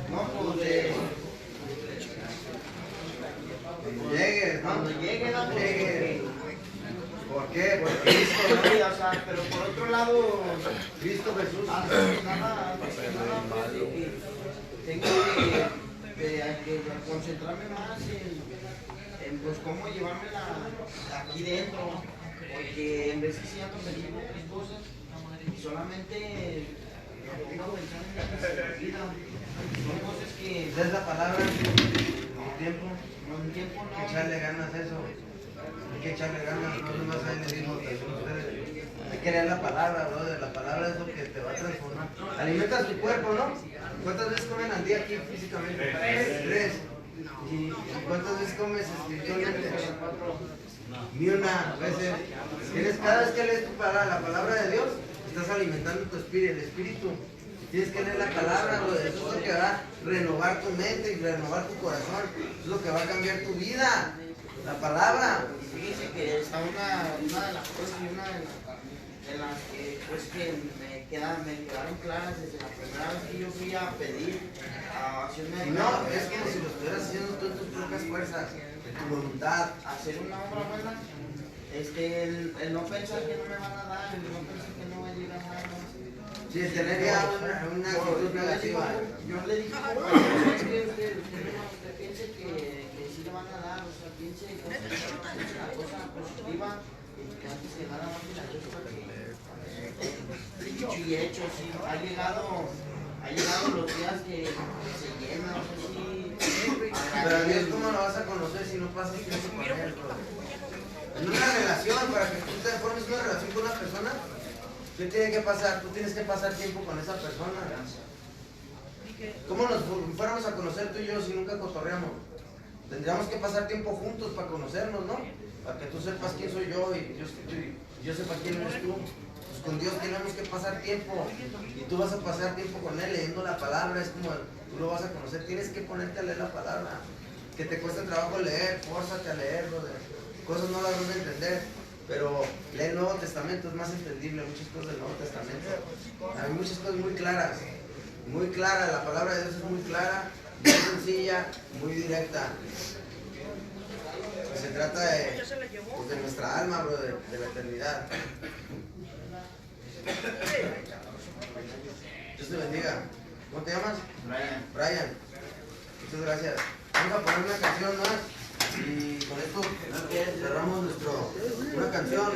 No, pues Llegues, ¿no? cuando llegue, ¿no? Llegues. ¿Por qué? Porque Cristo, ¿no? O sea, pero por otro lado, Cristo Jesús. antes que nada, pues, tengo que concentrarme más en pues cómo llevármela aquí dentro, porque en vez de si ando pensando en otras cosas, solamente me pongo a pensar en la vida. Son cosas que Es la palabra, el tiempo. con el tiempo Hay que no. echarle ganas a eso. Hay que echarle ganas, no nomás ahí le digo también ustedes. Hay que leer la palabra, brother. La palabra es lo que te va a transformar. Alimentas tu cuerpo, ¿no? ¿Cuántas veces comen al día aquí físicamente? 3. ¿Y cuántas veces comes espiritualmente? Ni una veces. Cada vez que lees tu palabra, la palabra de Dios, estás alimentando tu espíritu, el espíritu. Tienes que leer la palabra, brother. Eso es lo que va a renovar tu mente y renovar tu corazón. Eso es lo que va a cambiar tu vida. La palabra. Fíjense que está una de las cosas y una de las que pues que me quedaron claras desde la primera vez que yo fui a pedir a hacerme Si no, es como si lo estuvieras haciendo tú en tus propias fuerzas, en tu voluntad. hacer una obra buena, el no pensar que no me van a dar, el no pensar que no va a llegar a nada. Sí, tener ya una actitud negativa. Yo le dije, es que usted piense que sí le van a dar, o sea, piense que es una cosa positiva, que antes que nada más que la cosa que dicho y hecho, sí, ha llegado los días que se llenan, o sea, sí. Pero a Dios, ¿cómo lo vas a conocer si no pasas tiempo con Él, bro? En una relación, para que tú te formes una relación con una persona, ¿qué tiene que pasar? Tú tienes que pasar tiempo con esa persona. ¿Cómo nos fuéramos a conocer tú y yo si nunca cotorreamos? Tendríamos que pasar tiempo juntos para conocernos, ¿no? Para que tú sepas quién soy yo y yo sepa quién eres tú. Pues con Dios tenemos que pasar tiempo y tú vas a pasar tiempo con Él leyendo la palabra. Es como tú lo vas a conocer. Tienes que ponerte a leer la palabra. Que te cueste trabajo leer, fórzate a leerlo. Cosas no las vas a entender. Pero lee el Nuevo Testamento, es más entendible, muchas cosas del Nuevo Testamento. Hay muchas cosas muy claras, la palabra de Dios es muy clara, muy sencilla, muy directa. Se trata de nuestra alma, bro, de la eternidad. Dios te bendiga. ¿Cómo te llamas? Brian. Muchas gracias. Vamos a poner una canción más y con esto cerramos una canción.